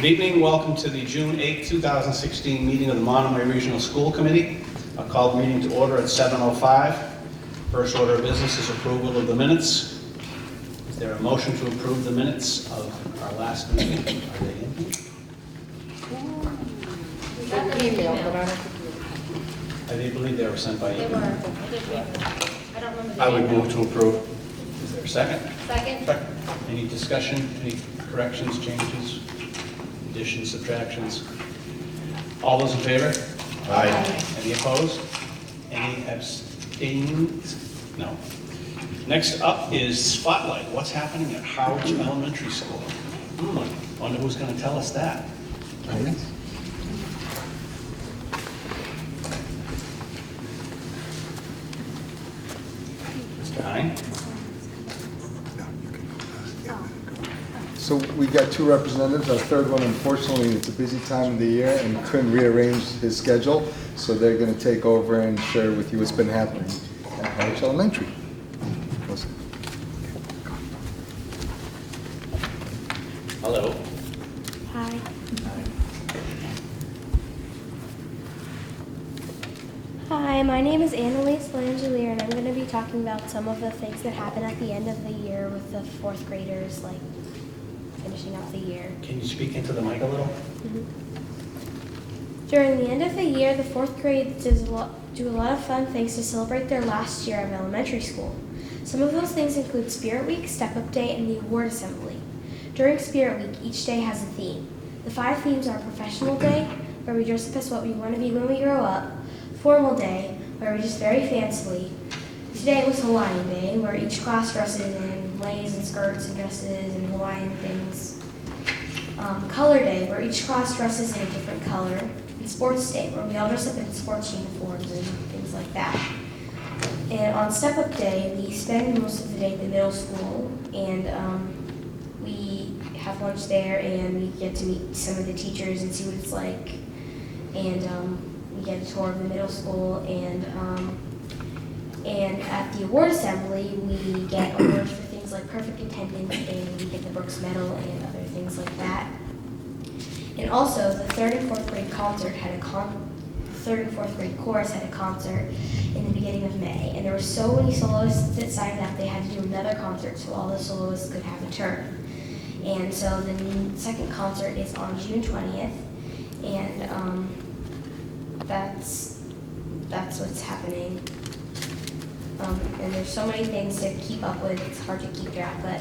Good evening, welcome to the June 8, 2016 meeting of the Monomoy Regional School Committee. I'll call the meeting to order at 7:05. First order of business is approval of the minutes. Is there a motion to approve the minutes of our last meeting? Are they in here? We got the email, but I don't I didn't believe they were sent by They email. were. I don't remember the I would email. move to approve. Is there a second? Second? Any discussion, any corrections, changes, additions, subtractions? All those in favor? Aye. Any opposed? Any abstains? No. Next up is Spotlight. What's happening at Howard Elementary School? Wonder who's going to tell us that. Mr. Hine? So we got two representatives. Our third one, unfortunately, it's a busy time of the year and couldn't rearrange his schedule. So they're going to take over and share with you what's been happening at Howard Elementary. Listen. Hello. Hi. Hi, my name is Annalise Langelier, and I'm going to be talking about some of the things that happen at the end of the year with the fourth graders, like finishing out the year. Can you speak into the mic a little? During the end of the year, the fourth grade do a lot of fun things to celebrate their last year of elementary school. Some of those things include Spirit Week, Step Up Day, and the Award Assembly. During Spirit Week, each day has a theme. The 5 themes are Professional Day, where we dress up as what we want to be when we grow up, Formal Day, where we dress very fancily. Today was Hawaiian Day, where each class dresses in leis and skirts and dresses and Hawaiian things. Color Day, where each class dresses in a different color. And Sports Day, where we all dress up in sports uniforms and things like that. And on Step Up Day, we spend most of the day at the middle school, and we have lunch there, and we get to meet some of the teachers and see what it's like. And we get a tour of the middle school, and at the award assembly, we get awards for things like perfect attendance, and we get the Brooks Medal and other things like that. And also, the 3rd and 4th grade concert had third and 4th grade chorus had a concert in the beginning of May, and there were so many soloists that signed up they had to do another concert so all the soloists could have a turn. And so the second concert is on June 20th, and that's what's happening. And there's so many things to keep up with, it's hard to keep track, but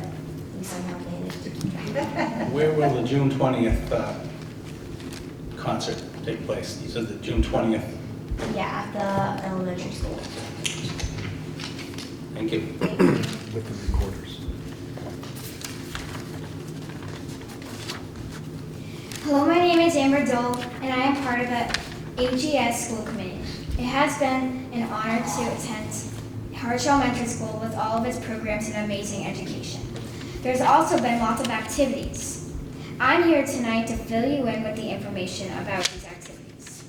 we somehow managed to keep track. Where will the June 20th concert take place? You said the June 20th. Yeah, at the elementary school. Thank you. With the recorders. Hello, my name is Amber Dole, and I am part of the AGS School Committee. It has been an honor to attend Howard Elementary School with all of its programs and amazing education. There's also been lots of activities. I'm here tonight to fill you in with the information about these activities.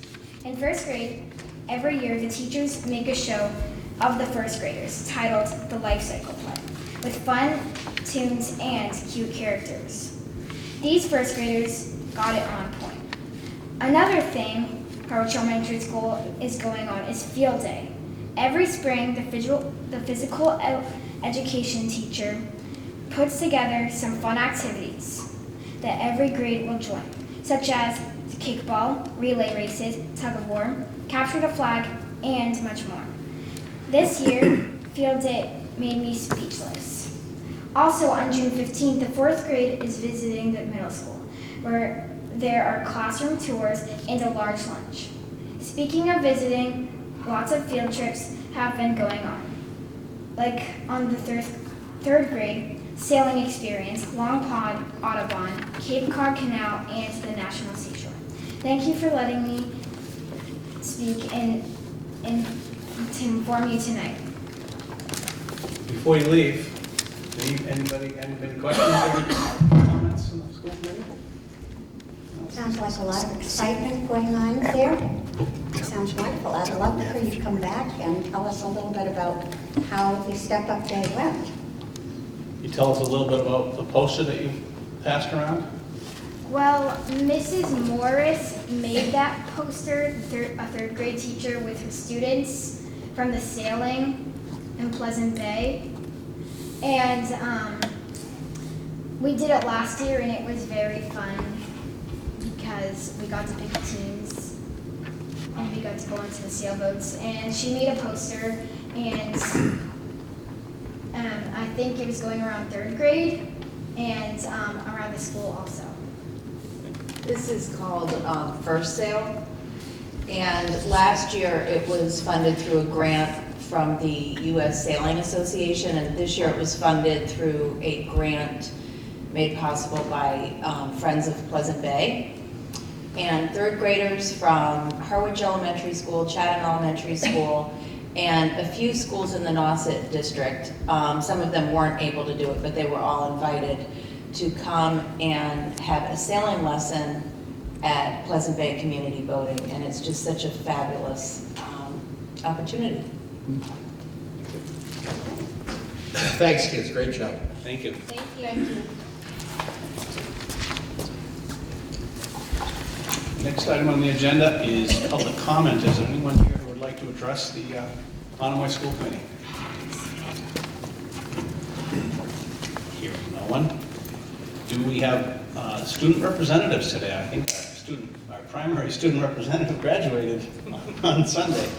In first grade, every year the teachers make a show of the first graders titled The Life Cycle Play, with fun tunes and cute characters. These first graders got it on point. Another thing Howard Elementary School is going on is Field Day. Every spring, the physical education teacher puts together some fun activities that every grade will join, such as kickball, relay races, tug of war, capture the flag, and much more. This year, Field Day made me speechless. Also, on June 15th, the 4th grade is visiting the middle school, where there are classroom tours and a large lunch. Speaking of visiting, lots of field trips have been going on. Like on the 3rd grade, sailing experience, Long Pond, Audubon, Cape Cod Canal, and the National Seashore. Thank you for letting me speak and to inform you tonight. Before you leave, anybody questions or comments from the school committee? Sounds like a lot of excitement going on there. Sounds wonderful. I'd love for you to come back and tell us a little bit about how the Step Up Day went. You tell us a little bit about the poster that you passed around? Well, Mrs. Morris made that poster, a third grade teacher with her students from the sailing in Pleasant Bay. And we did it last year and it was very fun because we got to pick teams and we got to go into the sailboats. And she made a poster and I think it was going around third grade and around the school also. This is called First Sale, and last year it was funded through a grant from the U.S. Sailing Association, and this year it was funded through a grant made possible by Friends of Pleasant Bay. And third graders from Harwich Elementary School, Chatham Elementary School, and a few schools in the Nauset district. Some of them weren't able to do it, but they were all invited to come and have a sailing lesson at Pleasant Bay Community Boating, and it's just such a fabulous opportunity. Thanks, kids, great job. Thank you. Thank you. Next item on the agenda is public comment. Is there anyone here who would like to address the Monomoy School Committee? Hearing no one. Do we have student representatives today? I think our primary student representative graduated on Sunday,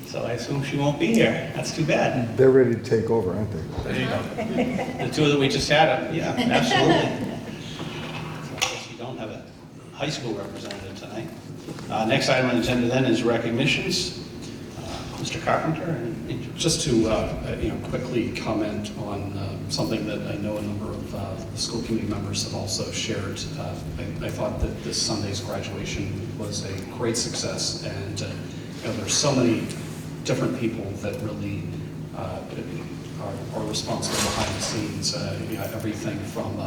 so I assume she won't be here. That's too bad. They're ready to take over, aren't they? There you go. The two that we just had, yeah, absolutely. So I guess you don't have a high school representative tonight. Next item on the agenda then is recognitions. Mr. Carpenter, and Just to quickly comment on something that I know a number of the school committee members have also shared. I thought that this Sunday's graduation was a great success, and there's so many different people that really are responsible behind the scenes. Everything from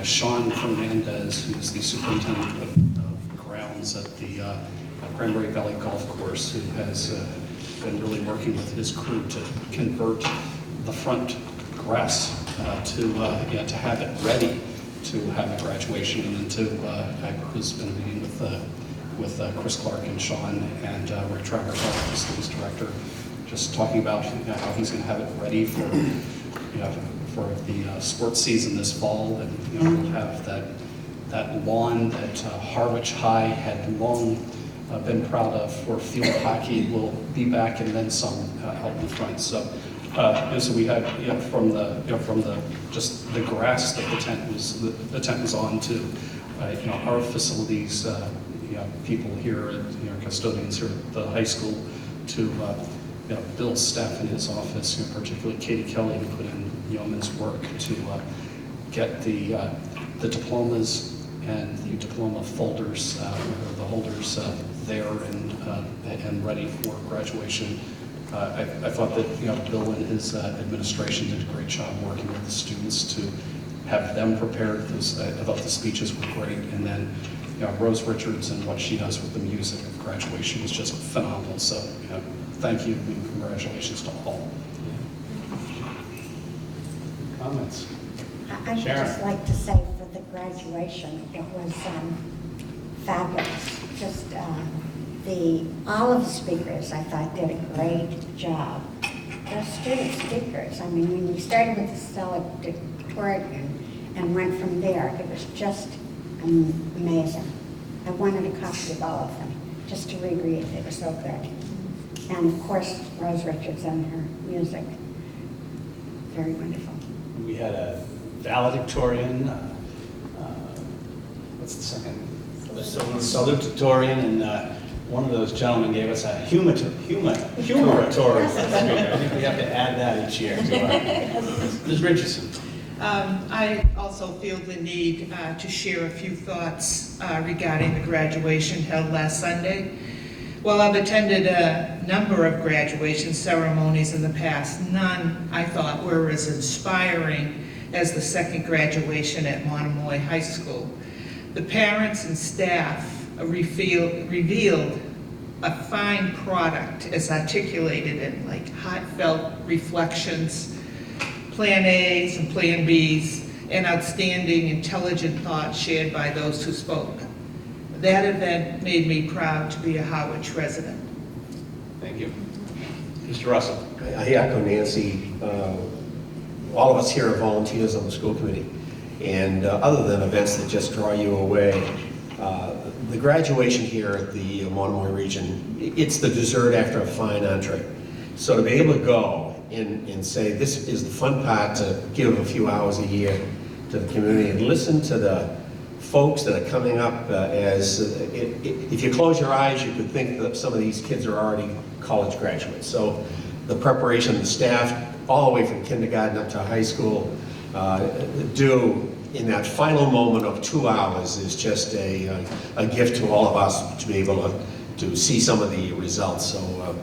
Sean Fernandez, who's the superintendent of grounds at the Cranberry Valley Golf Course, who has been really working with his crew to convert the front grass to have it ready to have a graduation, and then to I was been meeting with Chris Clark and Sean and Rick Tracker, the schools director, just talking about how he's going to have it ready for the sports season this fall, and we'll have that lawn that Harwich High had long been proud of for field hockey will be back, and then some out in front. So we had from the just the grass that the tent was on to our facilities, people here at custodians here at the high school, to Bill's staff in his office, particularly Katie Kelly, who put in yeoman's work to get the diplomas and the diploma folders, the holders there and ready for graduation. I thought that Bill and his administration did a great job working with the students to have them prepared. I thought the speeches were great, and then Rose Richards and what she does with the music of graduation was just phenomenal. So thank you and congratulations to all. comments? I would Sharon. just like to say for the graduation, it was fabulous. Just all of the speakers, I thought, did a great job. The student speakers, I mean, when we started with the valedictorian and went from there, it was just amazing. I wanted a copy of all of them, just to reread. They were so good. And of course, Rose Richards and her music, very wonderful. We had a valedictorian, what's the second? Salutatorian, and one of those gentlemen gave us a humoratory. I think we have to add that each year to our, Ms. Richardson. I also feel the need to share a few thoughts regarding the graduation held last Sunday. While I've attended a number of graduation ceremonies in the past, none, I thought, were as inspiring as the second graduation at Monomoy High School. The parents and staff revealed a fine product as articulated in like heartfelt reflections, Plan A's and Plan B's, and outstanding, intelligent thoughts shared by those who spoke. That event made me proud to be a Harwich resident. Thank you. Mr. Russell? I echo Nancy. All of us here are volunteers on the school committee. And other than events that just draw you away, the graduation here at the Monomoy region, it's the dessert after a fine entree. So to be able to go and say, this is the fun part, to give a few hours a year to the community and listen to the folks that are coming up if you close your eyes, you could think that some of these kids are already college graduates. So the preparation of the staff, all the way from kindergarten up to high school, do in that final moment of 2 hours is just a gift to all of us to be able to see some of the results. So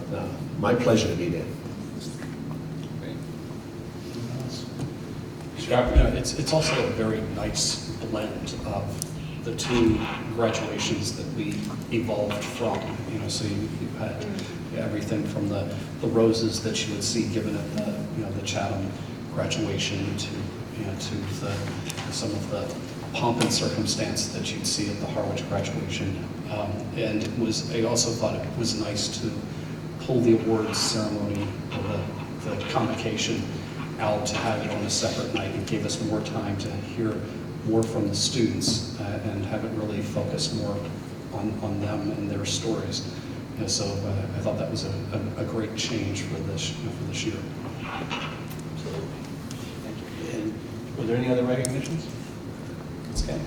my pleasure to be there. It's also a very nice blend of the two graduations that we evolved from. So you've had everything from the roses that you would see given at the Chatham graduation to some of the pomp and circumstance that you'd see at the Harwich graduation. And I also thought it was nice to pull the awards ceremony or the convocation out, to have it on a separate night. It gave us more time to hear more from the students and have it really focus more on them and their stories. So I thought that was a great change for this year. Absolutely. Thank you. And were there any other recognitions? Okay.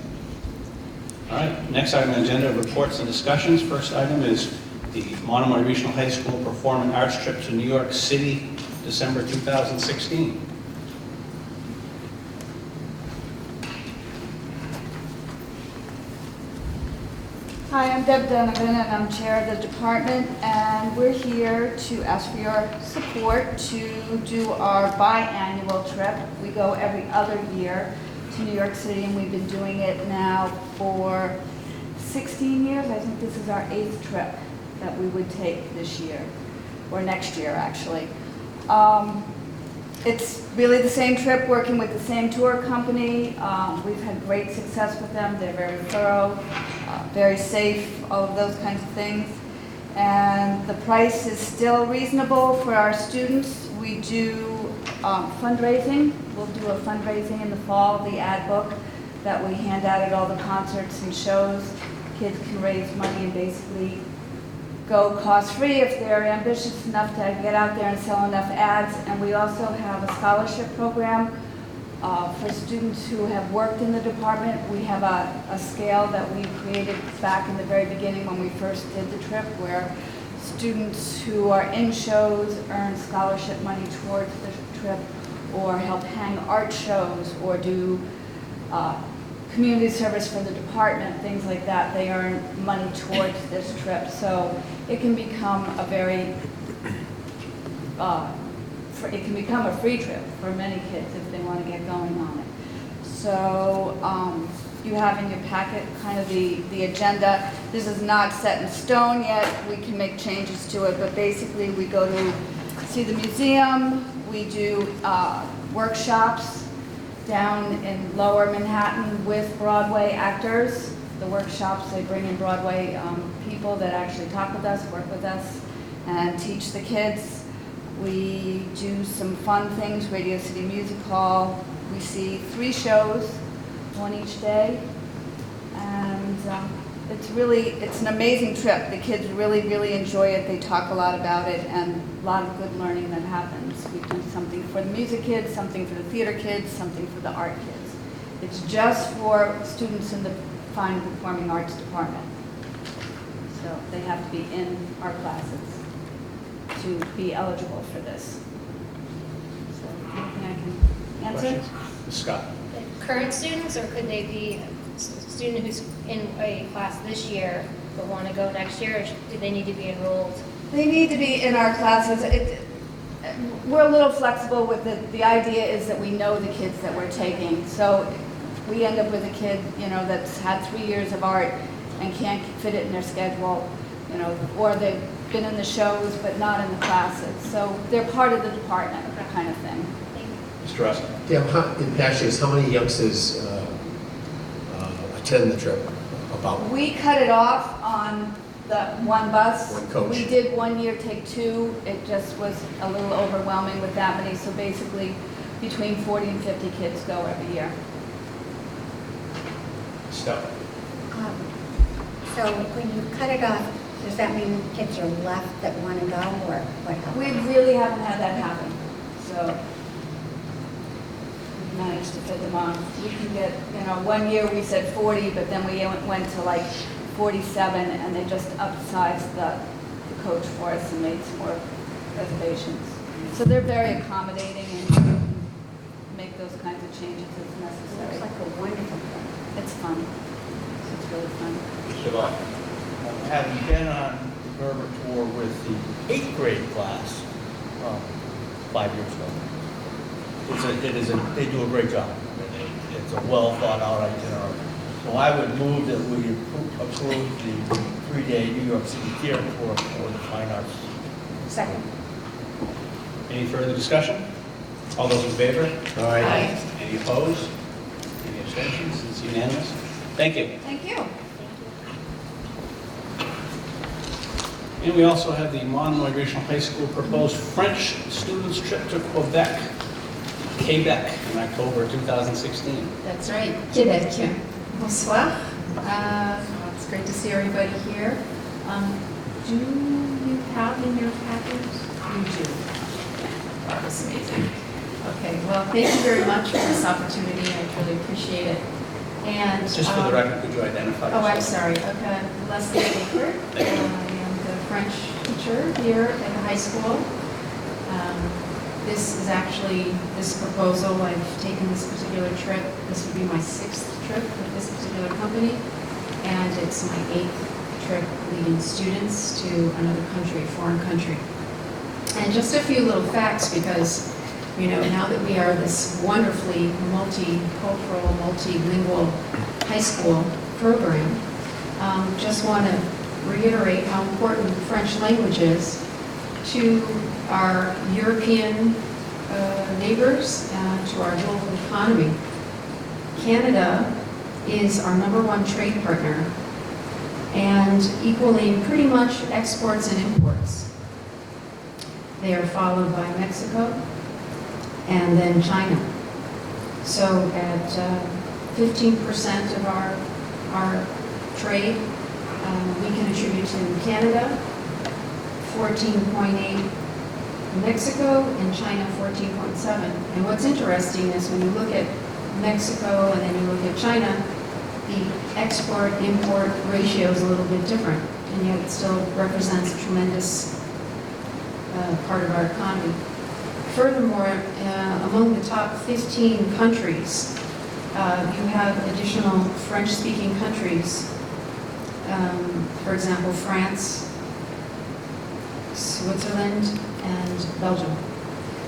All right, next item on the agenda, reports and discussions. First item is the Monomoy Regional High School Performing Arts trip to New York City, December 2016. Hi, I'm Deb Donovan, and I'm chair of the department, and we're here to ask for your support to do our biannual trip. We go every other year to New York City, and we've been doing it now for 16 years. I think this is our 8th trip that we would take this year, or next year, actually. It's really the same trip, working with the same tour company. We've had great success with them. They're very thorough, very safe, all of those kinds of things. And the price is still reasonable for our students. We do fundraising. We'll do a fundraising in the fall, the ad book that we hand out at all the concerts and shows. Kids can raise money and basically go cost-free if they're ambitious enough to get out there and sell enough ads. And we also have a scholarship program for students who have worked in the department. We have a scale that we created back in the very beginning when we first did the trip, where students who are in shows earn scholarship money towards the trip, or help hang art shows, or do community service for the department, things like that. They earn money towards this trip. So it can become a very, it can become a free trip for many kids if they want to get going on it. So you have in your packet kind of the agenda. This is not set in stone yet. We can make changes to it, but basically we go to see the museum. We do workshops down in Lower Manhattan with Broadway actors. The workshops, they bring in Broadway people that actually talk with us, work with us, and teach the kids. We do some fun things, Radio City Music Hall. We see 3 shows, one each day. And it's an amazing trip. The kids really, really enjoy it. They talk a lot about it, and a lot of good learning that happens. We do something for the music kids, something for the theater kids, something for the art kids. It's just for students in the fine and performing arts department. So they have to be in our classes to be eligible for this. So anything I can answer? Questions? Scott? Current students, or could they be a student who's in a class this year but want to go next year, or do they need to be enrolled? They need to be in our classes. We're a little flexible with it. The idea is that we know the kids that we're taking. So we end up with a kid, that's had 3 years of art and can't fit it in their schedule, or they've been in the shows but not in the classes. So they're part of the department, kind of thing. Thank you. Mr. Russell? Yeah, in past years, how many youngsters attend the trip? About? We cut it off on the one bus. One coach. We did one year take two. It just was a little overwhelming with that many. So basically, between 40 and 50 kids go every year. Stella? So when you cut it off, does that mean kids are left that want to go, or what We happens? really haven't had that happen. So we managed to fit them on. We can get, one year we said 40, but then we went to like 47, and they just upsized the coach for us and made some more reservations. So they're very accommodating and can make those kinds of changes as Looks necessary. like a wonderful thing. It's fun. It's really fun. Mr. Vaughn? Having been on the Gerber tour with the 8th grade class 5 years ago, they do a great job. It's a well thought out itinerary. So I would move that we approve the 3-day New York City theater tour for the fine arts. Second. Any further discussion? All those in favor? Aye. Any opposed? Any abstentions? It's unanimous. Thank you. Thank you. And we also have the Monomoy Regional High School proposed French students trip to Quebec in October 2016. That's right. Québec. Bonsoir. It's great to see everybody here. Do you have in your package? You do. That was amazing. Okay, well, thank you very much for this opportunity. I really appreciate it. And Just for the record, could you identify yourself? oh, I'm sorry. Okay, Leslie Baker. I am the French teacher here at the high school. This is actually, this proposal, I've taken this particular trip. This would be my 6th trip with this particular company. And it's my 8th trip leading students to another country, foreign country. And just a few little facts, because, now that we are this wonderfully multicultural, multilingual high school program, just want to reiterate how important French language is to our European neighbors, to our global economy. Canada is our #1 trade partner, and equaling pretty much exports and imports. They are followed by Mexico and then China. So at 15% of our trade, we can attribute to Canada, 14.8 Mexico, and China 14.7. And what's interesting is when you look at Mexico and then you look at China, the export-import ratio is a little bit different, and yet it still represents a tremendous part of our economy. Furthermore, among the top 15 countries, you have additional French-speaking countries. For example, France, Switzerland, and Belgium.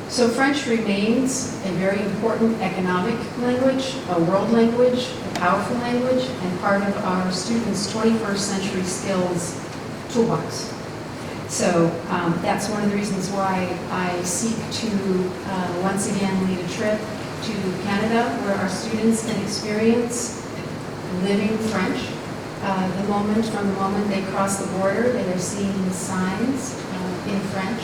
So French remains a very important economic language, a world language, a powerful language, and part of our students' 21st century skills toolbox. So that's one of the reasons why I seek to once again lead a trip to Canada, where our students can experience living French. From the moment they cross the border, they are seeing signs in French.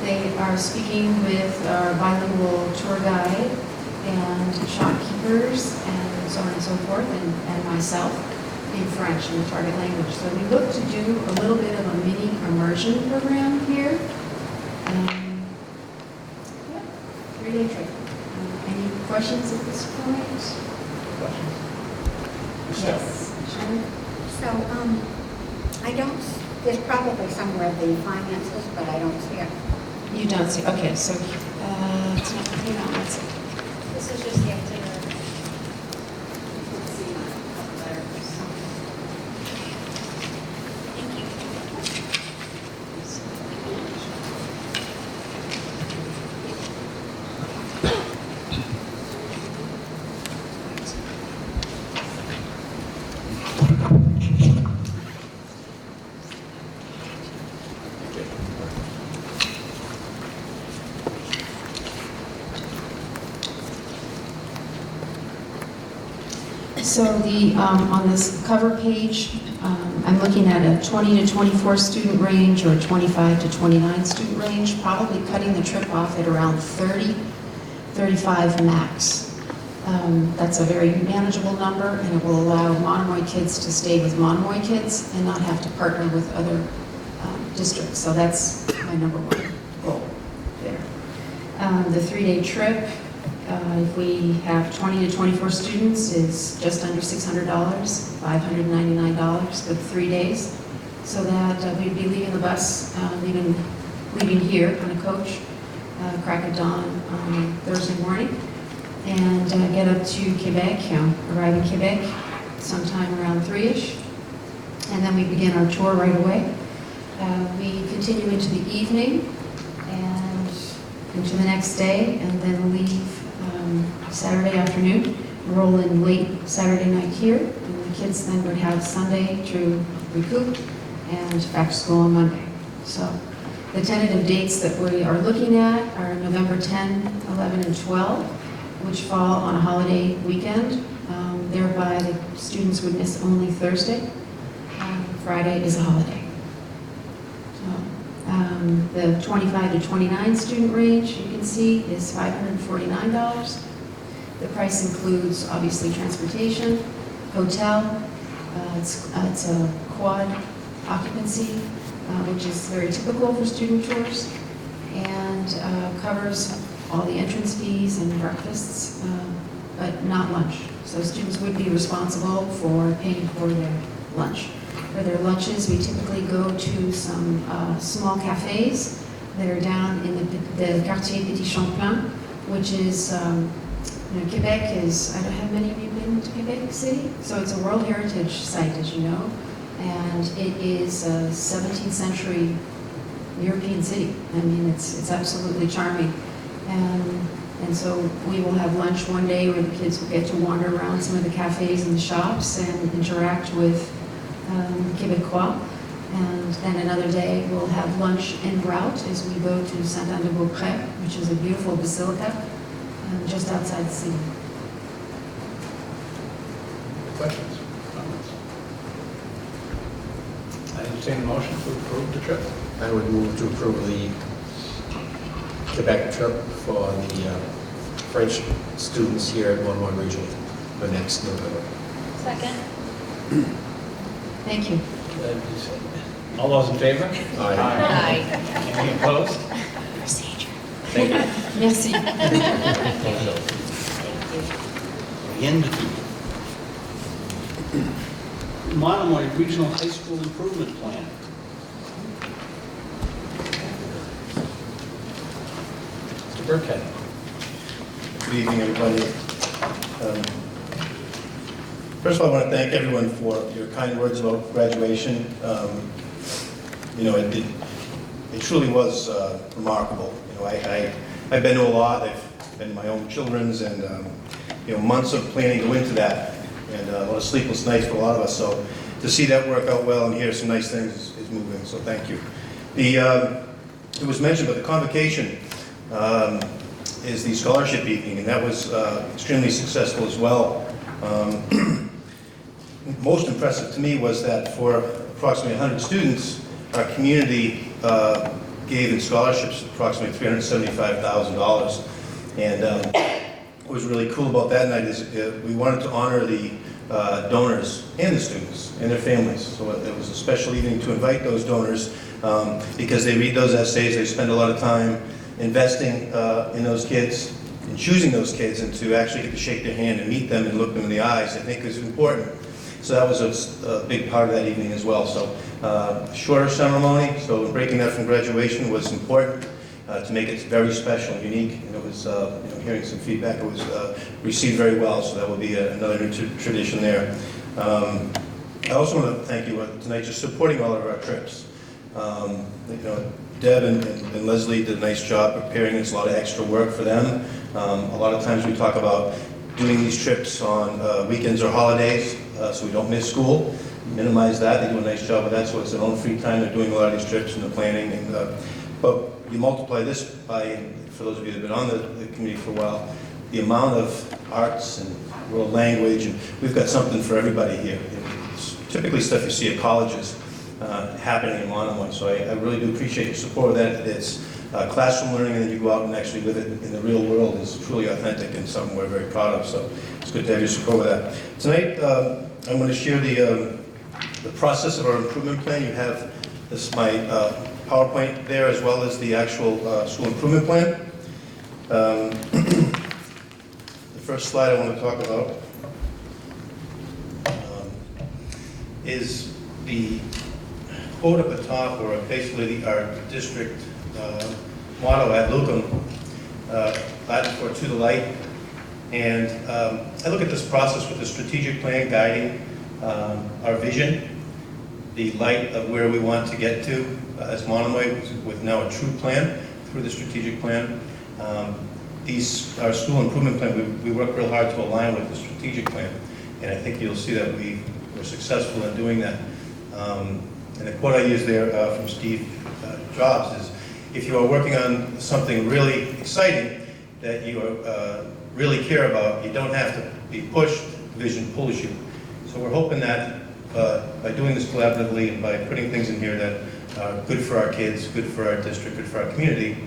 They are speaking with our bilingual tour guide and shopkeepers and so on and so forth, and myself in French in the target language. So we look to do a little bit of a mini immersion program here. Yeah, 3-day trip. Any questions at this point? Questions? Yes. Sure. So, I don't, there's probably somewhere the finances, but I don't see it. You don't see, okay, so, it's not, let's see. This is just the itinerary. Thank you. So on this cover page, I'm looking at a 20 to 24 student range or a 25 to 29 student range, probably cutting the trip off at around 30, 35 max. That's a very manageable number, and it will allow Monomoy kids to stay with Monomoy kids and not have to partner with other districts. So that's my number one goal there. The 3-day trip, if we have 20 to 24 students, is just under $600, $599 for 3 days. So that we'd be leaving the bus, leaving here on a coach, crack of dawn on Thursday morning, and get up to Quebec, arrive in Quebec sometime around 3-ish, and then we begin our tour right away. We continue into the evening and into the next day, and then leave Saturday afternoon, roll in late Saturday night here, and the kids then would have Sunday to recoup and back to school on Monday. So the tentative dates that we are looking at are November 10, 11, and 12, which fall on a holiday weekend. Thereby, the students would miss only Thursday. Friday is a holiday. So, the 25 to 29 student range, you can see, is $549. The price includes, obviously, transportation, hotel. It's a quad occupancy, which is very typical for student tours, and covers all the entrance fees and breakfasts, but not lunch. So students would be responsible for paying for their lunch. For their lunches, we typically go to some small cafes that are down in the Quartier Petit Champlain, which is, Quebec is, I don't have many of you been to Quebec City? So it's a World Heritage Site, as you know, and it is a 17th century European city. I mean, it's absolutely charming. And so we will have lunch one day where the kids will get to wander around some of the cafes and the shops and interact with Québécois. And then another day we'll have lunch en route as we go to Saint-Anne-de-Beaupré, which is a beautiful basilica just outside the city. Questions? Comments? I entertain a motion to approve the trip. I would move to approve the Quebec trip for the French students here at Monomoy Regional for next November. Second. Thank you. All those in favor? Aye. Any opposed? Procedure. Thank you. Merci. End. Monomoy Regional High School Improvement Plan. Mr. Burkhead. Good evening, everybody. First of all, I want to thank everyone for your kind words about graduation. It truly was remarkable. I've been to a lot. I've been to my own children's, and months of planning go into that, and a lot of sleepless nights for a lot of us. So to see that work out well and hear some nice things is moving. So thank you. It was mentioned, but the convocation is the scholarship evening, and that was extremely successful as well. Most impressive to me was that for approximately 100 students, our community gave in scholarships approximately $375,000. And what was really cool about that night is we wanted to honor the donors and the students and their families. So it was a special evening to invite those donors because they read those essays, they spend a lot of time investing in those kids and choosing those kids, and to actually get to shake their hand and meet them and look them in the eyes, I think is important. So that was a big part of that evening as well. So shorter ceremony, so breaking that from graduation was important to make it very special and unique. And it was, hearing some feedback, it was received very well, so that will be another new tradition there. I also want to thank you tonight just supporting all of our trips. Deb and Leslie did a nice job preparing. It's a lot of extra work for them. A lot of times we talk about doing these trips on weekends or holidays, so we don't miss school. Minimize that. They do a nice job with that, so it's their own free time. They're doing a lot of these trips and the planning. But you multiply this by, for those of you that have been on the committee for a while, the amount of arts and world language, and we've got something for everybody here. It's typically stuff you see at colleges happening in Monomoy, so I really do appreciate your support of that. It's classroom learning, and then you go out and actually live it in the real world. Is truly authentic and something we're very proud of, so it's good to have your support with that. Tonight, I'm going to share the process of our improvement plan. You have this my PowerPoint there, as well as the actual school improvement plan. The first slide I want to talk about is the quote at the top, or basically our district motto ad lucem, Latin for to the light. And I look at this process with the strategic plan guiding our vision, the light of where we want to get to as Monomoy, with now a true plan through the strategic plan. Our school improvement plan, we work real hard to align with the strategic plan, and I think you'll see that we were successful in doing that. And the quote I use there from Steve Jobs is, if you are working on something really exciting that you really care about, you don't have to be pushed, vision pulls you. So we're hoping that by doing this collaboratively and by putting things in here that are good for our kids, good for our district, good for our community,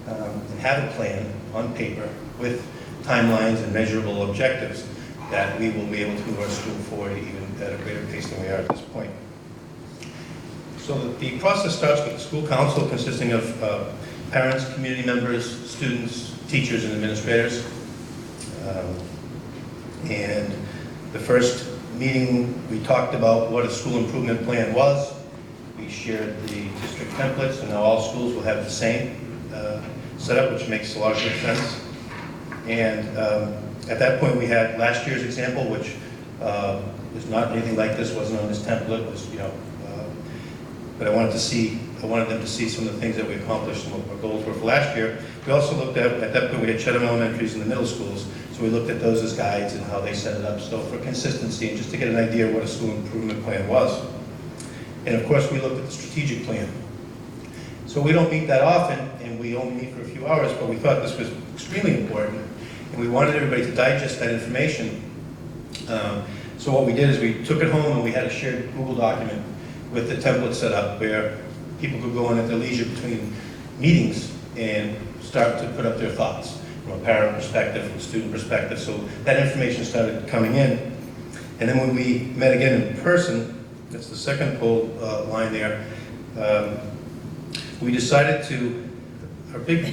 and have a plan on paper with timelines and measurable objectives, that we will be able to move our school forward even at a greater pace than we are at this point. So the process starts with the school council, consisting of parents, community members, students, teachers, and administrators. And the first meeting, we talked about what a school improvement plan was. We shared the district templates, and now all schools will have the same setup, which makes a lot of good sense. And at that point, we had last year's example, which was not anything like this, wasn't on this template, was, but I wanted them to see some of the things that we accomplished and what our goals were for last year. We also looked at that point, we had Chatham Elementaries in the middle schools, so we looked at those as guides and how they set it up, so for consistency and just to get an idea of what a school improvement plan was. And of course, we looked at the strategic plan. So we don't meet that often, and we only meet for a few hours, but we thought this was extremely important, and we wanted everybody to digest that information. So what we did is we took it home, and we had a shared Google document with the template set up where people could go in at their leisure between meetings and start to put up their thoughts from a parent perspective, from a student perspective. So that information started coming in. And then when we met again in person, that's the second pull line there, we decided to, our big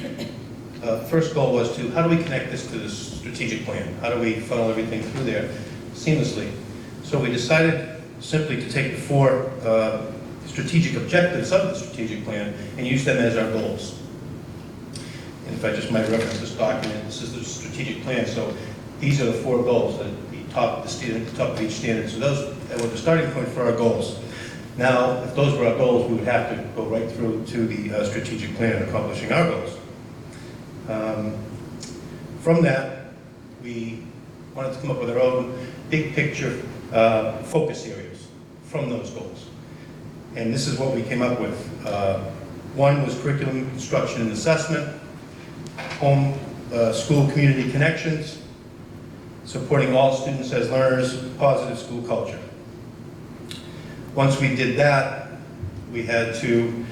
first goal was to, how do we connect this to the strategic plan? How do we funnel everything through there seamlessly? So we decided simply to take the four strategic objectives of the strategic plan and use them as our goals. And if I just might reference this document, this is the strategic plan. So these are the four goals at the top of each standard. So those were the starting point for our goals. Now, if those were our goals, we would have to go right through to the strategic plan and accomplishing our goals. From that, we wanted to come up with our own big picture focus areas from those goals. And this is what we came up with. One was curriculum construction and assessment, home school community connections, supporting all students as learners, positive school culture. Once we did that, we had to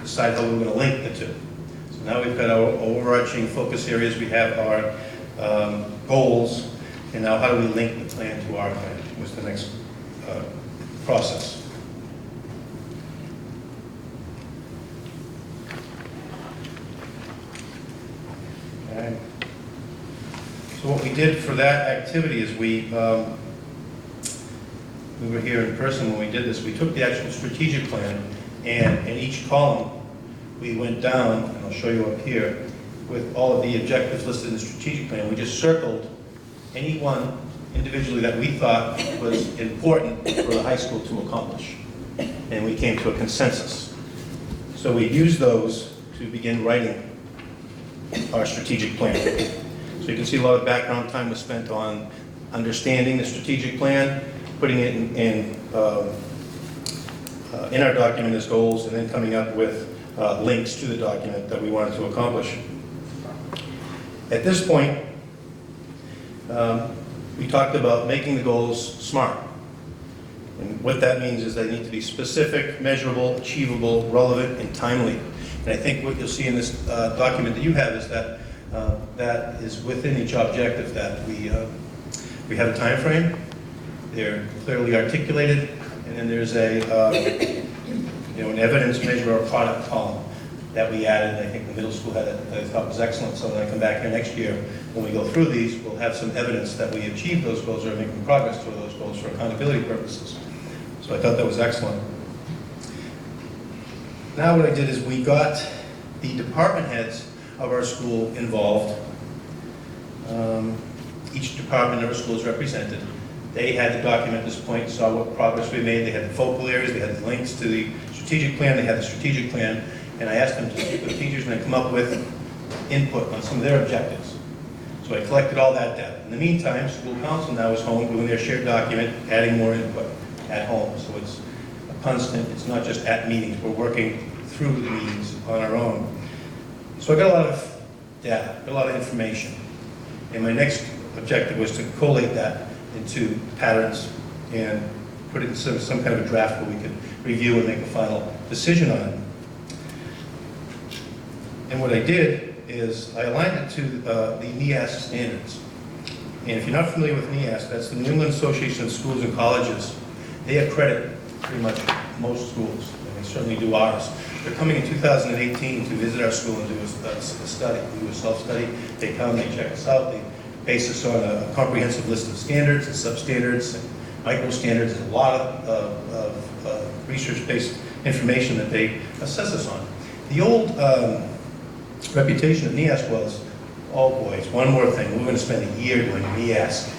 decide how we were going to link the two. So now we've got our overarching focus areas, we have our goals, and now how do we link the plan to our plan was the next process. Okay. So what we did for that activity is we were here in person when we did this. We took the actual strategic plan, and in each column we went down, and I'll show you up here, with all of the objectives listed in the strategic plan. We just circled any one individually that we thought was important for the high school to accomplish. And we came to a consensus. So we used those to begin writing our strategic plan. So you can see a lot of background time was spent on understanding the strategic plan, putting it in our document as goals, and then coming up with links to the document that we wanted to accomplish. At this point, we talked about making the goals SMART. And what that means is they need to be specific, measurable, achievable, relevant, and timely. And I think what you'll see in this document that you have is that that is within each objective that we have a time frame, they're clearly articulated, and then there's an evidence measure or product column that we added. I think the middle school had it, that I thought was excellent. So when I come back here next year, when we go through these, we'll have some evidence that we achieved those goals or are making progress toward those goals for accountability purposes. So I thought that was excellent. Now what I did is we got the department heads of our school involved. Each department of our school is represented. They had to document this point, saw what progress we made. They had the focal areas, they had the links to the strategic plan, they had the strategic plan, and I asked them to speak with teachers and then come up with input on some of their objectives. So I collected all that data. In the meantime, school council now is home doing their shared document, adding more input at home. So it's a constant, it's not just at meetings, we're working through the meetings on our own. So I got a lot of data, got a lot of information. And my next objective was to collate that into patterns and put it in some kind of a draft where we could review and make a final decision on it. And what I did is I aligned it to the NEASC standards. And if you're not familiar with NEASC, that's the New England Association of Schools and Colleges. They accredit pretty much most schools, and they certainly do ours. They're coming in 2018 to visit our school and do a study, do a self-study. They come, they check us out, they base us on a comprehensive list of standards and substandards and micro-standards. There's a lot of research-based information that they assess us on. The old reputation of NEASC was, oh boy, it's one more thing. We're going to spend a year doing NEASC,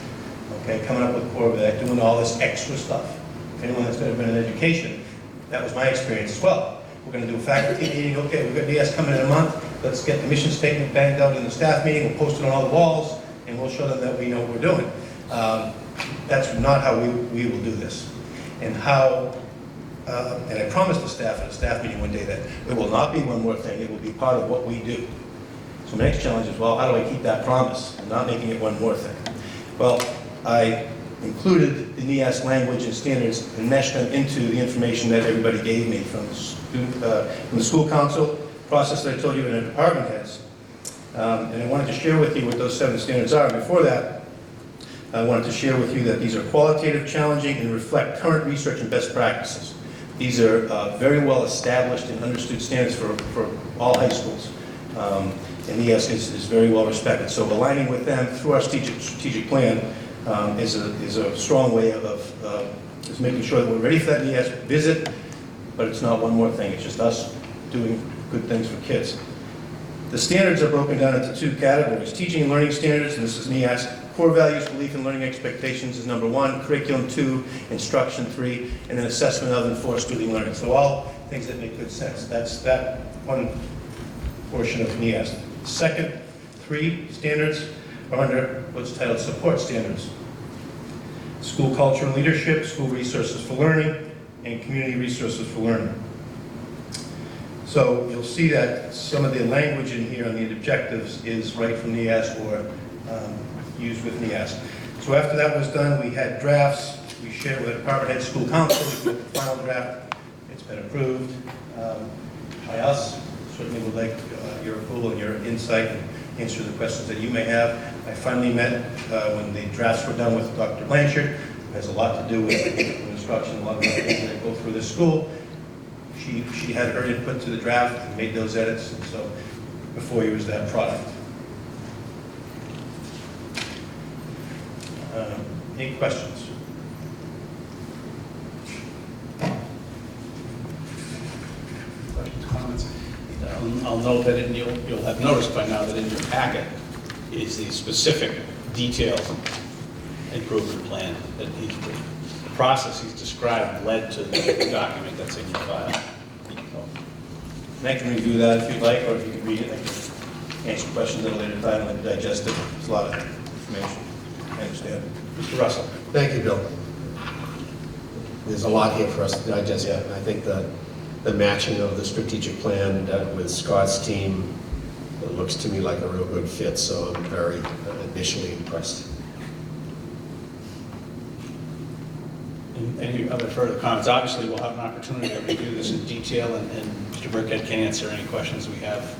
okay, coming up with core of that, doing all this extra stuff. If anyone that's ever been in education, that was my experience as well. We're going to do a faculty meeting. Okay, we've got NEASC coming in a month. Let's get the mission statement banged out in the staff meeting. We'll post it on all the walls, and we'll show them that we know what we're doing. That's not how we will do this. And how, and I promised the staff at a staff meeting one day that it will not be one more thing. It will be part of what we do. So my next challenge is, well, how do I keep that promise and not making it one more thing? Well, I included the NEASC language and standards and meshed them into the information that everybody gave me from the school council process that I told you in the department heads. And I wanted to share with you what those 7 standards are. Before that, I wanted to share with you that these are qualitative, challenging, and reflect current research and best practices. These are very well established and understood standards for all high schools. And NEASC is very well respected. So aligning with them through our strategic plan is a strong way of just making sure that we're ready for that NEASC visit, but it's not one more thing. It's just us doing good things for kids. The standards are broken down into 2 categories. Teaching and learning standards, and this is NEASC. Core values, belief, and learning expectations is number 1. Curriculum 2. Instruction 3. And then assessment of and for student learning. So all things that make good sense. That's that one portion of NEASC. Second 3 standards are under what's titled support standards. School culture and leadership, school resources for learning, and community resources for learning. So you'll see that some of the language in here on the objectives is right from NEASC or used with NEASC. So after that was done, we had drafts. We shared with the department head, school council. We got the final draft. It's been approved by us. Certainly would like your approval and your insight and answer the questions that you may have. I finally met when the drafts were done with Dr. Blanchard, who has a lot to do with instruction, a lot of the things that go through this school. She had her input to the draft and made those edits, and so before you was that product. Any questions? Questions, comments? I'll note that you'll have noticed by now that in your packet is the specific detailed improvement plan that the process he's described led to the document that's in your file. So, And I can review that if you'd like, or if you can read it, I can answer questions at a later time and digest it. It's a lot of information. I understand. Mr. Russell. Thank you, Bill. There's a lot here for us to digest. Yeah. I think the matching of the strategic plan with Scott's team, it looks to me like a real good fit, so I'm very initially impressed. Any other further comments? Obviously, we'll have an opportunity to review this in detail, and Mr. Burkhead can answer any questions we have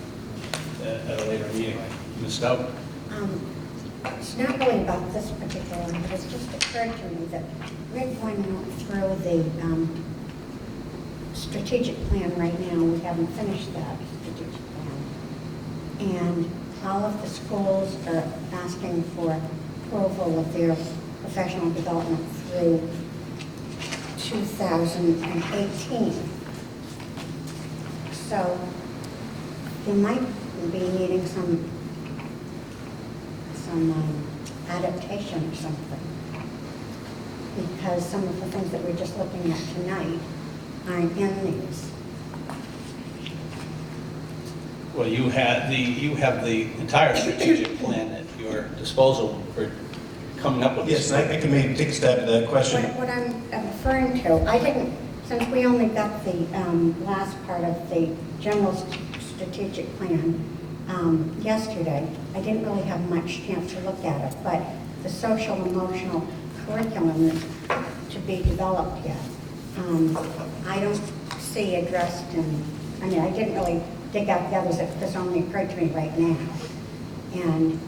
at a later meeting. Ms. Stout? It's not really about this particular one, but it's just occurred to me that we're going through the strategic plan right now. We haven't finished that strategic plan. And all of the schools are asking for approval of their professional development through 2018. So they might be needing some adaptation or something, because some of the things that we're just looking at tonight aren't in these. Well, you have the entire strategic plan at your disposal for coming up with Yes, this. I can maybe take a stab at that question. What I'm referring to, I didn't, since we only got the last part of the general strategic plan yesterday, I didn't really have much chance to look at it, but the social emotional curriculum is to be developed yet. I don't see addressed in, I mean, I didn't really dig out the others, this only occurred to me right now. And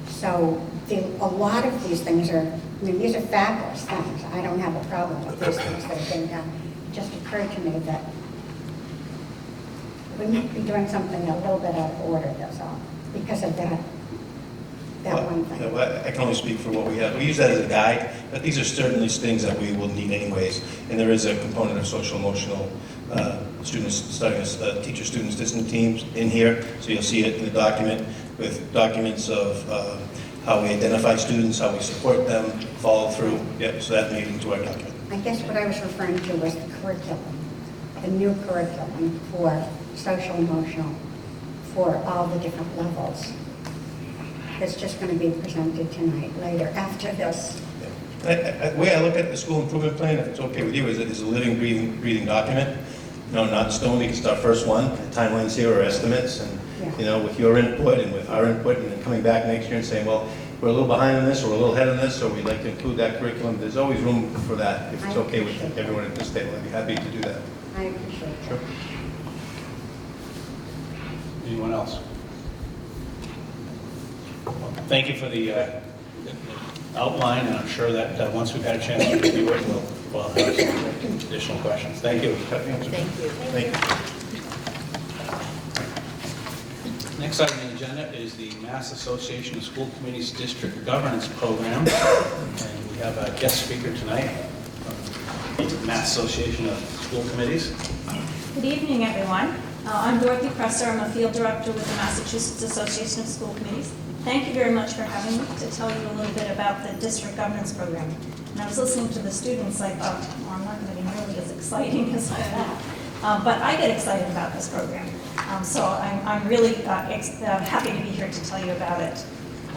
so a lot of these things are, I mean, these are fabulous things. I don't have a problem with these things that are being done. It just occurred to me that we might be doing something a little bit out of order, that's all, because of that one thing. Yeah, well, I can only speak for what we have. We use that as a guide, but these are certainly things that we will need anyways. And there is a component of social emotional students studying teacher-student assistant teams in here. So you'll see it in the document with documents of how we identify students, how we support them, follow through. Yep, so that made it into our document. I guess what I was referring to was the curriculum, the new curriculum for social emotional, for all the different levels. It's just going to be presented tonight, later, after this. The way I look at the school improvement plan, if it's okay with you, is it is a living, breathing document. You know, not stone, it's our first one. The timelines here are estimates, and you know, with your input and with our input, and then coming back next year and saying, well, we're a little behind on this, or we're a little ahead on this, or we'd like to include that curriculum. There's always room for that. If it's okay with everyone at this table, I'd be happy to do that. I appreciate it. Sure. Anyone else? Well, thank you for the outline, and I'm sure that once we've had a chance to review it, we'll have some additional questions. Thank you. Thank you. Thank you. Next item on the agenda is the Mass Association of School Committees District Governance Program. And we have a guest speaker tonight from the Mass Association of School Committees. Good evening, everyone. I'm Dorothy Presser. I'm a field director with the Massachusetts Association of School Committees. Thank you very much for having me to tell you a little bit about the district governance program. And I was listening to the students, I thought, well, I'm not going to be nearly as exciting as that. But I get excited about this program. So I'm really happy to be here to tell you about it.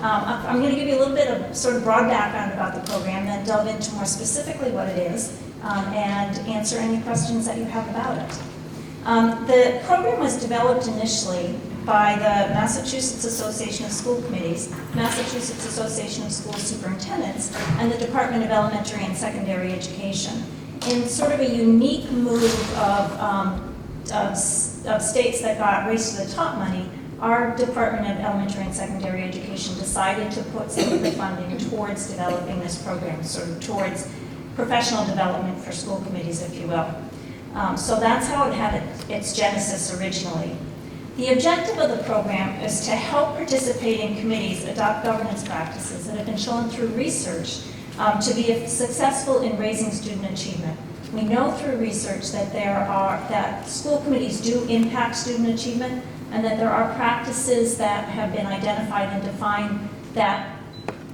I'm going to give you a little bit of sort of broad background about the program, then delve into more specifically what it is, and answer any questions that you have about it. The program was developed initially by the Massachusetts Association of School Committees, Massachusetts Association of School Superintendents, and the Department of Elementary and Secondary Education. In sort of a unique move of states that got Race to the Top money, our Department of Elementary and Secondary Education decided to put some of the funding towards developing this program, sort of towards professional development for school committees, if you will. So that's how it had its genesis originally. The objective of the program is to help participating committees adopt governance practices that have been shown through research to be successful in raising student achievement. We know through research that that school committees do impact student achievement, and that there are practices that have been identified and defined that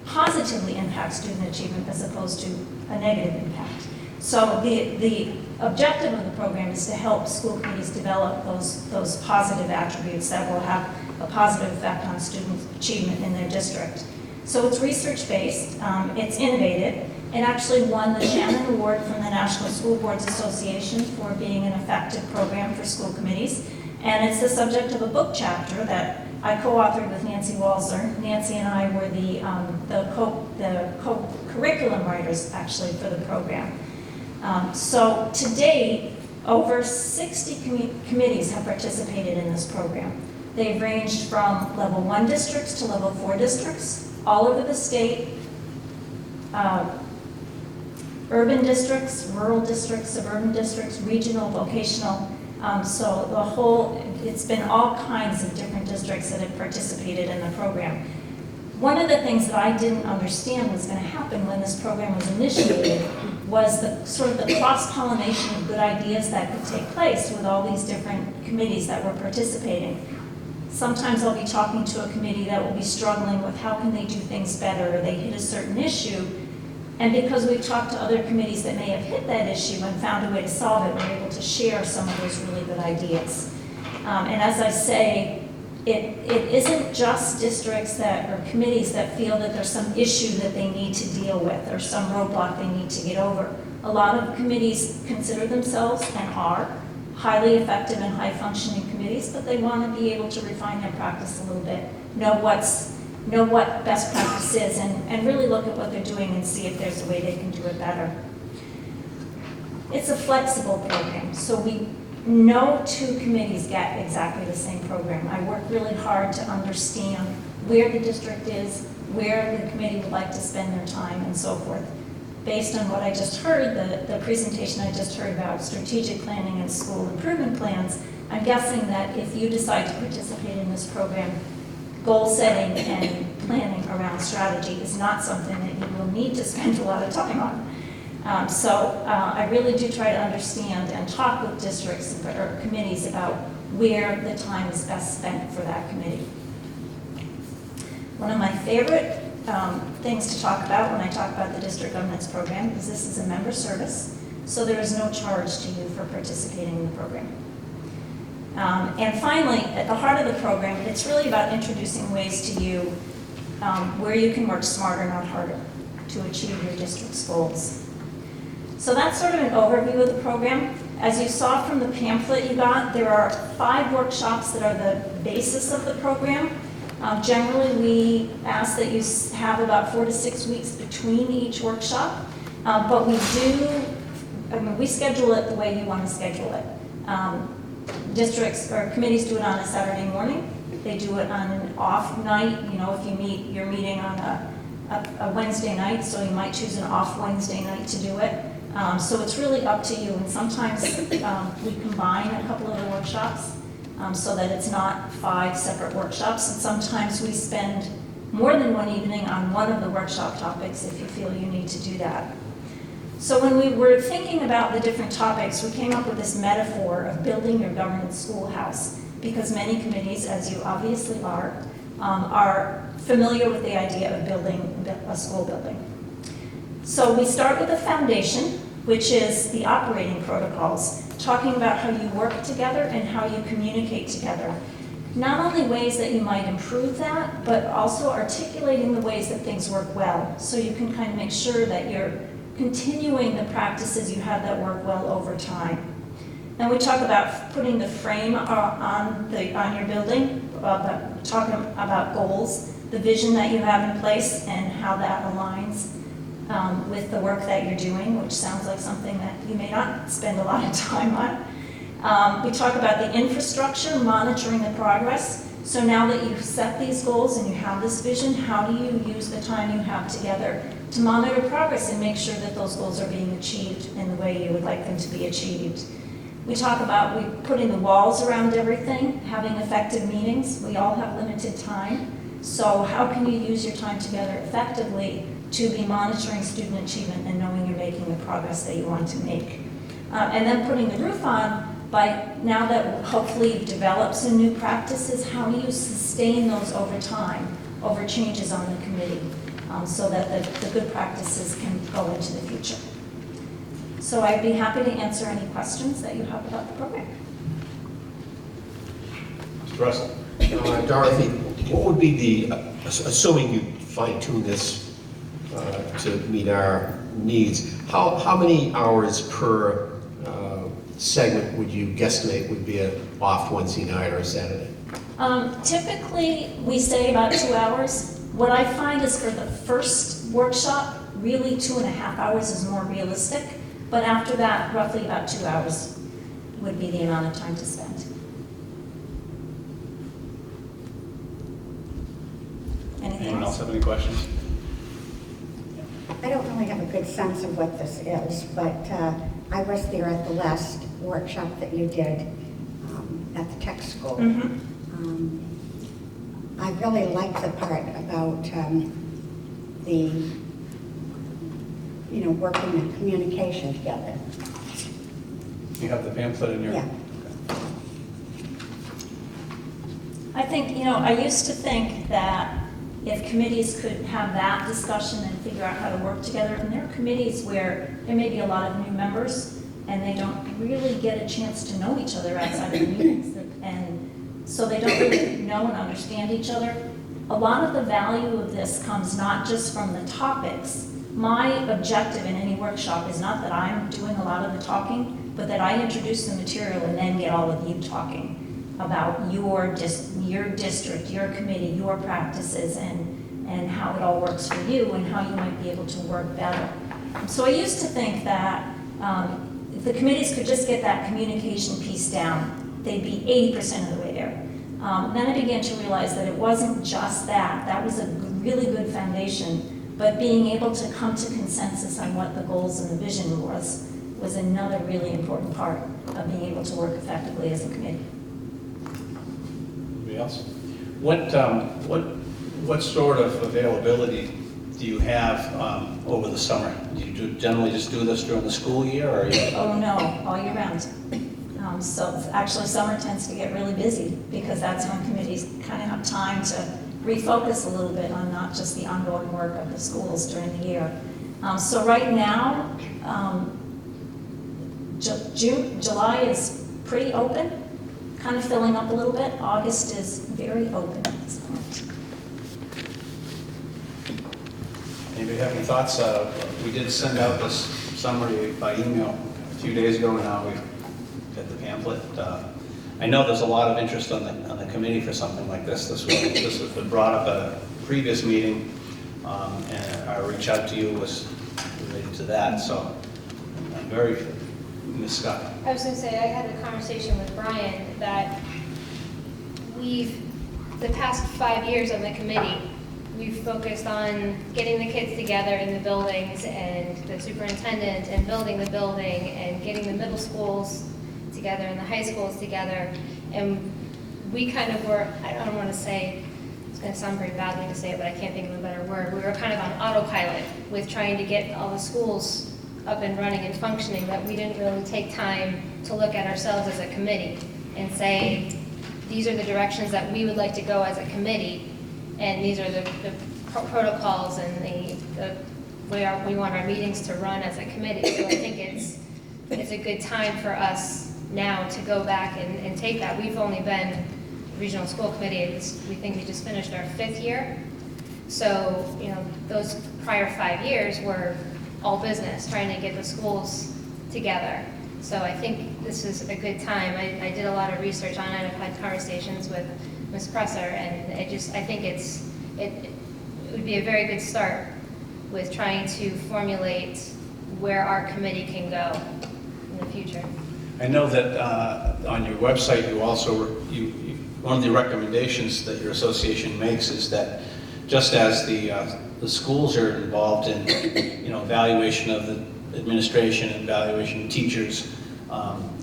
positively impact student achievement as opposed to a negative impact. So the objective of the program is to help school committees develop those positive attributes that will have a positive effect on student achievement in their district. So it's research-based, it's innovative. It actually won the Shannon Award from the National School Boards Association for being an effective program for school committees. And it's the subject of a book chapter that I co-authored with Nancy Walzer. Nancy and I were the co-curriculum writers, actually, for the program. So to date, over 60 committees have participated in this program. They've ranged from level 1 districts to level 4 districts, all over the state, urban districts, rural districts, suburban districts, regional, vocational. So it's been all kinds of different districts that have participated in the program. One of the things that I didn't understand was going to happen when this program was initiated was the sort of the cross-pollination of good ideas that could take place with all these different committees that were participating. Sometimes I'll be talking to a committee that will be struggling with how can they do things better, or they hit a certain issue, and because we've talked to other committees that may have hit that issue and found a way to solve it, we're able to share some of those really good ideas. And as I say, it isn't just districts or committees that feel that there's some issue that they need to deal with or some roadblock they need to get over. A lot of committees consider themselves and are highly effective and high-functioning committees, but they want to be able to refine their practice a little bit, know what best practice is, and really look at what they're doing and see if there's a way they can do it better. It's a flexible program, so no two committees get exactly the same program. I work really hard to understand where the district is, where the committee would like to spend their time, and so forth. Based on what I just heard, the presentation I just heard about strategic planning and school improvement plans, I'm guessing that if you decide to participate in this program, goal setting and planning around strategy is not something that you will need to spend a lot of time on. So I really do try to understand and talk with districts or committees about where the time is best spent for that committee. One of my favorite things to talk about when I talk about the district governance program is this is a member service, so there is no charge to you for participating in the program. And finally, at the heart of the program, it's really about introducing ways to you where you can work smarter, not harder, to achieve your district's goals. So that's sort of an overview of the program. As you saw from the pamphlet you got, there are 5 workshops that are the basis of the program. Generally, we ask that you have about 4 to 6 weeks between each workshop, but we schedule it the way you want to schedule it. Districts or committees do it on a Saturday morning. They do it on an off night. You know, if you're meeting on a Wednesday night, so you might choose an off Wednesday night to do it. So it's really up to you, and sometimes we combine a couple of the workshops so that it's not 5 separate workshops, and sometimes we spend more than one evening on one of the workshop topics if you feel you need to do that. So when we were thinking about the different topics, we came up with this metaphor of building your government schoolhouse, because many committees, as you obviously are familiar with the idea of building a school building. So we start with the foundation, which is the operating protocols, talking about how you work together and how you communicate together. Not only ways that you might improve that, but also articulating the ways that things work well, so you can kind of make sure that you're continuing the practices you have that work well over time. Then we talk about putting the frame on your building, talking about goals, the vision that you have in place, and how that aligns with the work that you're doing, which sounds like something that you may not spend a lot of time on. We talk about the infrastructure, monitoring the progress. So now that you've set these goals and you have this vision, how do you use the time you have together to monitor progress and make sure that those goals are being achieved in the way you would like them to be achieved? We talk about putting the walls around everything, having effective meetings. We all have limited time. So how can you use your time together effectively to be monitoring student achievement and knowing you're making the progress that you want to make? And then putting the roof on, by now that hopefully you've developed some new practices, how do you sustain those over time, over changes on the committee, so that the good practices can go into the future? So I'd be happy to answer any questions that you have about the program. Mr. Russell. Dorothy, what would be assuming you fine-tune this to meet our needs, how many hours per segment would you guesstimate would be an off Wednesday night or a Saturday? Typically, we say about 2 hours. What I find is for the first workshop, really 2.5 hours is more realistic. But after that, roughly about 2 hours would be the amount of time to spend. Anything Anyone else else? have any questions? I don't really have a good sense of what this is, but I was there at the last workshop that you did at the tech school. Mhm. I really liked the part about the, working and communication together. You have the pamphlet in your... Yeah. I think, I used to think that if committees could have that discussion and figure out how to work together, and there are committees where there may be a lot of new members and they don't really get a chance to know each other outside of the meetings, and so they don't really know and understand each other. A lot of the value of this comes not just from the topics. My objective in any workshop is not that I'm doing a lot of the talking, but that I introduce the material and then get all of you talking about your district, your committee, your practices, and how it all works for you and how you might be able to work better. So I used to think that if the committees could just get that communication piece down, they'd be 80% of the way there. Then I began to realize that it wasn't just that. That was a really good foundation, but being able to come to consensus on what the goals and the vision was another really important part of being able to work effectively as a committee. Anybody else? What sort of availability do you have over the summer? Do you generally just do this during the school year, or? Oh, no, all year round. So actually, summer tends to get really busy because that's when committees kind of have time to refocus a little bit on not just the ongoing work of the schools during the year. So right now, July is pretty open, kind of filling up a little bit. August is very open at this point. Anybody have any thoughts? We did send out this summary by email a few days ago, and now we've got the pamphlet. I know there's a lot of interest on the committee for something like this. This was been brought up at a previous meeting, and our reach out to you was related to that. So I'm very, Ms. Scott. I was going to say, I had a conversation with Brian that the past 5 years on the committee, we've focused on getting the kids together in the buildings and the superintendent and building the building and getting the middle schools together and the high schools together. And we kind of were, I don't want to say, it's going to sound pretty badly to say it, but I can't think of a better word. We were kind of on autopilot with trying to get all the schools up and running and functioning, that we didn't really take time to look at ourselves as a committee and say, these are the directions that we would like to go as a committee, and these are the protocols and the way we want our meetings to run as a committee. So I think it's a good time for us now to go back and take that. We've only been regional school committee, we think we just finished our 5th year. So, those prior 5 years were all business, trying to get the schools together. So I think this is a good time. I did a lot of research on it. I've had conversations with Ms. Presser, and I think it would be a very good start with trying to formulate where our committee can go in the future. I know that on your website, you also, one of the recommendations that your association makes is that just as the schools are involved in, evaluation of the administration and evaluation of teachers,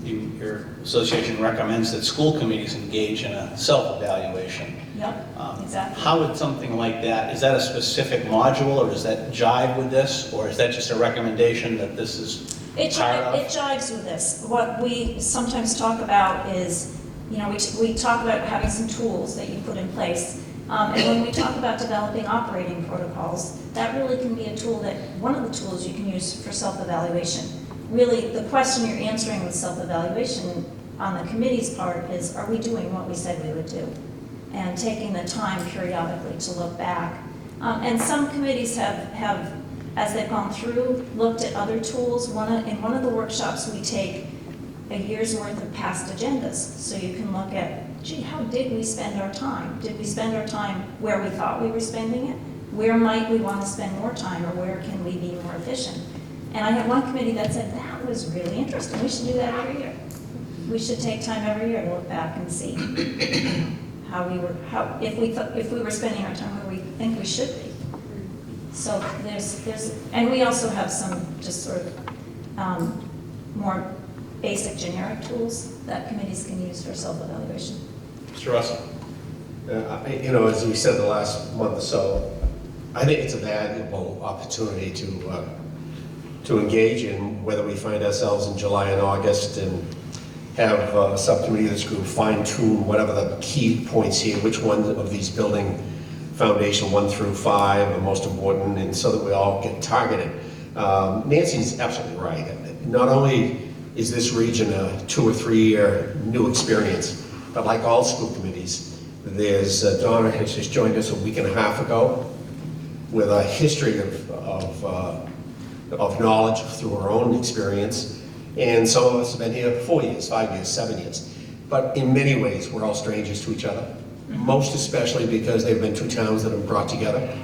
your association recommends that school committees engage in a self-evaluation. Yep, exactly. How would something like that, is that a specific module, or does that jive with this, or is that just a recommendation that this is part of? It jives with this. What we sometimes talk about is, we talk about having some tools that you put in place. And when we talk about developing operating protocols, that really can be a tool one of the tools you can use for self-evaluation. Really, the question you're answering with self-evaluation on the committee's part is, are we doing what we said we would do? And taking the time periodically to look back. And some committees have, as they've gone through, looked at other tools. In one of the workshops, we take a year's worth of past agendas. So you can look at, gee, how did we spend our time? Did we spend our time where we thought we were spending it? Where might we want to spend more time, or where can we be more efficient? And I had one committee that said, that was really interesting, we should do that every year. We should take time every year to look back and see how we were, if we were spending our time where we think we should be. So and we also have some just sort of more basic generic tools that committees can use for self-evaluation. Mr. Russell? You know, as we said the last month or so, I think it's a valuable opportunity to engage in, whether we find ourselves in July and August and have a subcommittee of this group fine-tune whatever the key points here, which one of these building foundation 1 through 5 are most important, and so that we all get targeted. Nancy's absolutely right. Not only is this region a 2 or 3 year new experience, but like all school committees, there's, Donna has just joined us a week and a half ago with a history of knowledge through her own experience. And some of us have been here 4 years, 5 years, 7 years. But in many ways, we're all strangers to each other. Most especially because they've been 2 towns that have brought together.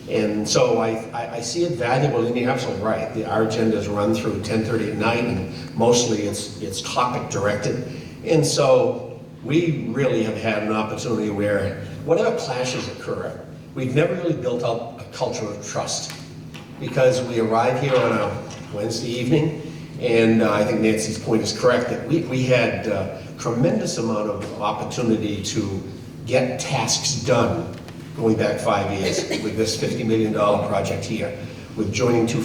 And so I see it valuable, and you're absolutely right. Our agendas run through 10:30 at night, and mostly it's topic directed. And so we really have had an opportunity where whatever clashes occur, we've never really built up a culture of trust, because we arrive here on a Wednesday evening, and I think Nancy's point is correct, that we had a tremendous amount of opportunity to get tasks done going back 5 years with this $50 million project here, with joining two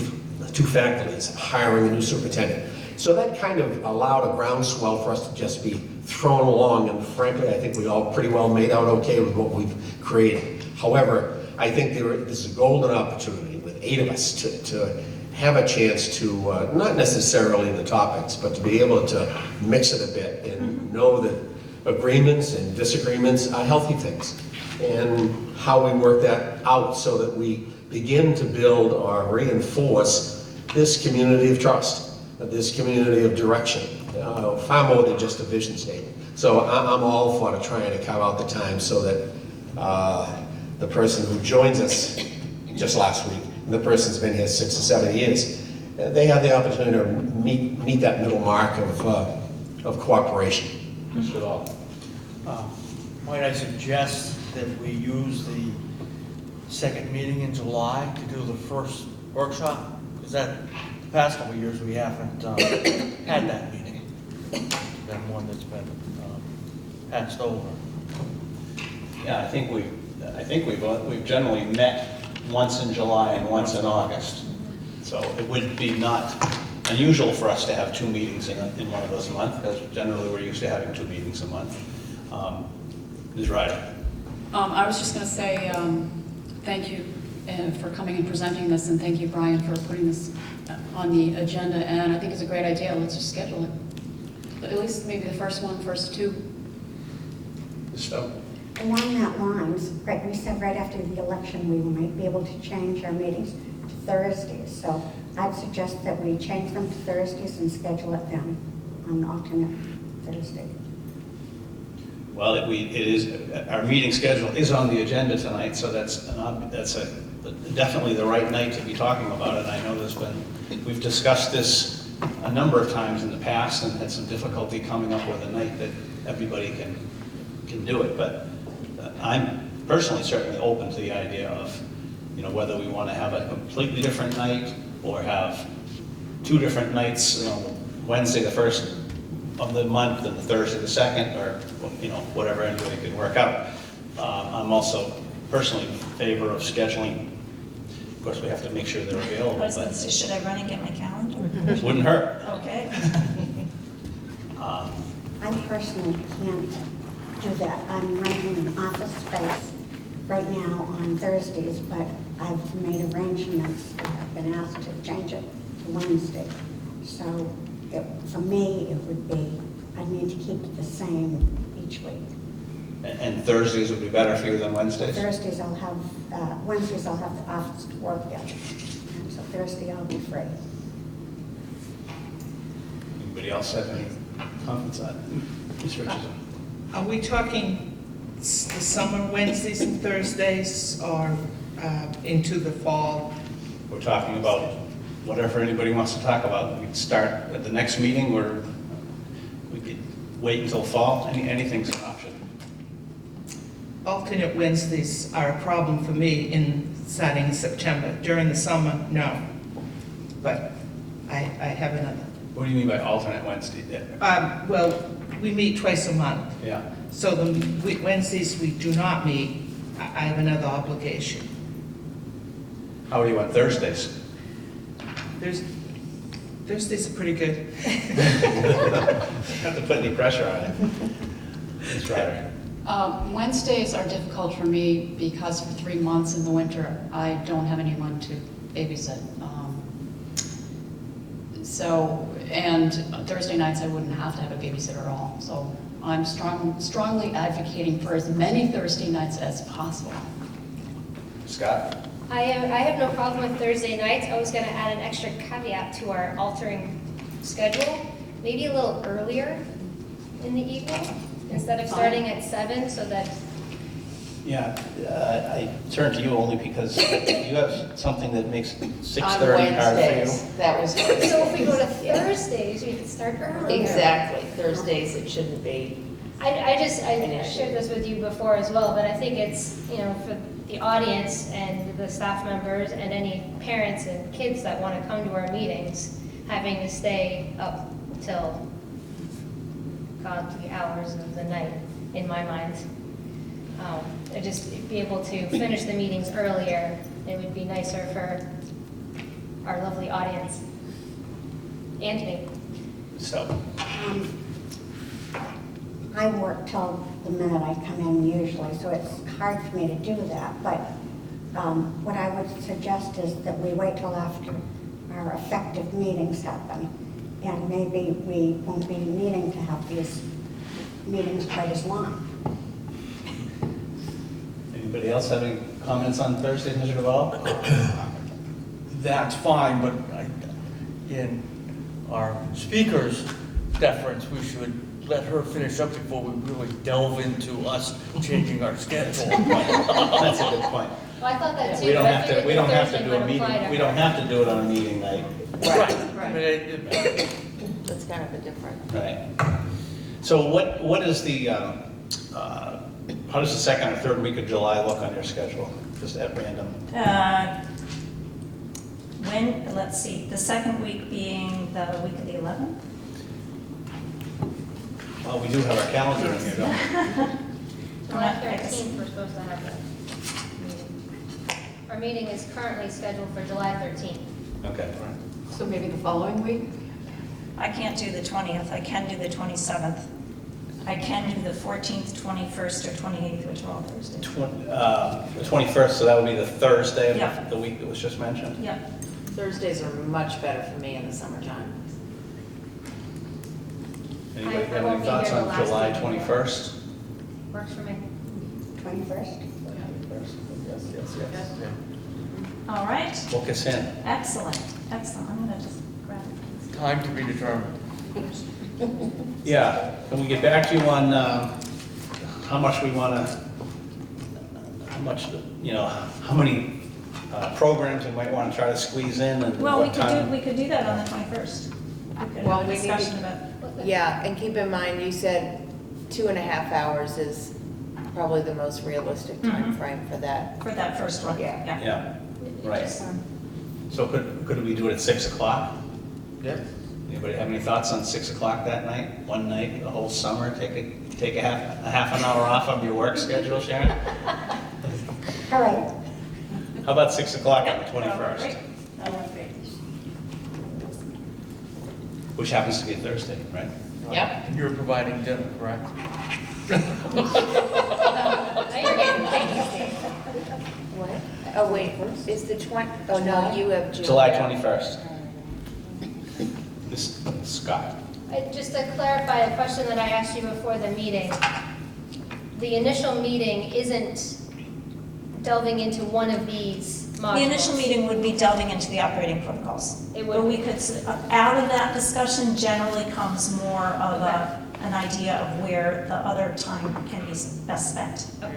faculties, hiring a new superintendent. So that kind of allowed a groundswell for us to just be thrown along, and frankly, I think we all pretty well made out okay with what we've created. However, I think this is a golden opportunity with 8 of us to have a chance to, not necessarily the topics, but to be able to mix it a bit and know that agreements and disagreements are healthy things, and how we work that out so that we begin to build or reinforce this community of trust, this community of direction, far more than just a vision statement. So I'm all for trying to carve out the time so that the person who joins us just last week, the person's been here 6 or 7 years, they have the opportunity to meet that middle mark of cooperation. Mr. Dahl? Might I suggest that we use the second meeting in July to do the first workshop? Because the past couple of years, we haven't had that meeting. Been one that's been passed over. Yeah, I think we've generally met once in July and once in August. So it would be not unusual for us to have 2 meetings in one of those months, because generally we're used to having 2 meetings a month. Ms. Ryder? I was just going to say thank you for coming and presenting this, and thank you, Brian, for putting this on the agenda. And I think it's a great idea. Let's just schedule it. At least maybe the first 2. Ms. Stowe? Along that lines, right, we said right after the election we might be able to change our meetings to Thursdays. So I'd suggest that we change them to Thursdays and schedule it then on an alternate Thursday. Well, our meeting schedule is on the agenda tonight, so that's definitely the right night to be talking about it. I know we've discussed this a number of times in the past and had some difficulty coming up with a night that everybody can do it, but I'm personally certainly open to the idea of, whether we want to have a completely different night or have 2 different nights, Wednesday the 1st of the month and the Thursday the 2nd, or whatever anybody could work out. I'm also personally in favor of scheduling. Of course, we have to make sure they're available. I was going to say, should I run and get my calendar? Wouldn't hurt. Okay. I personally can't do that. I'm renting an office space right now on Thursdays, but I've made arrangements. I've been asked to change it to Wednesday. So for me, it would be, I'd need to keep it the same each week. And Thursdays would be better for you than Wednesdays? Wednesdays I'll have the office to work at. And so Thursday I'll be free. Anybody else have any comments on it? Ms. Richardson? Are we talking the summer Wednesdays and Thursdays, or into the fall? We're talking about whatever anybody wants to talk about. We could start at the next meeting, or we could wait until fall. Anything's an option. Alternate Wednesdays are a problem for me starting in September. During the summer, no. But I have another. What do you mean by alternate Wednesday? Well, we meet twice a month. Yeah. So the Wednesdays we do not meet, I have another obligation. How do you want Thursdays? Thursdays are pretty good. Not to put any pressure on it. Ms. Ryder. Wednesdays are difficult for me because for 3 months in the winter, I don't have anyone to babysit. And Thursday nights, I wouldn't have to have a babysitter at all. So I'm strongly advocating for as many Thursday nights as possible. Scott? I have no problem with Thursday nights. I was going to add an extra caveat to our altering schedule, maybe a little earlier in the evening, instead of starting at 7, so that... Yeah, I turn to you only because you have something that makes 6:30 On hard for you. Wednesdays, that was. So if we go to Thursdays, we could start earlier. Exactly, Thursdays it shouldn't be. I shared this with you before as well, but I think it's, for the audience and the staff members and any parents and kids that want to come to our meetings, having to stay up till godly hours of the night, in my mind. Just be able to finish the meetings earlier, it would be nicer for our lovely audience and me. So, I work till the minute I come in usually, so it's hard for me to do that. But what I would suggest is that we wait till after our effective meetings happen. And maybe we won't be needing to have these meetings quite as long. anybody else have any comments on Thursday initiative at all? That's fine, but in our speaker's deference, we should let her finish up before we really delve into us changing our schedule. That's a good point. Well, I thought that too. We don't but I have to, figured we don't have to Thursday do a would meeting, apply to we her. don't have to do it on a meeting night. Right. That's kind of a different. Right. So what is the, how does the second or third week of July look on your schedule? Just at random? Let's see, the second week being the week of the 11th? Well, we do have our calendar in here, don't we? July 13th, we're supposed to have that meeting. Our meeting is currently scheduled for July 13th. Okay, all right. So maybe the following week? I can't do the 20th, I can do the 27th. I can do the 14th, 21st, or 28th, which are all Thursdays. The 21st, so that would be the Thursday Yeah. of the week that was just mentioned? Yep. Thursdays are much better for me in the summertime. Anybody I have won't any be thoughts here the on last July week. 21st? Works for me. 21st? Yes. All right, Book us in. excellent, excellent. I'm gonna just grab it. Time to be determined. Yeah, can we get back to you on how much we want to, how much, how many programs we might want to try to squeeze in and Well, we what time? could do that on the 21st. We could Well, have a we need to- discussion about. Yeah, and keep in mind, you said 2.5 hours is probably the most realistic time frame for that. For that first one, Yeah. yeah. Yeah, right. Just, So could we do it at 6 o'clock? Yep. Anybody have any thoughts on 6 o'clock that night? One night, the whole summer, take a half an hour off of your work schedule, Sharon? All right. How about 6 o'clock on the 21st? That would be great. Which happens to be a Thursday, right? Yep. And you're providing dinner, correct? now you're getting things. What? Oh, wait, is the 20, oh no, you have June. July yeah. 21st. This, Scott. Just to clarify a question that I asked you before the meeting, the initial meeting isn't delving into one of these modules. The initial meeting would be delving into the operating protocols. It would But we could, out of that discussion generally comes more of an idea of where the other time can be best spent. Okay.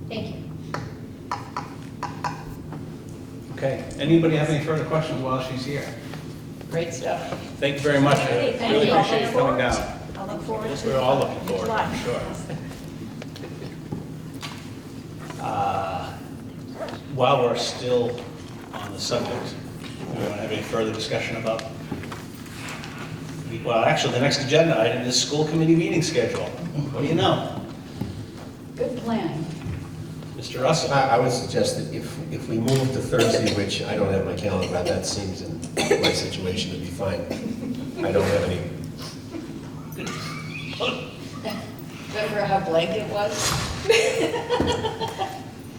Thank you. Okay, anybody have any further questions while she's here? Great stuff. Thank you very much. I Hey, thank really you. appreciate you coming down. I look forward to. We're all looking forward, July. I'm sure. While we're still on the subject, we don't have any further discussion about, well, actually, the next agenda item is school committee meeting schedule. What do you know? Good planning. Mr. Russell? I would suggest that if we move to Thursday, which I don't have my calendar, but that seems in my situation to be fine. I don't have any. Remember how blank it was?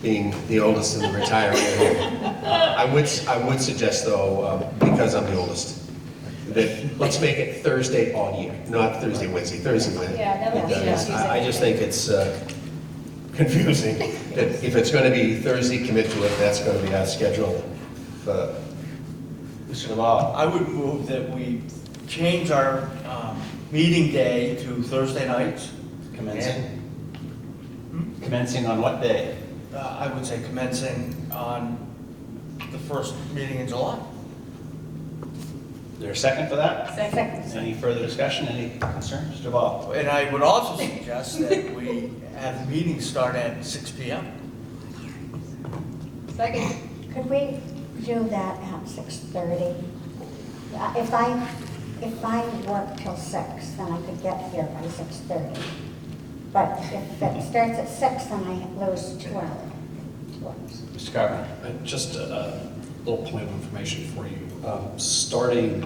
Being the oldest and the retiree. I would suggest though, because I'm the oldest, that let's make it Thursday all year, not Thursday, Wednesday, Thursday, Wednesday. Yeah, that would be Because confusing. I just think it's confusing, that if it's gonna be Thursday, commit to it, that's gonna be our schedule. Mr. Laval? I would move that we change our meeting day to Thursday nights. Commencing? Commencing on what day? I would say commencing on the first meeting in July. Is there a second for that? Second. Any further discussion, any concern? Mr. Laval? And I would also suggest that we have the meeting start at 6 PM. Second. Could we do that at 6:30? If I work till 6, then I could get here by 6:30. But if it starts at 6, then I lose 2 hours. Mr. Carpenter? Just a little point of information for you. Starting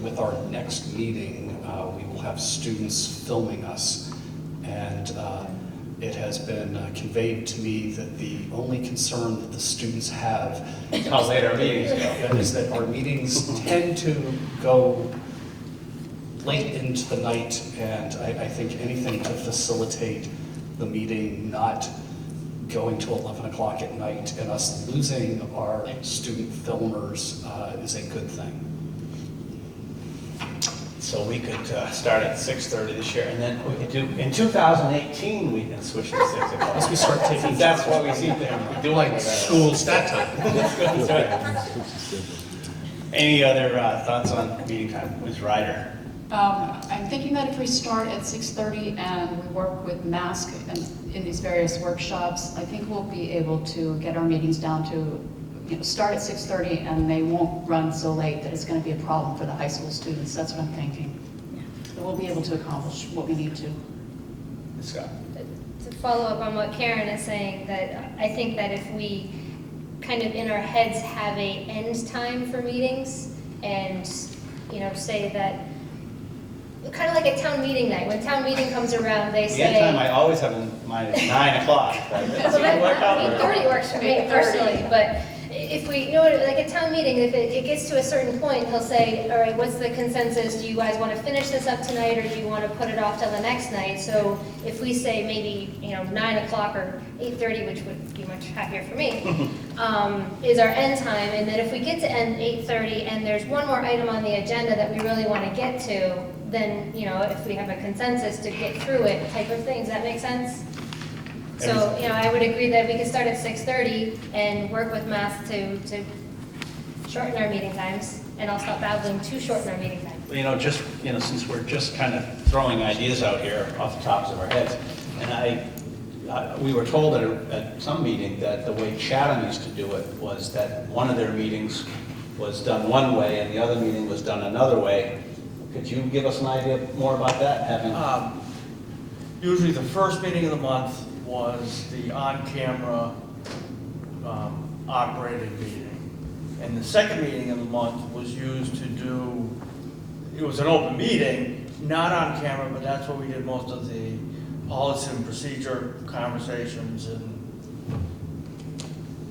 with our next meeting, we will have students filming us, and it has been conveyed to me that the only concern that the students have How late our meetings go. is that our meetings tend to go late into the night, and I think anything to facilitate the meeting not going to 11 o'clock at night and us losing our student filmers is a good thing. So we could start at 6:30 this year, and then we could do, in 2018, we can switch to 6 o'clock. As we start taking- That's what we see there. Do like school start time. That's right. Any other thoughts on meeting time? Ms. Ryder? I'm thinking that if we start at 6:30 and we work with MASC in these various workshops, I think we'll be able to get our meetings down to, start at 6:30 and they won't run so late that it's going to be a problem for the high school students. That's what I'm thinking. So we'll be able to accomplish what we need to. Ms. Scott? To follow up on what Karen is saying, that I think that if we kind of in our heads have a end time for meetings and, say that, kind of like a town meeting night, when town meeting comes around, they The say. end time I always have in mind is 9 o'clock. Well, that 8:30 works for me personally, but if we, like a town meeting, if it gets to a certain point, he'll say, all right, what's the consensus? Do you guys want to finish this up tonight, or do you want to put it off till the next night? So if we say maybe, 9 o'clock or 8:30, which would be much happier for me, is our end time, and then if we get to end 8:30 and there's one more item on the agenda that we really want to get to, then, if we have a consensus to get through it type of thing, does that make sense? So, I would agree that we could start at 6:30 and work with Mass to shorten our meeting times, and I'll stop babbling to shorten our meeting times. Since we're just kind of throwing ideas out here off the tops of our heads, and we were told at some meeting that the way Chatham used to do it was that one of their meetings was done one way and the other meeting was done another way. Could you give us an idea more about that? Usually the first meeting of the month was the on-camera operated meeting. And the second meeting of the month was used to do, it was an open meeting, not on camera, but that's where we did most of the policy and procedure conversations and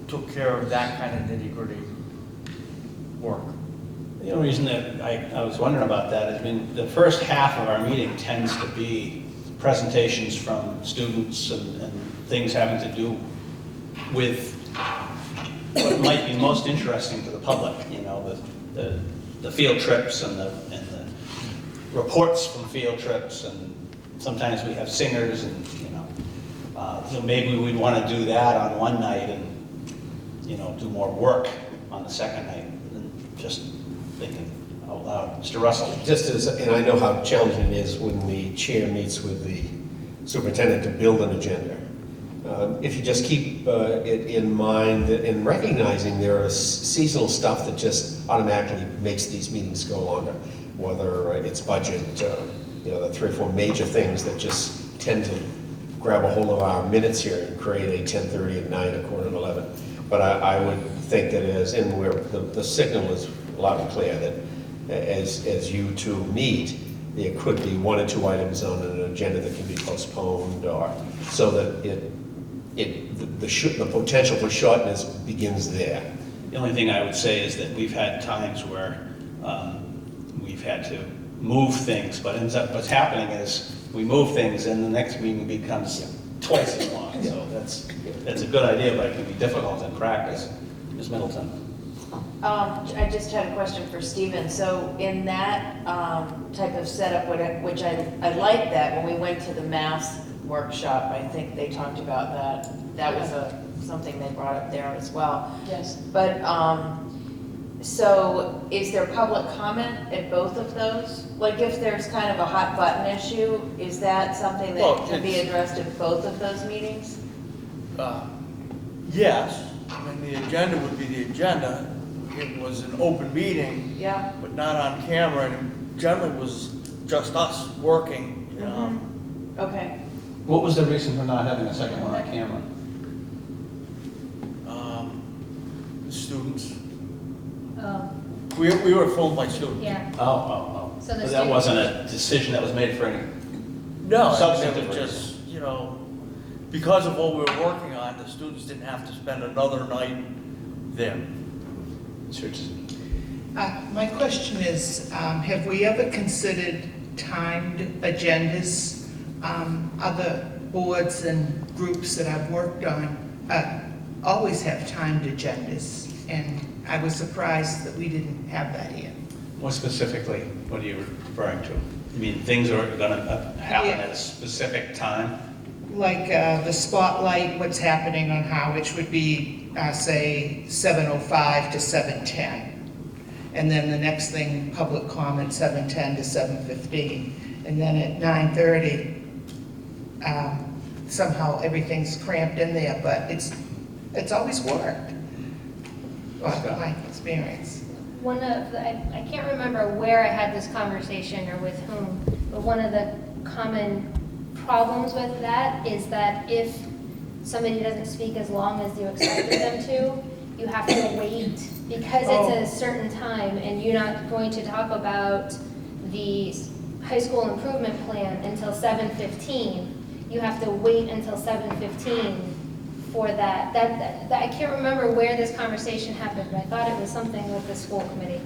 took care of that kind of nitty-gritty work. The only reason that I was wondering about that is, the first half of our meeting tends to be presentations from students and things having to do with what might be most interesting to the public, the field trips and the reports from field trips, and sometimes we have singers, and so maybe we'd want to do that on one night and do more work on the second night, and just thinking out loud. Mr. Russell? Just as, and I know how challenging it is when the chair meets with the superintendent to build an agenda. If you just keep it in mind and recognizing there is seasonal stuff that just automatically makes these meetings go longer, whether it's budget, the 3 or 4 major things that just tend to grab a hold of our minutes here and create a 10:30 at 9, a quarter to 11. But I would think that and where the signal is loud and clear that as you two meet, there could be 1 or 2 items on an agenda that can be postponed, or so that the potential for shortness begins there. The only thing I would say is that we've had times where we've had to move things, but ends up what's happening is we move things and the next meeting becomes twice as long. So that's a good idea, but it can be difficult in practice. Ms. Middleton? I just had a question for Stephen. So in that type of setup, which I like that, when we went to the math workshop, I think they talked about that. That was something they brought up there as well. Yes. But, so is there public comment at both of those? Like if there's kind of a hot button issue, is that something that can be addressed at both of those meetings? Yes, I mean, the agenda would be the agenda. It was an open meeting. Yeah. But not on camera, and generally was just us working, you know. Okay. What was the reason for not having a second one on camera? The students. Oh, We were filmed by students. yeah. Oh. So the But that students- wasn't a decision that was made for any No, substantive it was reason. just, you know, because of what we were working on, the students didn't have to spend another night there. My question is, have we ever considered timed agendas? Other boards and groups that I've worked on always have timed agendas, and I was surprised that we didn't have that here. More specifically, what are you referring to? You mean things are going to happen at a specific time? Like the spotlight, what's happening on Harwich would be, say, 7:05 to 7:10. And then the next thing, public comment, 7:10 to 7:15. And then at 9:30, somehow everything's cramped in there, but it's always worked. Well, my experience. One of the, I can't remember where I had this conversation or with whom, but one of the common problems with that is that if somebody doesn't speak as long as you expected them to, you have to wait because it's a certain time and you're not going to talk about the high school improvement plan until 7:15. You have to wait until 7:15 for that. That I can't remember where this conversation happened, but I thought it was something with the school committee.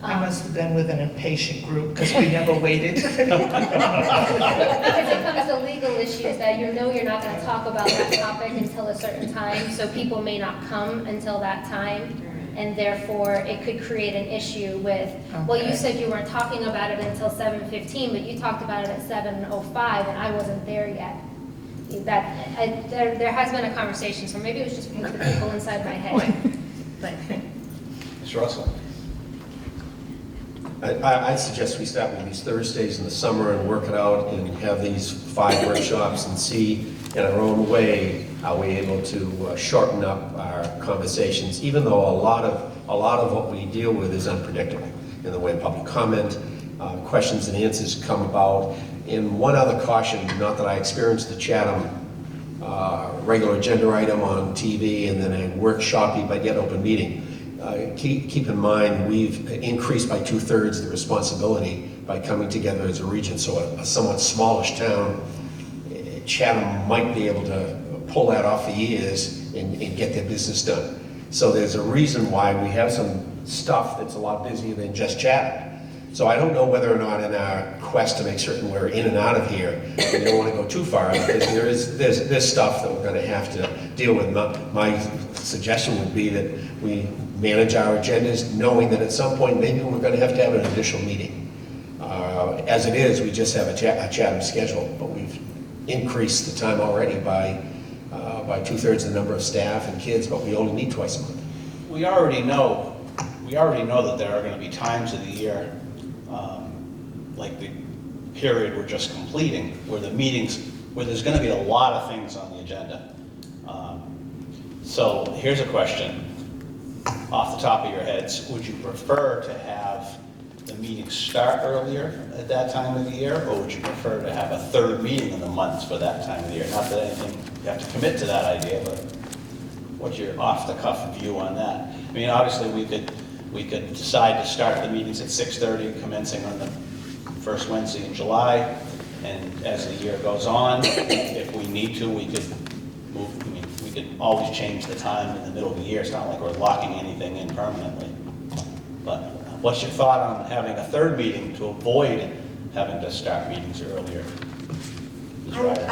I must have been with an impatient group because we never waited. Because it comes to legal issues that you're not going to talk about that topic until a certain time, so people may not come until that time, and therefore it could create an issue with, well, you said you weren't talking about it until 7:15, but you talked about it at 7:05, and I wasn't there yet. There has been a conversation, so maybe it was just the people inside my head. Mr. Russell? I'd suggest we start with these Thursdays in the summer and work it out and have these 5 workshops and see in our own way how we're able to shorten up our conversations, even though a lot of what we deal with is unpredictable in the way of public comment, questions and answers come about. And one other caution, not that I experienced the Chatham regular agenda item on TV and then a workshop but yet open meeting. Keep in mind, we've increased by 2/3 the responsibility by coming together as a region. So a somewhat smallish town, Chatham might be able to pull that off the ears and get their business done. So there's a reason why we have some stuff that's a lot busier than just Chatham. So I don't know whether or not in our quest to make certain we're in and out of here, we don't want to go too far, because there's stuff that we're going to have to deal with. My suggestion would be that we manage our agendas knowing that at some point maybe we're going to have an initial meeting. As it is, we just have a Chatham schedule, but we've increased the time already by 2/3 the number of staff and kids, but we only meet twice a month. We already know we already know that there are going to be times of the year, like the period we're just completing, where the meetings, where there's going to be a lot of things on the agenda. So here's a question, off the top of your heads, would you prefer to have the meeting start earlier at that time of the year, or would you prefer to have a third meeting in the month for that time of the year? Not that anything, you have to commit to that idea, but what's your off-the-cuff view on that? I mean, obviously, we could decide to start the meetings at 6:30, commencing on the first Wednesday in July, and as the year goes on, if we need to, we could move, I mean, we could always change the time in the middle of the year. It's not like we're locking anything in permanently. But what's your thought on having a third meeting to avoid having to start meetings earlier? Ms. Ryder?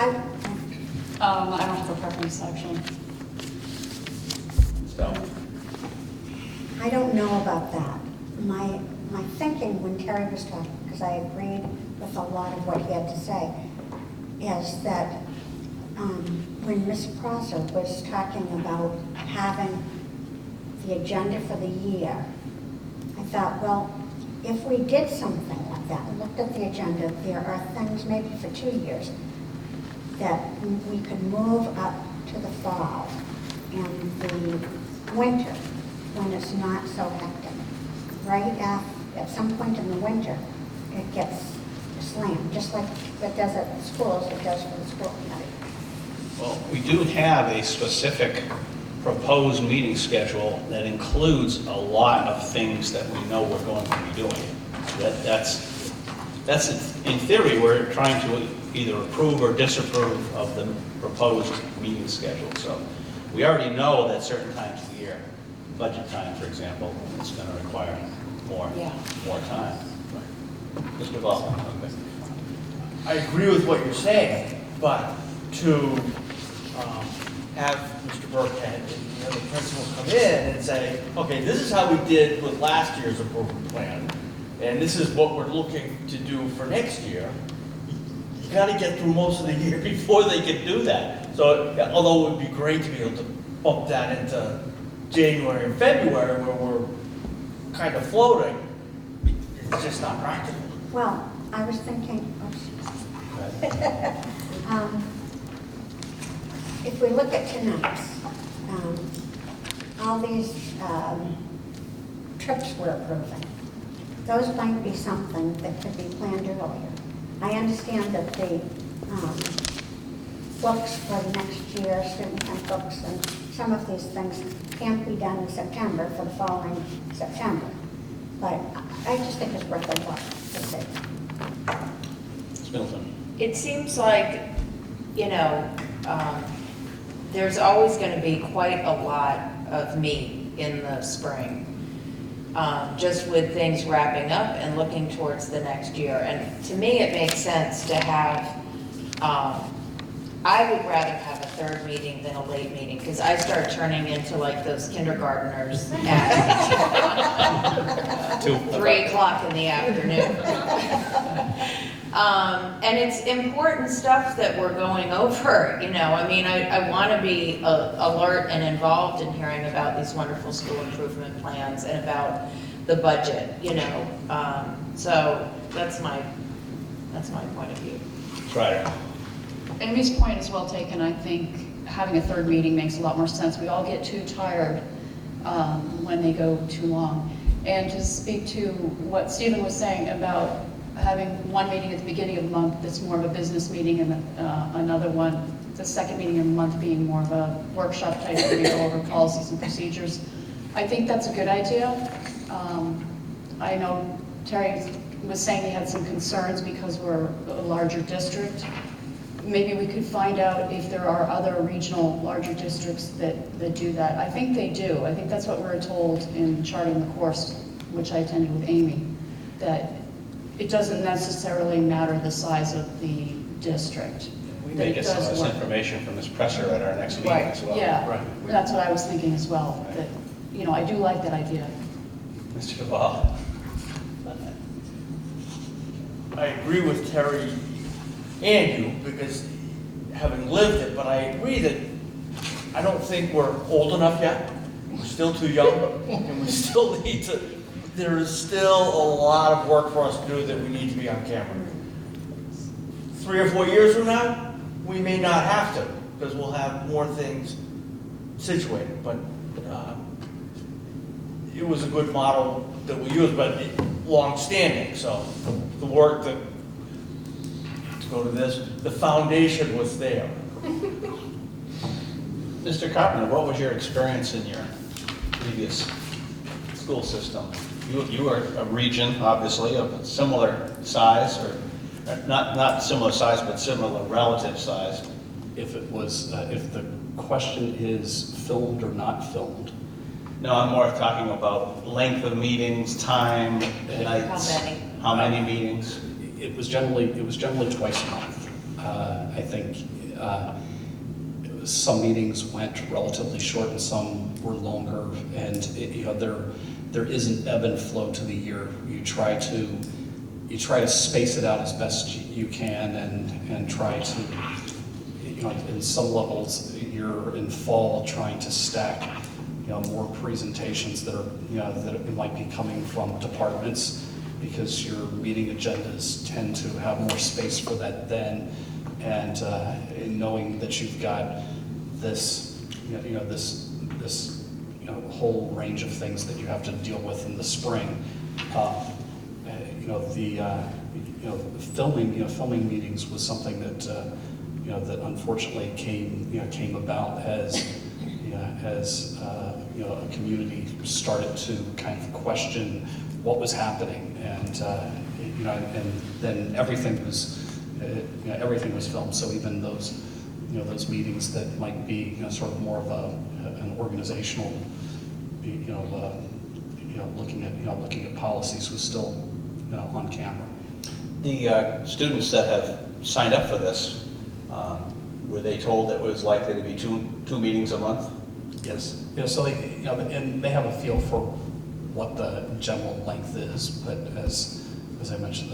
I don't have a preference, actually. So, I don't know about that. My thinking when Terry was talking, because I agreed with a lot of what he had to say, is that when Ms. Prosser was talking about having the agenda for the year, I thought, well, if we did something like that, looked at the agenda, there are things maybe for 2 years that we could move up to the fall and the winter when it's not so hectic. Right at some point in the winter, it gets slammed, just like it does at the schools, it does for the school committee. well, we do have a specific proposed meeting schedule that includes a lot of things that we know we're going to be doing. That's in theory, we're trying to either approve or disapprove of the proposed meeting schedule. So we already know that certain times of the year, budget time, for example, is going to require more time. Mr. Ball? I agree with what you're saying, but to have Mr. Burkhead and the other principals come in and say, okay, this is how we did with last year's improvement plan, and this is what we're looking to do for next year. You got to get through most of the year before they can do that. So although it would be great to be able to bump that into January and February where we're kind of floating, it's just not practical. Well, I was thinking, if we look at tonight's, all these trips we're approving, those might be something that could be planned earlier. I understand that the books for the next year, student handbooks, and some of these things can't be done in September for the following September. But I just think it's worth a look to see. Ms. Middleton? It seems like, there's always going to be quite a lot of meat in the spring, just with things wrapping up and looking towards the next year. And to me, it makes sense to have, I would rather have a third meeting than a late meeting, because I start turning into like those kindergartners at 3 o'clock in the afternoon. And it's important stuff that we're going over, I mean, I want to be alert and involved in hearing about these wonderful school improvement plans and about the budget, so that's my point of view. Right. Amy's point is well taken. I think having a third meeting makes a lot more sense. We all get too tired when they go too long. And to speak to what Stephen was saying about having one meeting at the beginning of the month that's more of a business meeting, and another one, the second meeting of the month being more of a workshop type where we go over policies and procedures. I think that's a good idea. I know Terry was saying he had some concerns because we're a larger district. Maybe we could find out if there are other regional larger districts that do that. I think they do. I think that's what we were told in charting the course, which I attended with Amy, that it doesn't necessarily matter the size of the district. We may get some of this information from Ms. Presser at our next meeting as well. Yeah, Right. that's what I was thinking as well. That, I do like that idea. Mr. Duvall? I agree with Terry and you, because having lived it, but I agree that I don't think we're old enough yet We're still too young, and we still need to, there is still a lot of work for us to do that we need to be on camera. 3 or 4 years from now, we may not have to, because we'll have more things situated, but it was a good model that we used, but long-standing, so the work that, to go to this, the foundation was there. Mr. Carpenter, what was your experience in your previous school system? You were a region, obviously, of a similar size, or not similar size, but similar relative size. If it was, if the question is filmed or not filmed, No, I'm more talking about length of meetings, time, nights. How many? How many meetings? it was generally twice a month. I think some meetings went relatively short and some were longer, and there is an ebb and flow to the year. You try to space it out as best you can, and try to, in some levels, you're in fall trying to stack, more presentations that are, that it might be coming from departments, because your meeting agendas tend to have more space for that then, and knowing that you've got this, this whole range of things that you have to deal with in the spring. Filming meetings was something that that unfortunately came about as a community started to kind of question what was happening, and and then everything was filmed. So even those those meetings that might be sort of more of an organizational, looking at policies was still on camera. The students that have signed up for this, were they told that it was likely to be two meetings a month? Yes. So they, and they have a feel for what the general length is, but as I mentioned,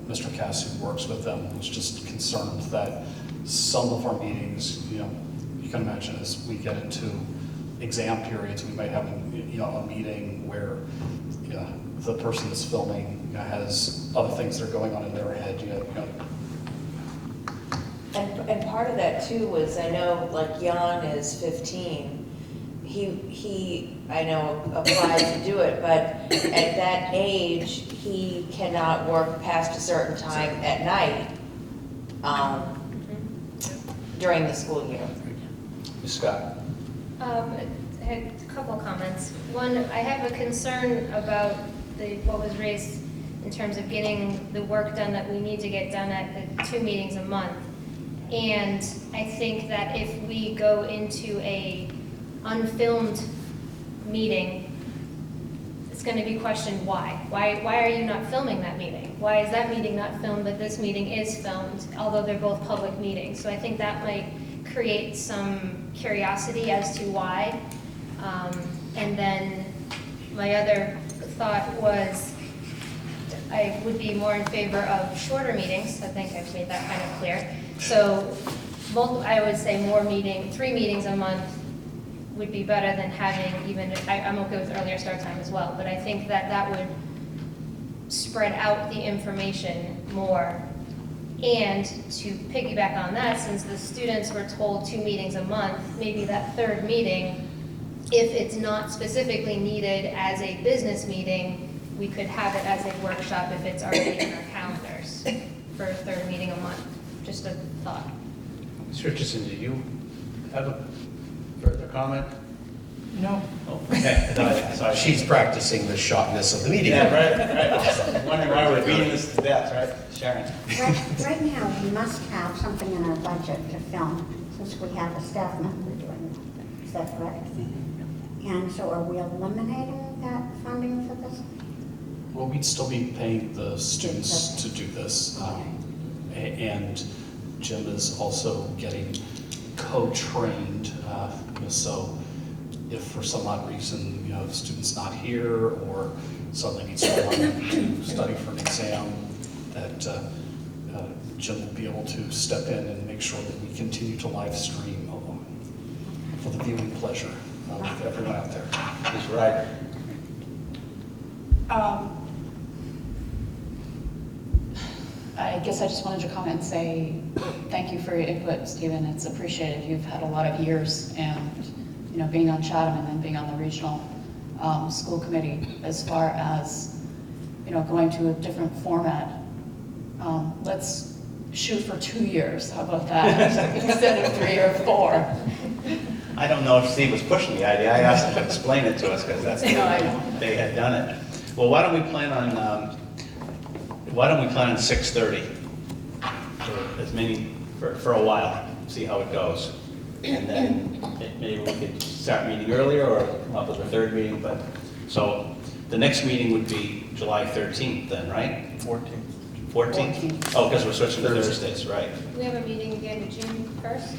Mr. Cass, who works with them, was just concerned that some of our meetings, you can imagine, as we get into exam periods, we might have a meeting where the person that's filming has other things that are going on in their head. And part of that too was, I know, like Jan is 15. He I know applied to do it, but at that age he cannot work past a certain time at night during the school year. Scott? I had a couple comments. One, I have a concern about what was raised in terms of getting the work done that we need to get done at the 2 meetings a month. And I think that if we go into a unfilmed meeting, it's going to be questioned why. Why are you not filming that meeting? Why is that meeting not filmed, but this meeting is filmed, although they're both public meetings? So I think that might create some curiosity as to why. And then my other thought was I would be more in favor of shorter meetings. I think I've made that kind of clear. So I would say 3 meetings a month would be better than having even, I'm okay with earlier start time as well, but I think that would spread out the information more. And to piggyback on that, since the students were told 2 meetings a month, maybe that 3rd meeting, if it's not specifically needed as a business meeting, we could have it as a workshop if it's already in our calendars for a 3rd meeting a month. Just a thought. Ms. Richardson, do you have a further comment? No. Oh, okay. Sorry. She's practicing the shortness of the meeting. Yeah, right. I'm wondering why we're beating this to death, right? Sharon? Right now, we must have something in our budget to film, since we have a staff member doing it. Is that correct? And so are we eliminating that funding for this? Well, we'd still be paying the students to do this, and Jim is also getting co-trained. So if for some odd reason, the student's not here or suddenly needs someone to study for an exam, that Jim will be able to step in and make sure that we continue to live stream for the viewing pleasure with everyone out there. Ms. Ryder? I guess I just wanted to comment and say thank you for your input, Stephen. It's appreciated. You've had a lot of years and, you know, being on Chatham and then being on the regional school committee. As far as, you know, going to a different format, let's shoot for 2 years. How about that? Instead of 3 or 4. I don't know if Steve was pushing the idea. I asked him to explain it to us because that's the No, I way know. they had done it. Well, why don't we plan on 6:30 for as many, for a while, see how it goes. And then maybe we could start meeting earlier or come up with a third meeting, but, so the next meeting would be July 13th then, right? 14th. 14th? Oh, because we're switching to Thursdays, right. We have a meeting again June 1st?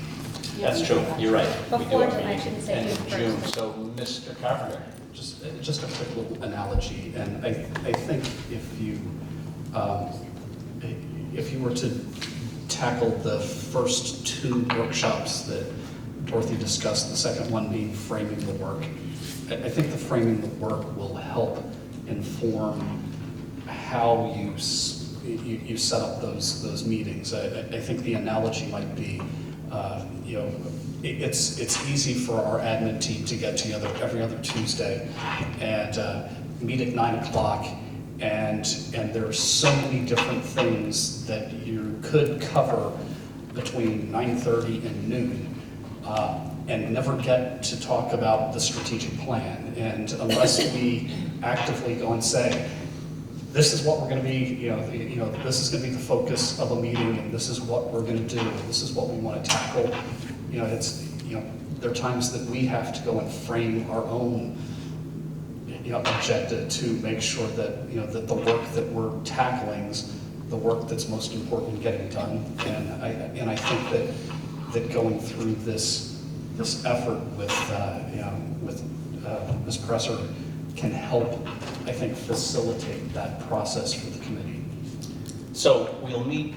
That's true, you're right. We do Before have a July, I meeting shouldn't say in June 1st. So, Mr. Carpenter. Just a quick little analogy, and I think if you were to tackle the first 2 workshops that Dorothy discussed, the second one being framing the work, I think the framing the work will help inform how you set up those meetings. I think the analogy might be, you know, it's easy for our admin team to get together every other Tuesday and meet at 9 o'clock, and there are so many different things that you could cover between 9:30 and noon, and never get to talk about the strategic plan. And unless we actively go and say, this is what we're going to be, you know, this is going to be the focus of a meeting, and this is what we're going to do, and this is what we want to tackle. You know, there are times that we have to go and frame our own, objective to make sure that, that the work that we're tackling is the work that's most important in getting done. And I think that going through this effort with Ms. Presser can help, I think, facilitate that process for the committee. So we'll meet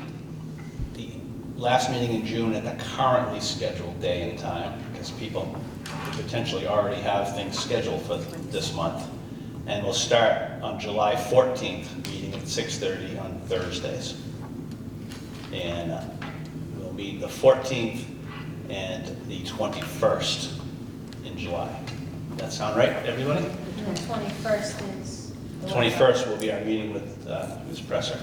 the last meeting in June at the currently scheduled day and time, because people potentially already have things scheduled for this month. And we'll start on July 14th, meeting at 6:30 on Thursdays. And we'll meet the 14th and the 21st in July. That sound right, everybody? The 21st is. the 21st will be our meeting with Ms. Presser.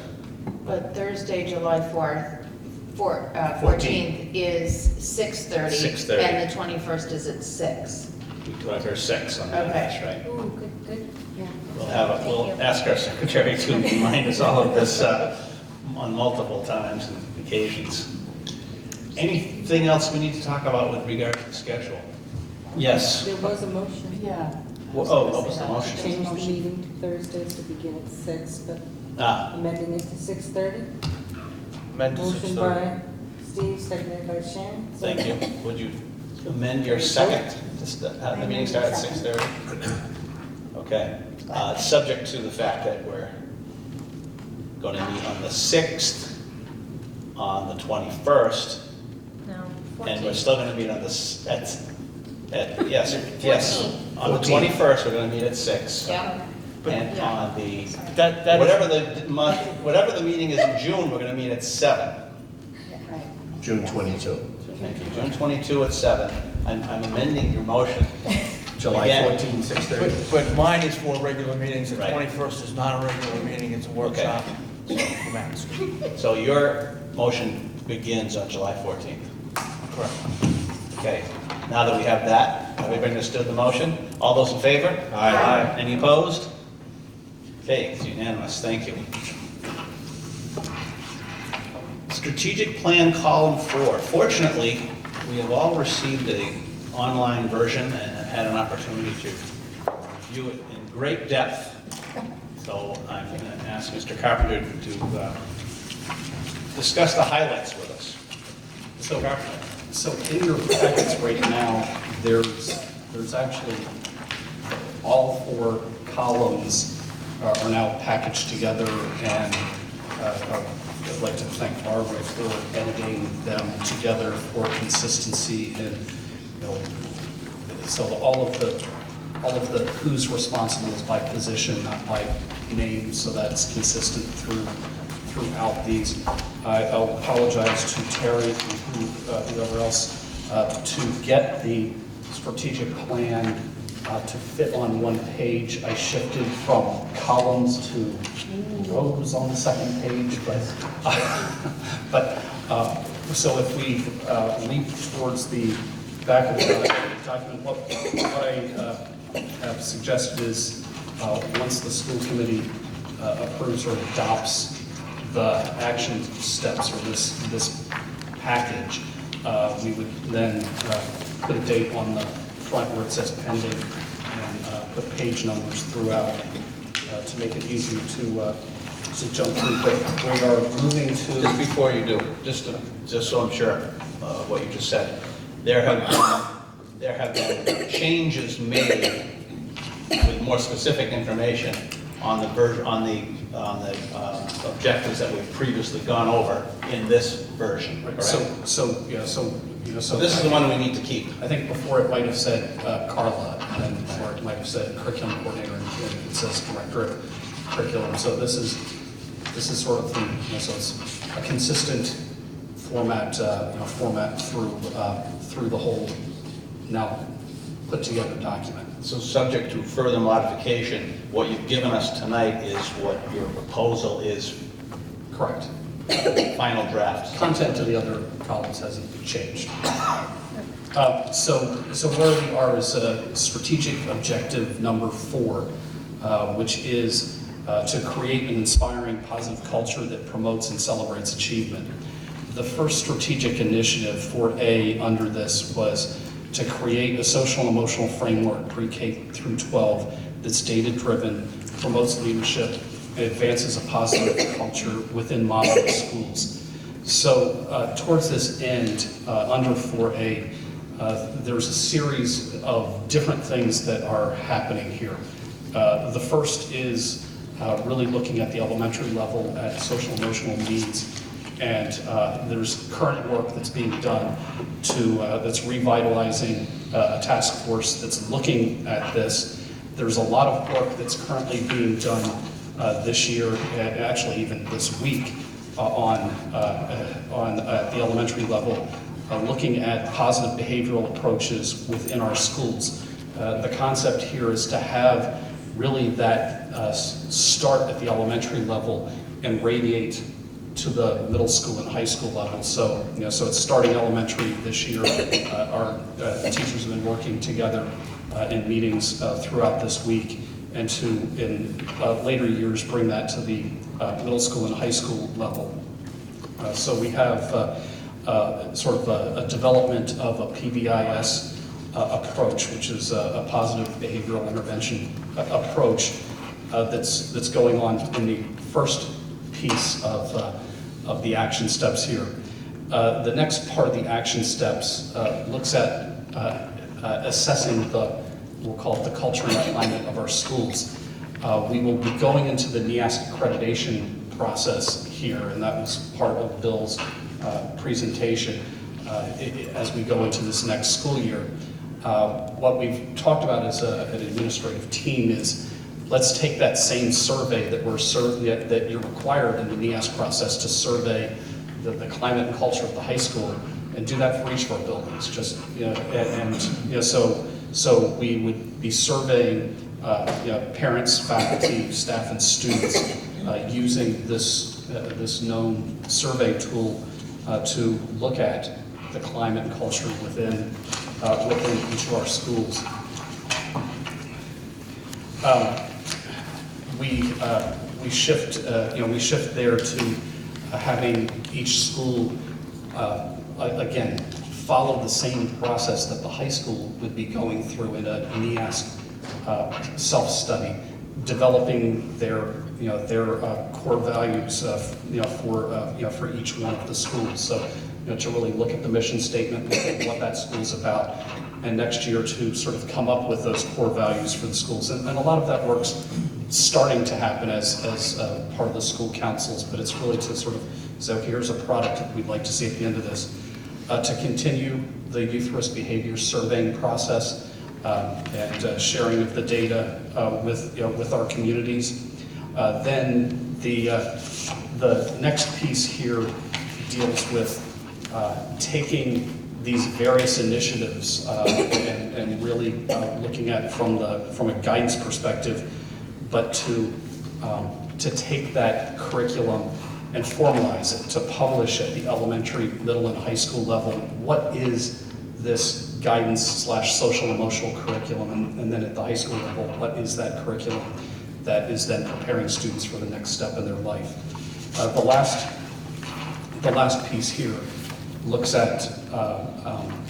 But Thursday, July 14th is 6:30. 6:30. And the 21st is at 6. We do have our 6 on the Okay. that's right? Ooh, good. Yeah. We'll ask our secretary to remind us all of this on multiple times and occasions. Anything else we need to talk about with regard to the schedule? Yes. There was a motion. Yeah. What was the motion? Change the meeting to Thursdays to begin at 6, but Ah, amending it to 6:30. Amend to Motion 6:30. by Steve, seconded by Sharon. thank you. Would you amend your second to have the meeting start at 6:30? Okay. Subject to the fact that we're going to meet on the 6th, on the 21st, No, and we're 14th. still going to meet on yes. On the 21st, we're going to meet at 6. Yeah. And on the, That is- whatever the meeting is in June, we're going to meet at 7. June 22. Thank you. June 22 at 7. I'm amending your motion. July Again. 14, 6:30. But mine is for regular meetings, the Right. 21st is not a regular meeting, it's a workshop. So, come on. So your motion begins on July 14th. Correct. Okay, now that we have that, everybody understood the motion? All those in favor? Aye. Any opposed? Okay, it's unanimous, thank you. Strategic Plan Column 4. Fortunately, we have all received an online version and have had an opportunity to review it in great depth. So I'm going to ask Mr. Carpenter to discuss the highlights with us. Mr. Carpenter. So in your packets right now, there's actually all 4 columns are now packaged together, and I'd like to thank Barbara for editing them together for consistency and So all of the who's responsible is by position, not by name, so that's consistent throughout these. I'll apologize to Terry and whoever else to get the strategic plan to fit on one page. I shifted from columns to rows on the second page, but so if we leap towards the back of the document, what I have suggested is once the school committee approves or adopts the action steps or this package, we would then put a date on the front where it says pending and put page numbers throughout to make it easier to jump through. But we are moving to... Just before you do, just so I'm sure what you just said, there have been changes made with more specific information on the objectives that we've previously gone over in this version, correct? So this is the one we need to keep. I think before it might have said Carla, and or it might have said curriculum coordinator, and it says director of curriculum. So this is sort of so it's a consistent format through the whole now put together document. So subject to further modification, what you've given us tonight is what your proposal is. Correct. Final draft. Content of the other columns hasn't changed. So where we are is strategic objective number 4, which is to create an inspiring, positive culture that promotes and celebrates achievement. The first strategic initiative for A under this was to create a social and emotional framework pre-K through 12 that's data-driven, promotes leadership, and advances a positive culture within model schools. So towards this end, under 4A, there's a series of different things that are happening here. The first is really looking at the elementary level at social emotional needs. And there's current work that's being done that's revitalizing a task force that's looking at this. There's a lot of work that's currently being done this year, actually even this week, at the elementary level, looking at positive behavioral approaches within our schools. The concept here is to have really that start at the elementary level and radiate to the middle school and high school level. So, so it's starting elementary this year. Our teachers have been working together in meetings throughout this week, and to, in later years, bring that to the middle school and high school level. So we have sort of a development of a PBIS approach, which is a positive behavioral intervention approach that's going on in the first piece of the action steps here. The next part of the action steps looks at assessing we'll call it the culture and climate of our schools. We will be going into the NEASC accreditation process here, and that was part of Bill's presentation as we go into this next school year. What we've talked about as an administrative team is let's take that same survey that you're required in the NEASC process to survey the climate and culture of the high school, and do that for each of our buildings. Just so we would be surveying parents, faculty, staff, and students using this known survey tool to look at the climate and culture within each of our schools. We shift there to having each school again follow the same process that the high school would be going through in a NEASC self-study, developing their core values for each one of the schools. So to really look at the mission statement, look at what that school's about, and next year to sort of come up with those core values for the schools. And a lot of that work's starting to happen as part of the school councils, but it's really to sort of say, okay, here's a product that we'd like to see at the end of this. To continue the youth risk behavior surveying process, and sharing of the data with our communities. Then the next piece here deals with taking these various initiatives and really looking at from a guidance perspective, but to take that curriculum and formalize it, to publish at the elementary, middle, and high school level. What is this guidance / social emotional curriculum? And then at the high school level, what is that curriculum that is then preparing students for the next step in their life? The last piece here looks at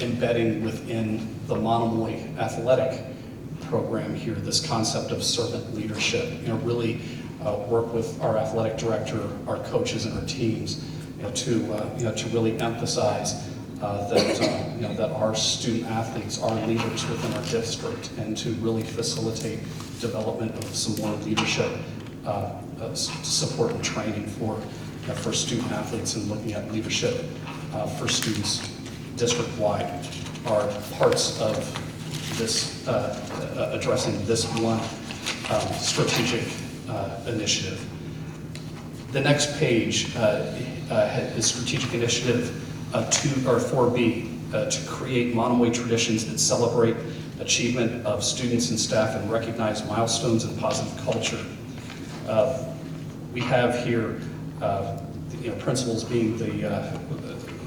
embedding within the Monomoy athletic program here this concept of servant leadership. Really work with our athletic director, our coaches, and our teams to really emphasize that our student athletes are leaders within our district, and to really facilitate development of some more leadership support and training for student athletes, and looking at leadership for students district-wide are parts of this, addressing this one strategic initiative. The next page is strategic initiative 4B, to create Monomoy traditions that celebrate achievement of students and staff and recognize milestones and positive culture. We have here principals being the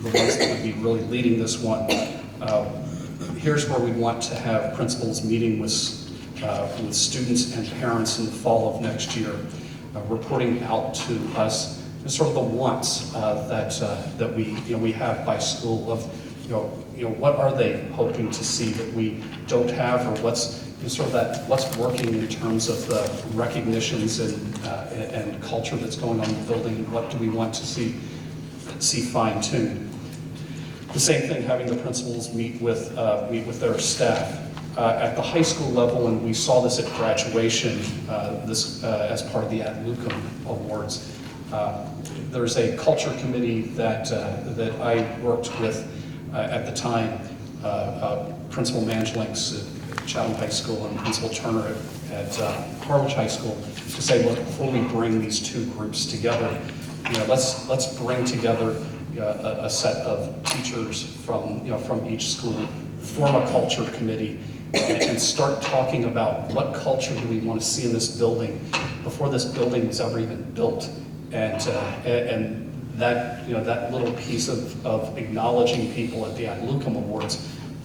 ones that would be really leading this one. Here's where we want to have principals meeting with students and parents in the fall of next year, reporting out to us sort of the wants that we have by school of what are they hoping to see that we don't have, or what's sort of that what's working in terms of the recognitions and culture that's going on in the building, and what do we want to see fine-tuned. The same thing, having the principals meet with their staff. At the high school level, and we saw this at graduation, as part of the Ad Lucem Awards, there's a culture committee that I worked with at the time, Principal Mangelinks at Chatham High School and Principal Turner at Harwich High School, to say, look, before we bring these two groups together, let's bring together a set of teachers from each school, form a culture committee, and start talking about what culture do we want to see in this building before this building was ever even built, and that little piece of acknowledging people at the Ad Lucem Awards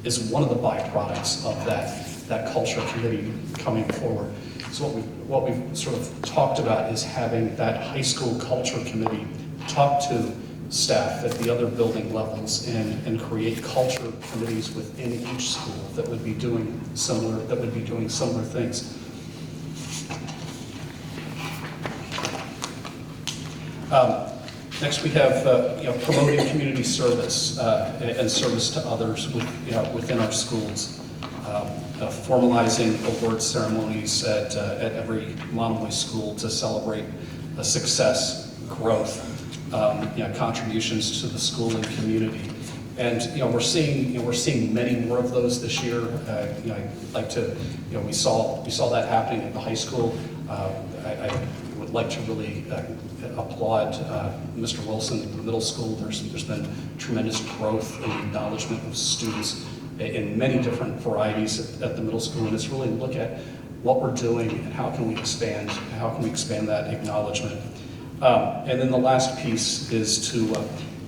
is one of the byproducts of that culture committee coming forward. So what we've sort of talked about is having that high school culture committee talk to staff at the other building levels and create culture committees within each school that would be doing similar things. Next, we have promoting community service and service to others within our schools. Formalizing award ceremonies at every Monomoy school to celebrate success, growth, contributions to the school and community. And we're seeing many more of those this year. I'd like to, we saw that happening at the high school. I would like to really applaud Mr. Wilson at the middle school. There's been tremendous growth in acknowledgement of students in many different varieties at the middle school, and it's really look at what we're doing and how can we expand that acknowledgement. And then the last piece is to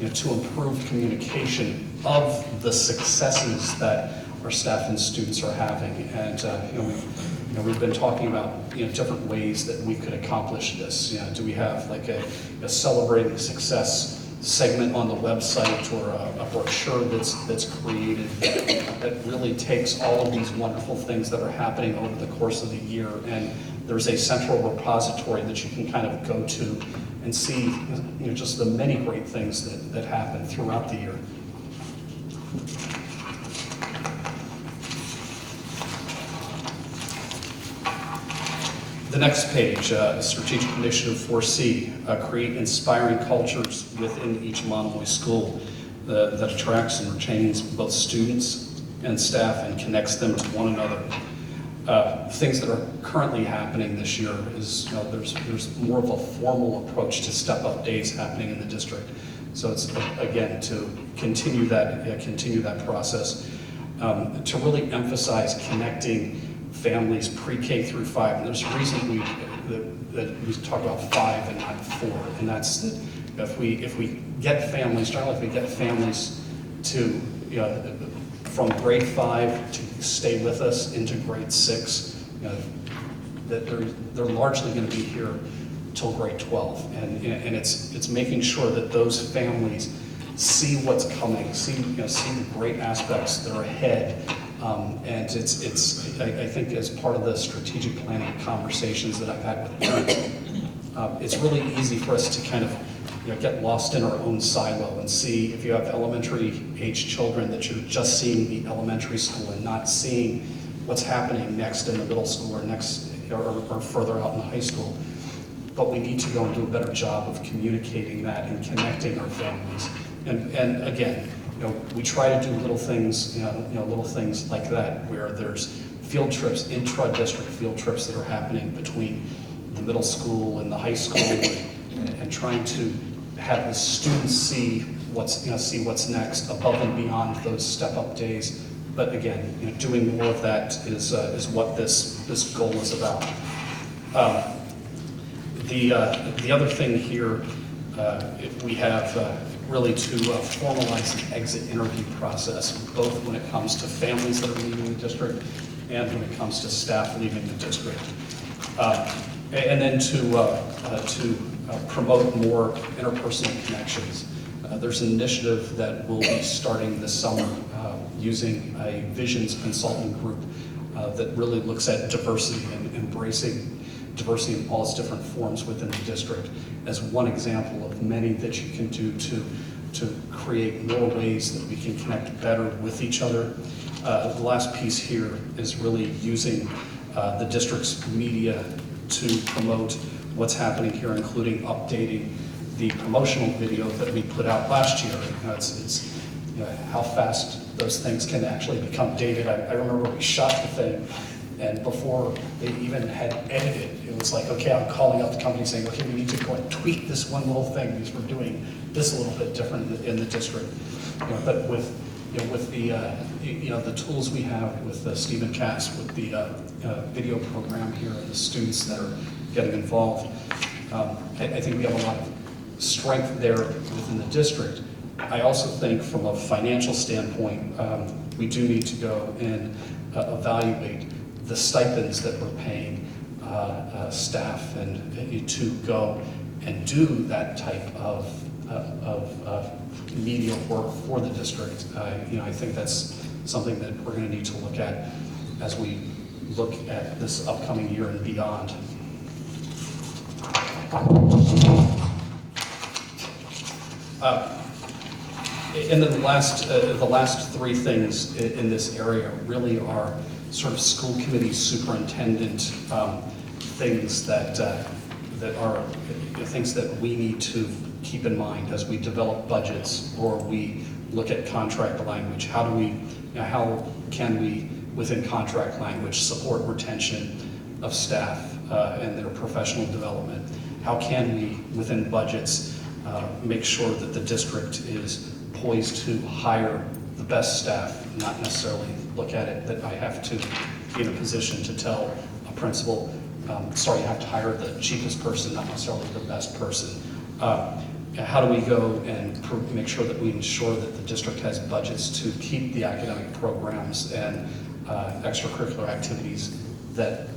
improve communication of the successes that our staff and students are having. And we've been talking about different ways that we could accomplish this. Do we have like a celebrating success segment on the website, or a brochure that's created that really takes all of these wonderful things that are happening over the course of the year, and there's a central repository that you can kind of go to and see just the many great things that happen throughout the year. The next page, Strategic Initiative 4C, create inspiring cultures within each Monomoy school that attracts and retains both students and staff and connects them to one another. Things that are currently happening this year is, there's more of a formal approach to step-up days happening in the district. So it's, again, to continue that process, to really emphasize connecting families pre-K through 5. And there's a reason that we talk about 5 and not 4, and that's that if we get families, generally if we get families to, from grade 5 to stay with us into grade 6, that they're largely going to be here till grade 12, and it's making sure that those families see what's coming, see the great aspects that are ahead, and it's I think as part of the strategic planning conversations that I've had with parents, it's really easy for us to kind of get lost in our own silo and see, if you have elementary age children, that you're just seeing the elementary school and not seeing what's happening next in the middle school or next or further out in the high school. But we need to go and do a better job of communicating that and connecting our families. And again, we try to do little things, little things like that, where there's field trips, intra-district field trips that are happening between the middle school and the high school, and trying to have the students see what's next above and beyond those step-up days. But again, doing more of that is what this goal is about. The other thing here, we have really to formalize the exit interview process, both when it comes to families that are leaving the district and when it comes to staff leaving the district. And then to promote more interpersonal connections. There's an initiative that will be starting this summer using a visions consulting group that really looks at diversity and embracing diversity in all its different forms within the district as one example of many that you can do to create more ways that we can connect better with each other. The last piece here is really using the district's media to promote what's happening here, including updating the promotional video that we put out last year. It's how fast those things can actually become dated. I remember we shot the thing, and before they even had edited, it was like, okay, I'm calling up the company saying, okay, we need to go and tweak this one little thing because we're doing this a little bit different in the district. But with the tools we have with Stephen Cass, with the video program here, and the students that are getting involved, I think we have a lot of strength there within the district. I also think from a financial standpoint, we do need to go and evaluate the stipends that we're paying staff and to go and do that type of media work for the district. I think that's something that we're going to need to look at as we look at this upcoming year and beyond. And then the last three things in this area really are sort of school committee superintendent things that are things that we need to keep in mind as we develop budgets or we look at contract language. How can we, within contract language, support retention of staff and their professional development? How can we, within budgets, make sure that the district is poised to hire the best staff, not necessarily look at it that I have to be in a position to tell a principal, sorry, you have to hire the cheapest person, not necessarily the best person. How do we go and make sure that we ensure that the district has budgets to keep the academic programs and extracurricular activities that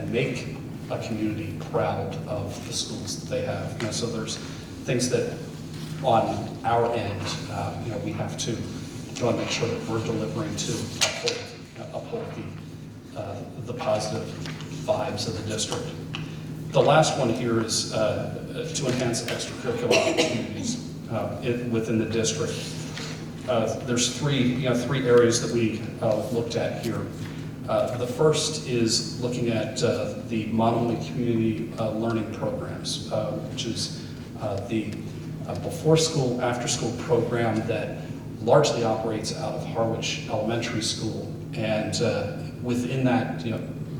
make a community proud of the schools that they have? So there's things that on our end, we have to go and make sure that we're delivering to uphold the positive vibes of the district. The last one here is to enhance extracurricular opportunities within the district. There's three areas that we looked at here. The first is looking at the Monomoy community learning programs, which is the before school, after school program that largely operates out of Harwich Elementary School. And within that,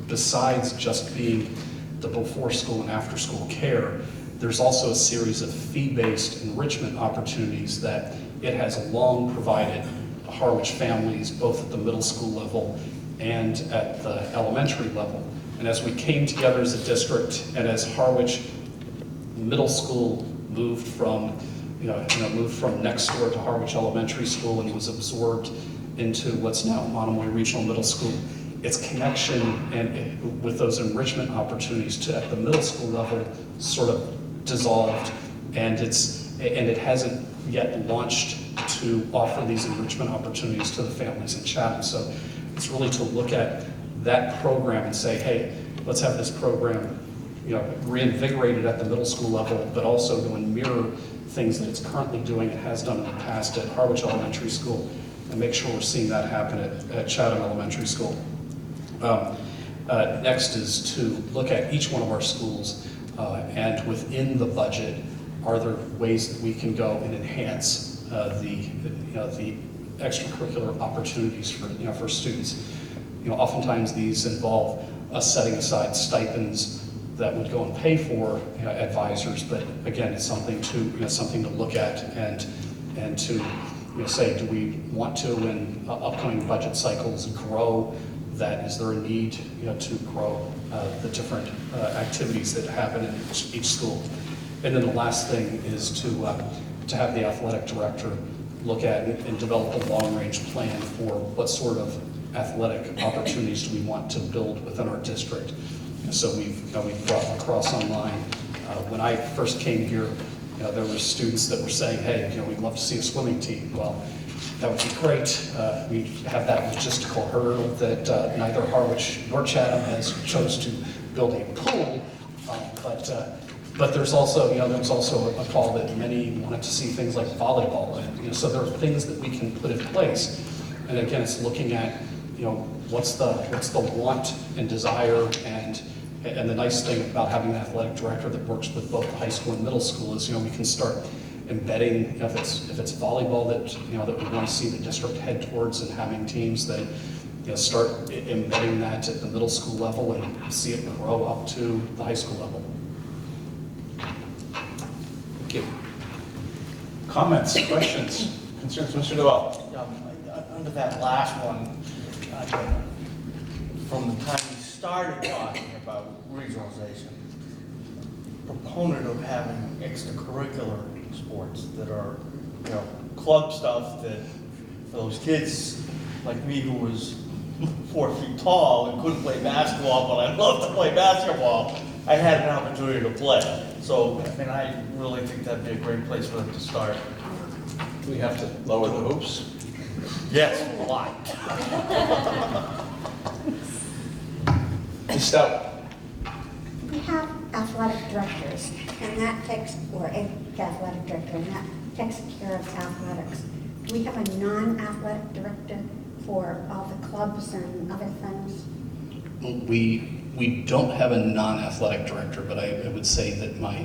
besides just being the before school and after school care, there's also a series of fee-based enrichment opportunities that it has long provided Harwich families, both at the middle school level and at the elementary level. And as we came together as a district, and as Harwich Middle School moved from next door to Harwich Elementary School and was absorbed into what's now Monomoy Regional Middle School, its connection and with those enrichment opportunities to at the middle school level sort of dissolved, and it hasn't yet launched to offer these enrichment opportunities to the families in Chatham. So it's really to look at that program and say, hey, let's have this program reinvigorated at the middle school level, but also go and mirror things that it's currently doing and has done in the past at Harwich Elementary School, and make sure we're seeing that happen at Chatham Elementary School. Next is to look at each one of our schools, and within the budget, are there ways that we can go and enhance the extracurricular opportunities for students. Oftentimes these involve us setting aside stipends that would go and pay for advisors, but again, it's something to look at and to say, do we want to, in upcoming budget cycles, grow that? Is there a need to grow the different activities that happen in each school? And then the last thing is to have the athletic director look at and develop a long-range plan for what sort of athletic opportunities do we want to build within our district. So we've brought lacrosse online. When I first came here, there were students that were saying, hey, we'd love to see a swimming team. Well, that would be great. We have that logistical hurdle that neither Harwich nor Chatham has chose to build a pool, but there's also, there was also a call that many wanted to see things like volleyball, and so there are things that we can put in place. And again, it's looking at, what's the want and desire, and the nice thing about having an athletic director that works with both the high school and middle school is, we can start embedding, if it's volleyball that we want to see the district head towards and having teams, then start embedding that at the middle school level and see it grow up to the high school level. Thank you. Comments, questions, concerns, Mr. DeWell? Under that last one, from the time we started talking about regionalization, proponent of having extracurricular sports that are, club stuff that for those kids like me who was 4 feet tall and couldn't play basketball, but I love to play basketball, I had an opportunity to play. So, I really think that'd be a great place for them to start. Do we have to lower the hoops? Yes, a lot. Ms. Stout? We have athletic directors, and that takes, or a athletic director, and that takes care of athletics. Do we have a non-athletic director for all the clubs and other things? We don't have a non-athletic director, but I would say that my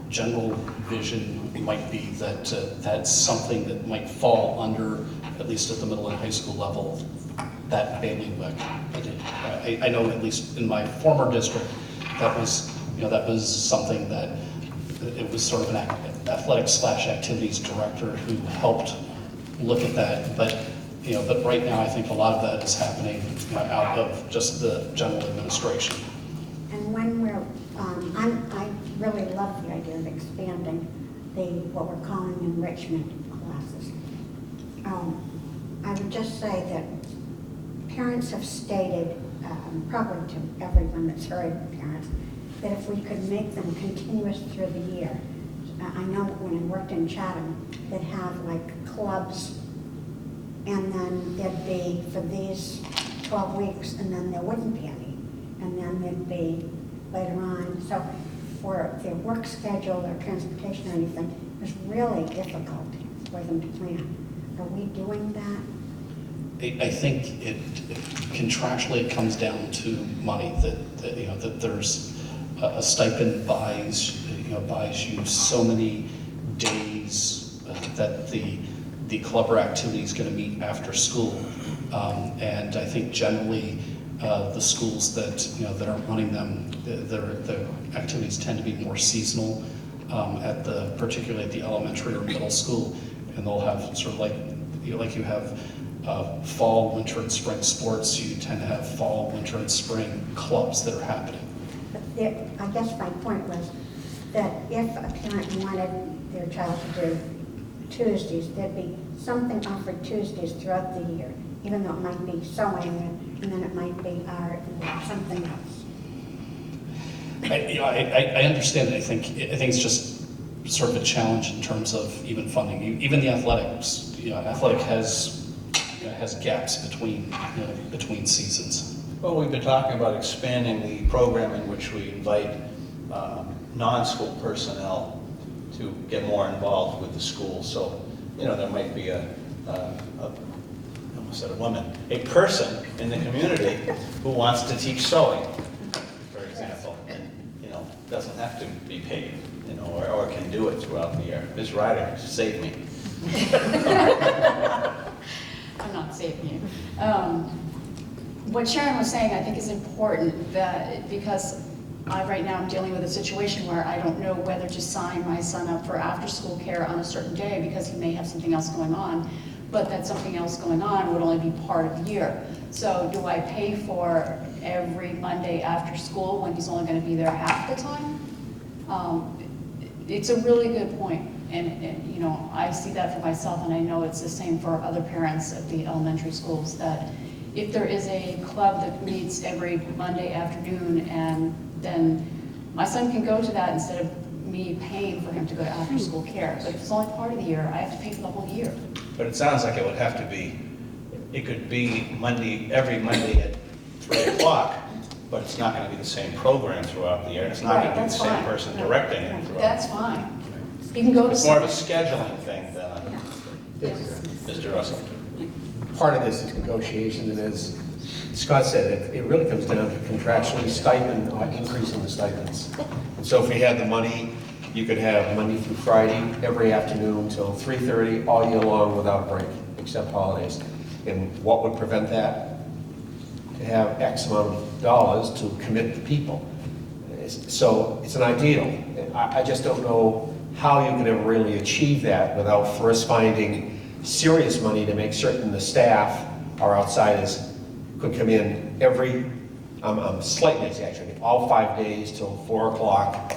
general vision might be that that's something that might fall under, at least at the middle and high school level, that bailiwick. I know, at least in my former district, that was something that it was sort of an athletic/activities director who helped look at that. But right now I think a lot of that is happening out of just the general administration. And when we're, I really love the idea of expanding what we're calling enrichment classes. I would just say that parents have stated, probably to everyone that's heard parents, that if we could make them continuous through the year. I know when I worked in Chatham, they'd have like clubs, and then there'd be for these 12 weeks, and then there wouldn't be any. And then there'd be later on. So for their work schedule, their transportation or anything, it was really difficult for them to plan. Are we doing that? I think it contractually it comes down to money, that there's a stipend buys you so many days that the the club or activity is going to meet after school. And I think generally the schools that, that are running them, the activities tend to be more seasonal, particularly at the elementary or middle school, and they'll have sort of like you have fall, winter, and spring sports. You tend to have fall, winter, and spring clubs that are happening. But I guess my point was that if a parent wanted their child to do Tuesdays, there'd be something offered Tuesdays throughout the year, even though it might be sewing and then it might be art and something else. I understand it. I think it's just sort of a challenge in terms of even funding. Even the athletics, athletic has gaps between seasons. Well, we've been talking about expanding the program in which we invite non-school personnel to get more involved with the school. So, there might be I almost said a woman, a person in the community who wants to teach sewing, for example, and, doesn't have to be paid, or can do it throughout the year. Ms. Ryder, save me. I'm not saving you. What Sharon was saying, I think, is important, that because right now I'm dealing with a situation where I don't know whether to sign my son up for after-school care on a certain day because he may have something else going on, but that something else going on would only be part of the year. So do I pay for every Monday after school when he's only going to be there half the time? It's a really good point. And I see that for myself, and I know it's the same for other parents at the elementary schools, that if there is a club that meets every Monday afternoon, and then my son can go to that instead of me paying for him to go to after-school care. But if it's only part of the year, I have to pay for the whole year. But it sounds like it would have to be, it could be every Monday at 3 o'clock, but it's not going to be the same program throughout the year, and it's not going to be the same person directing it throughout. That's fine. You can go to. It's more of a scheduling thing than Mr. Russell. Part of this is negotiation, and as Scott said, it really comes down to contractually increasing the stipends. And so if we had the money, you could have Monday through Friday, every afternoon until 3:30, all year long without a break, except holidays. And what would prevent that? To have X amount of dollars to commit the people. So it's an ideal. I just don't know how you could ever really achieve that without first finding serious money to make certain the staff or outsiders could come in I'm slightly exaggerating, all 5 days till 4 o'clock,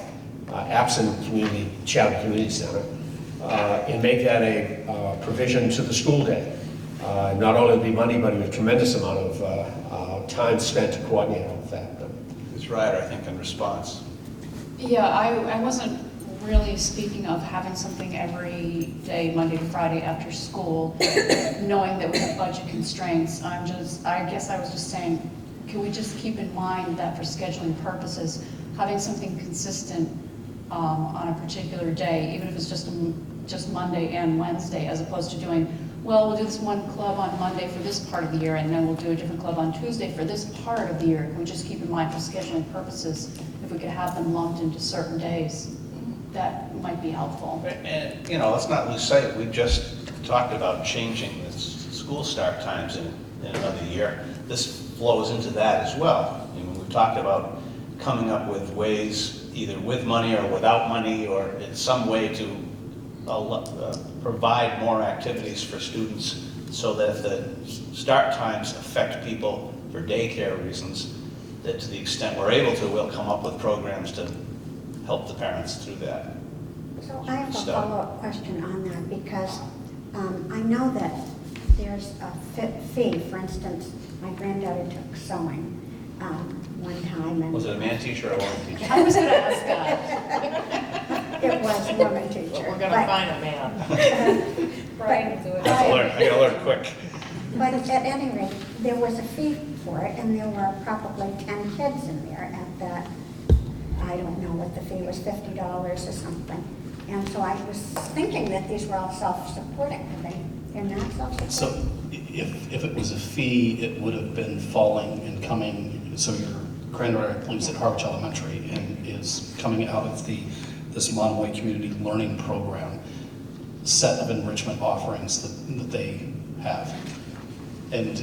absent Chatham Community Center, and make that a provision to the school day. Not only would be money, but a tremendous amount of time spent to coordinate all of that. Ms. Ryder, I think, in response. Yeah, I wasn't really speaking of having something every day, Monday to Friday after school, knowing that we have budget constraints. I guess I was just saying, can we just keep in mind that for scheduling purposes, having something consistent on a particular day, even if it's just Monday and Wednesday, as opposed to doing, well, we'll do this one club on Monday for this part of the year, and then we'll do a different club on Tuesday for this part of the year. Can we just keep in mind for scheduling purposes, if we could have them lumped into certain days? That might be helpful. And, let's not lose sight, we just talked about changing the school start times in another year. This flows into that as well. We've talked about coming up with ways, either with money or without money, or in some way to provide more activities for students, so that if the start times affect people for daycare reasons, that to the extent we're able to, we'll come up with programs to help the parents through that. So I have a follow-up question on that, because I know that there's a fee. For instance, my granddaughter took sewing one time. And Was it a man teacher or a woman teacher? I was going to ask that. It was a woman teacher. We're gonna find a man. Brian, I gotta learn quick. But at any rate, there was a fee for it, and there were probably 10 kids in there at that. I don't know what the fee was, $50 or something. And so I was thinking that these were all self-supporting. They're not self-supporting? So if it was a fee, it would have been falling and coming, so your granddaughter believes at Harwich Elementary and is coming out of this Monomoy Community Learning Program. set of enrichment offerings that they have. And,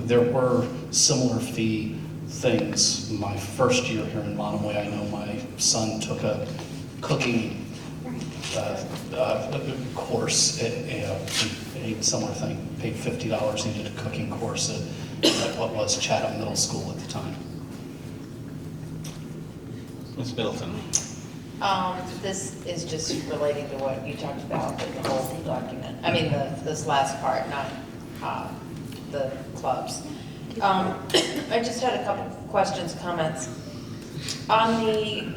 there were similar fee things my first year here in Monomoy. I know my son took a cooking course at a similar thing, paid $50. He did a cooking course at what was Chatham Middle School at the time. Ms. Middleton? This is just relating to what you talked about with the whole document. I mean, this last part, not the clubs. I just had a couple questions, comments. On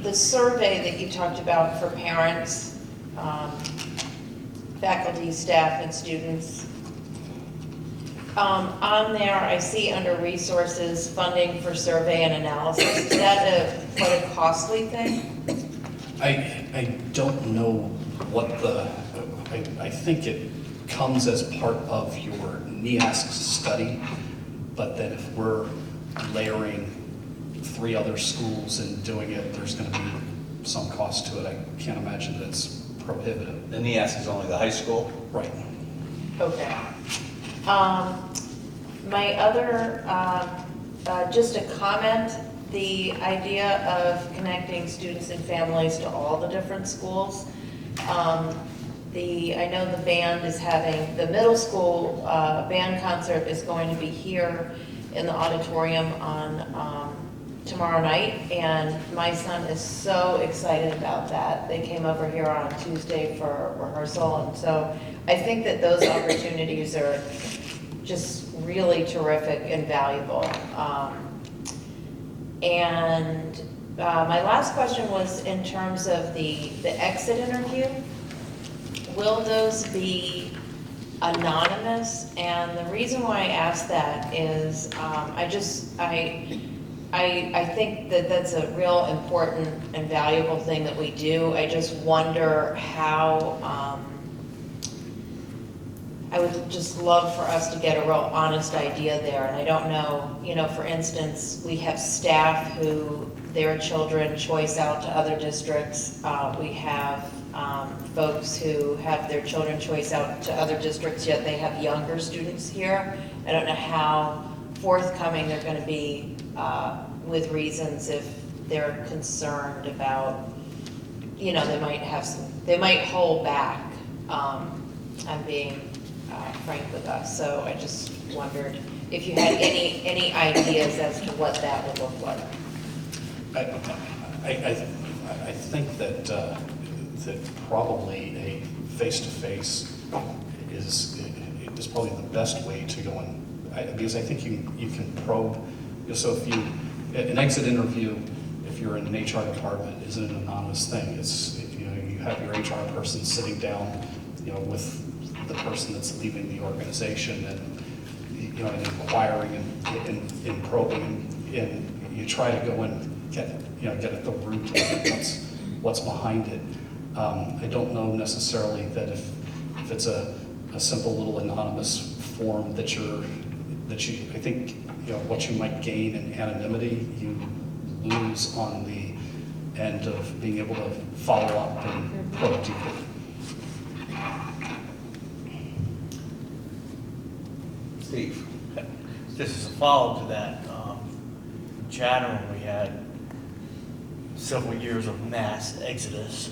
the survey that you talked about for parents, faculty, staff, and students, on there I see under resources, funding for survey and analysis. Is that quite a costly thing? I don't know what I think it comes as part of your NEASC study, but then if we're layering 3 other schools and doing it, there's going to be some cost to it. I can't imagine that it's prohibitive. The NEASC is only the high school? Right. Okay. My other, just a comment, the idea of connecting students and families to all the different schools. I know the band is having, the middle school band concert is going to be here in the auditorium on tomorrow night, and my son is so excited about that. They came over here on Tuesday for rehearsal, and so I think that those opportunities are just really terrific and valuable. And my last question was in terms of the exit interview. Will those be anonymous? And the reason why I ask that is I think that that's a real important and valuable thing that we do. I just wonder how, I would just love for us to get a real honest idea there. And I don't know, for instance, we have staff who their children choice out to other districts. We have folks who have their children choice out to other districts, yet they have younger students here. I don't know how forthcoming they're going to be with reasons if they're concerned about, they might hold back on being frank with us. So I just wondered if you had any ideas as to what that would look like. I think that probably a face-to-face is probably the best way to go in, because I think you can probe. So if an exit interview, if you're in an HR department, isn't an anonymous thing. It's you have your HR person sitting down, with the person that's leaving the organization, and and inquiring and probing, and you try to go and get at the root of what's behind it. I don't know necessarily that if it's a simple little anonymous form that you I think what you might gain in anonymity, you lose on the end of being able to follow up and probe deeper. Steve? This is a follow to that. In Chatham, we had several years of mass exodus.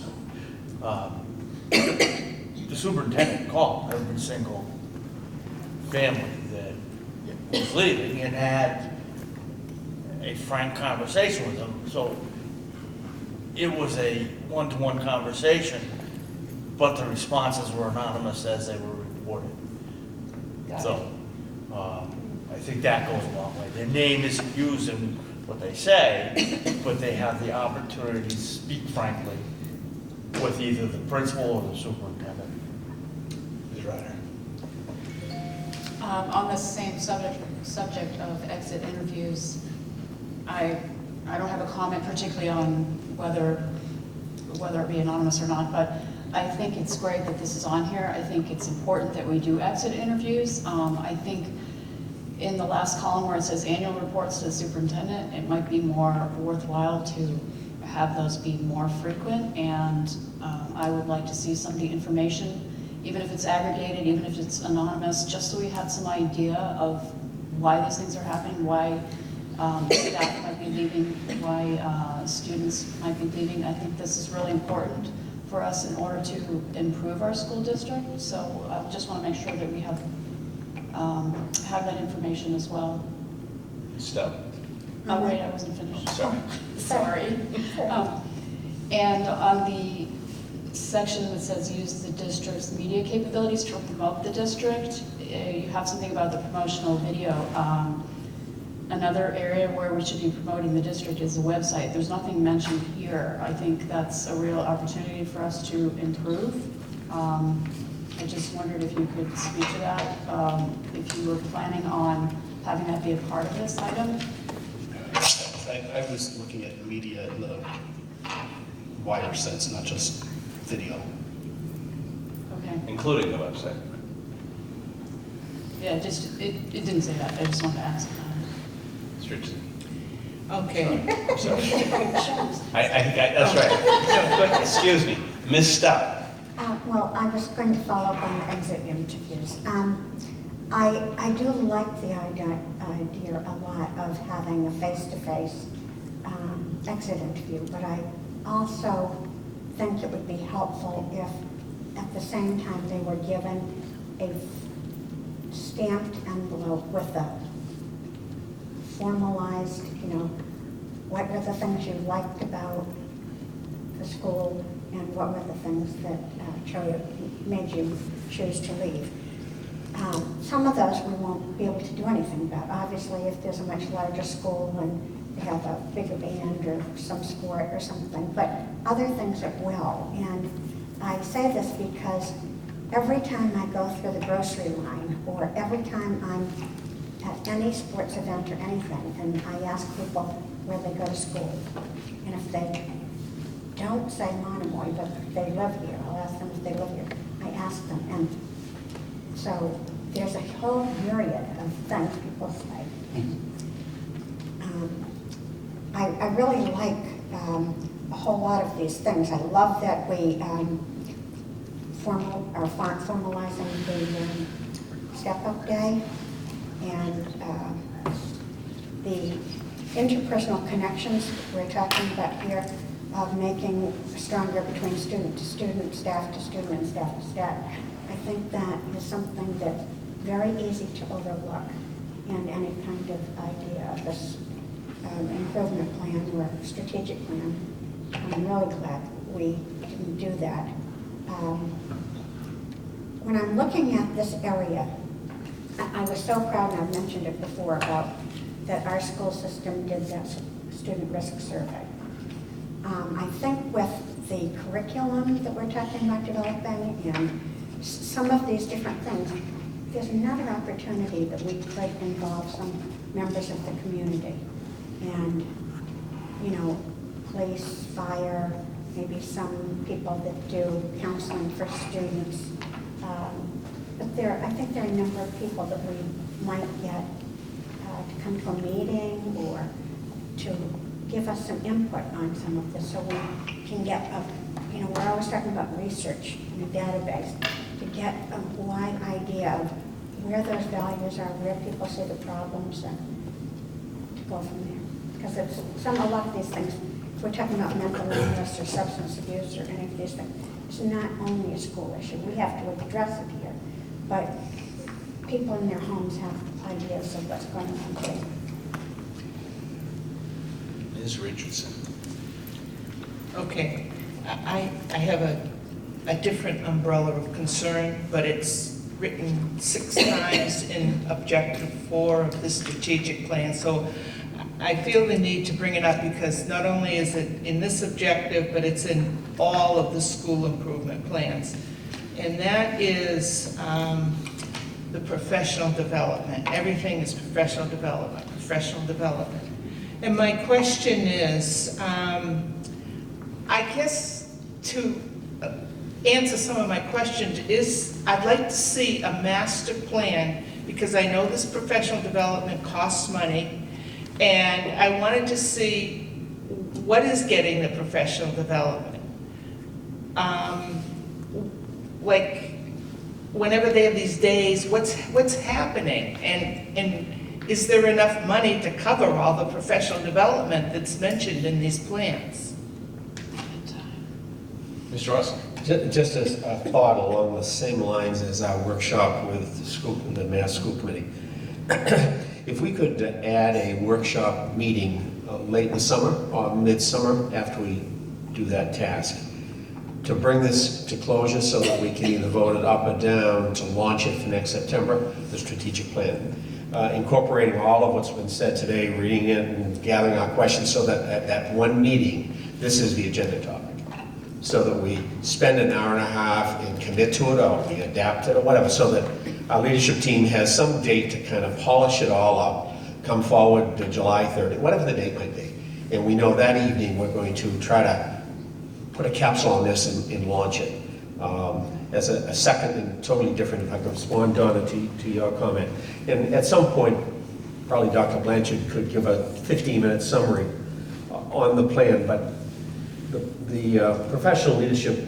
The superintendent called every single family that was leaving and had a frank conversation with them. So it was a one-to-one conversation, but the responses were anonymous as they were reported. So I think that goes a long way. Their name isn't used in what they say, but they have the opportunity to speak frankly with either the principal or the superintendent. Ms. Ryder. On the same subject of exit interviews, I don't have a comment particularly on whether it be anonymous or not, but I think it's great that this is on here. I think it's important that we do exit interviews. I think in the last column where it says annual reports to the superintendent, it might be more worthwhile to have those be more frequent, and I would like to see some of the information, even if it's aggregated, even if it's anonymous, just so we have some idea of why these things are happening, why staff might be leaving, why students might be leaving. I think this is really important for us in order to improve our school district. So I just want to make sure that we have that information as well. Stella. Oh, wait, I wasn't finished. Sorry. Sorry. And on the section that says use the district's media capabilities to promote the district, you have something about the promotional video. Another area where we should be promoting the district is the website. There's nothing mentioned here. I think that's a real opportunity for us to improve. I just wondered if you could speak to that, if you were planning on having that be a part of this item. I was looking at media in the wider sense, not just video. Okay. Including the website. Yeah, it didn't say that. I just wanted to ask. Okay. I'm sorry. That's right. Excuse me. Ms. Stout. Well, I was going to follow up on the exit interviews. I do like the idea a lot of having a face-to-face exit interview, but I also think it would be helpful if at the same time they were given a stamped envelope with a formalized, what were the things you liked about the school and what were the things that made you choose to leave. Some of those we won't be able to do anything about. Obviously, if there's a much larger school and they have a bigger band or some sport or something, but other things it will. And I say this because every time I go through the grocery line or every time I'm at any sports event or anything, and I ask people where they go to school, and if they don't say Monomoy, but they live here, I'll ask them if they live here. I ask them, and so there's a whole myriad of things people say. I really like a whole lot of these things. I love that we formalizing the step-up day and the interpersonal connections we're talking about here of making stronger between student to student, staff to student, and staff to staff. I think that is something that's very easy to overlook in any kind of idea of this improvement plan or strategic plan. I'm really glad we didn't do that. When I'm looking at this area, I was so proud, and I've mentioned it before, about that our school system did that student risk survey. I think with the curriculum that we're talking about developing and some of these different things, there's another opportunity that we could involve some members of the community. And, police, fire, maybe some people that do counseling for students. But I think there are a number of people that we might get to come to a meeting or to give us some input on some of this so we can get we're always talking about research in a database, to get a wide idea of where those values are, where people see the problems, and to go from there. Because a lot of these things, if we're talking about mental illness or substance abuse or any of these things, it's not only a school issue. We have to address it here. But people in their homes have ideas of what's going on too. Ms. Richardson. Okay, I have a different umbrella of concern, but it's written 6 times in Objective 4 of the strategic plan. So I feel the need to bring it up because not only is it in this objective, but it's in all of the school improvement plans. And that is the professional development. Everything is professional development, professional development. And my question is, I guess to answer some of my questions is, I'd like to see a master plan because I know this professional development costs money, and I wanted to see what is getting the professional development? Like, whenever they have these days, what's happening? And is there enough money to cover all the professional development that's mentioned in these plans? Mr. Russell? Just a thought along the same lines as our workshop with the Mass School Committee. If we could add a workshop meeting late in the summer or midsummer after we do that task, to bring this to closure so that we can either vote it up or down to launch it for next September, the strategic plan. Incorporating all of what's been said today, reading it and gathering our questions so that at that one meeting, this is the agenda topic. So that we spend an hour and a half and commit to it, or we adapt it, or whatever, so that our leadership team has some date to kind of polish it all up, come forward to July 30th, whatever the date might be. And we know that evening we're going to try to put a capsule on this and launch it. As a second and totally different, if I can respond, Donna, to your comment. And at some point, probably Dr. Blanchard could give a 15-minute summary on the plan, but the professional leadership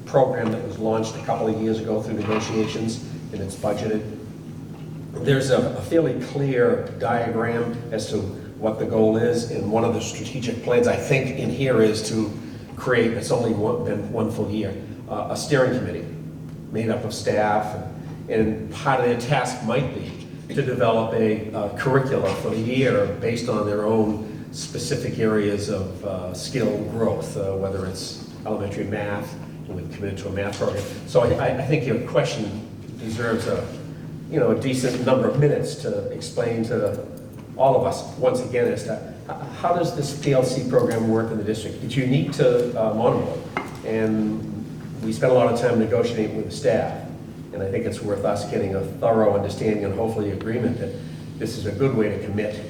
program that was launched a couple of years ago through negotiations, and it's budgeted, there's a fairly clear diagram as to what the goal is, and one of the strategic plans I think in here is to create, it's only been one full year, a steering committee made up of staff, and part of their task might be to develop a curricula for the year based on their own specific areas of skill growth, whether it's elementary math, and we've committed to a math program. So I think your question deserves a decent number of minutes to explain to all of us, once again, as to how does this PLC program work in the district? It's unique to Monomoy, and we spent a lot of time negotiating with the staff, and I think it's worth us getting a thorough understanding and hopefully agreement that this is a good way to commit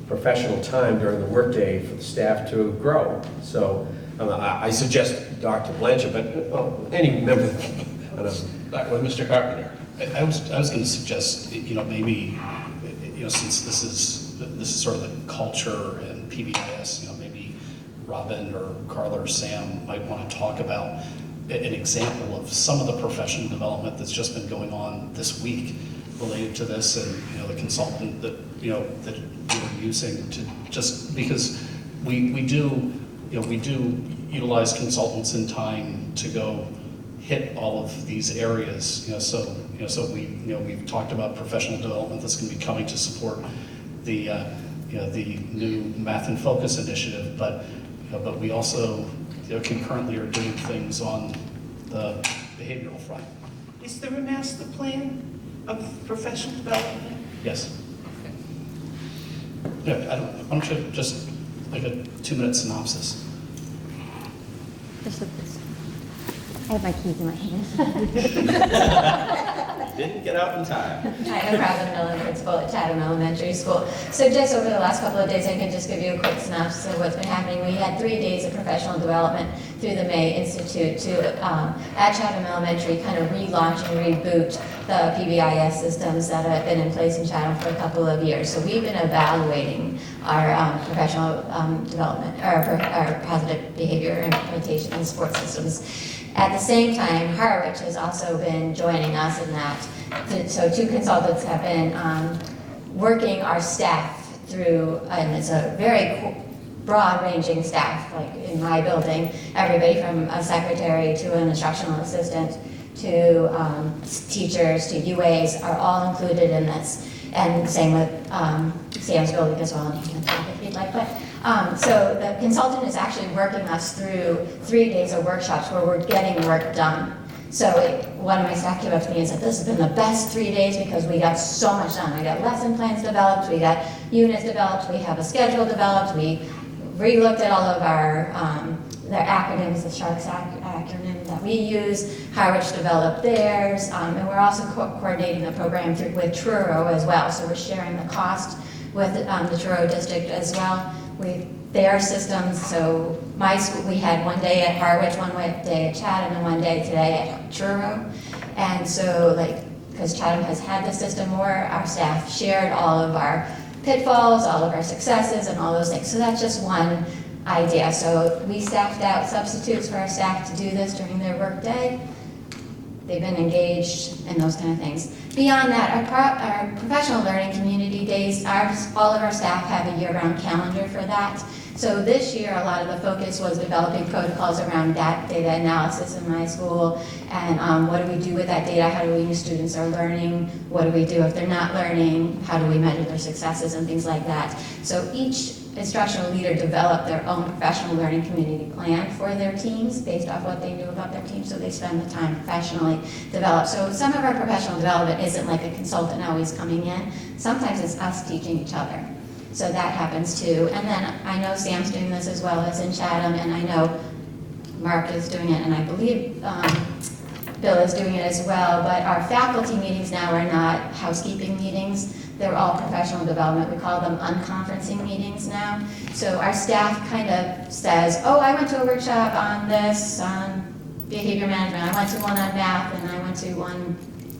professional time during the workday for the staff to grow. So I suggest Dr. Blanchard, but any member. Back with Mr. Carpenter. I was going to suggest, maybe, since this is sort of the culture and PBIS, maybe Robin or Carla or Sam might want to talk about an example of some of the professional development that's just been going on this week related to this, and the consultant that that we're using, to just because we do utilize consultants in time to go hit all of these areas. So we've talked about professional development that's going to be coming to support the the new Math in Focus initiative, but we also concurrently are doing things on the behavioral front. Is there a master plan of professional development? Yes. Yeah, why don't you just like a 2-minute synopsis? Just look this way. I have my keys in my hand. Didn't get out in time. Hi, I'm Robin Miller, principal at Chatham Elementary School. So just over the last couple of days, I can just give you a quick synopsis of what's been happening. We had 3 days of professional development through the May Institute to, at Chatham Elementary, kind of relaunch and reboot the PBIS systems that have been in place in Chatham for a couple of years. So we've been evaluating our professional development, our positive behavior implementation in sports systems. At the same time, Harwich has also been joining us in that. So 2 consultants have been working our staff through, and it's a very broad-ranging staff, like in my building, everybody from a secretary to an instructional assistant to teachers to UAs are all included in this. And same with Sam's building as well, and you can talk if you'd like. But so the consultant is actually working us through 3 days of workshops where we're getting work done. So one of my staff came up to me and said, this has been the best 3 days because we got so much done. We got lesson plans developed, we got units developed, we have a schedule developed, we re-looked at all of our their acronyms, the SHARKS acronym that we use. Harwich developed theirs, and we're also coordinating the program with Truro as well. So we're sharing the cost with the Truro district as well. Their systems, so my school, we had 1 day at Harwich, 1 day at Chatham, and 1 day today at Truro. And so, because Chatham has had the system more, our staff shared all of our pitfalls, all of our successes, and all those things. So that's just one idea. So we staffed out substitutes for our staff to do this during their workday. They've been engaged and those kind of things. Beyond that, our professional learning community days, all of our staff have a year-round calendar for that. So this year, a lot of the focus was developing protocols around data analysis in my school, and what do we do with that data? How do we know students are learning? What do we do if they're not learning? How do we measure their successes and things like that? So each instructional leader developed their own professional learning community plan for their teams based off what they knew about their team, so they spend the time professionally develop. So some of our professional development isn't like a consultant always coming in. Sometimes it's us teaching each other. So that happens too. And then I know Sam's doing this as well as in Chatham, and I know Mark is doing it, and I believe Bill is doing it as well. But our faculty meetings now are not housekeeping meetings. They're all professional development. We call them unconferencing meetings now. So our staff kind of says, oh, I went to a workshop on this, on behavior management. I went to one on math, and I went to one,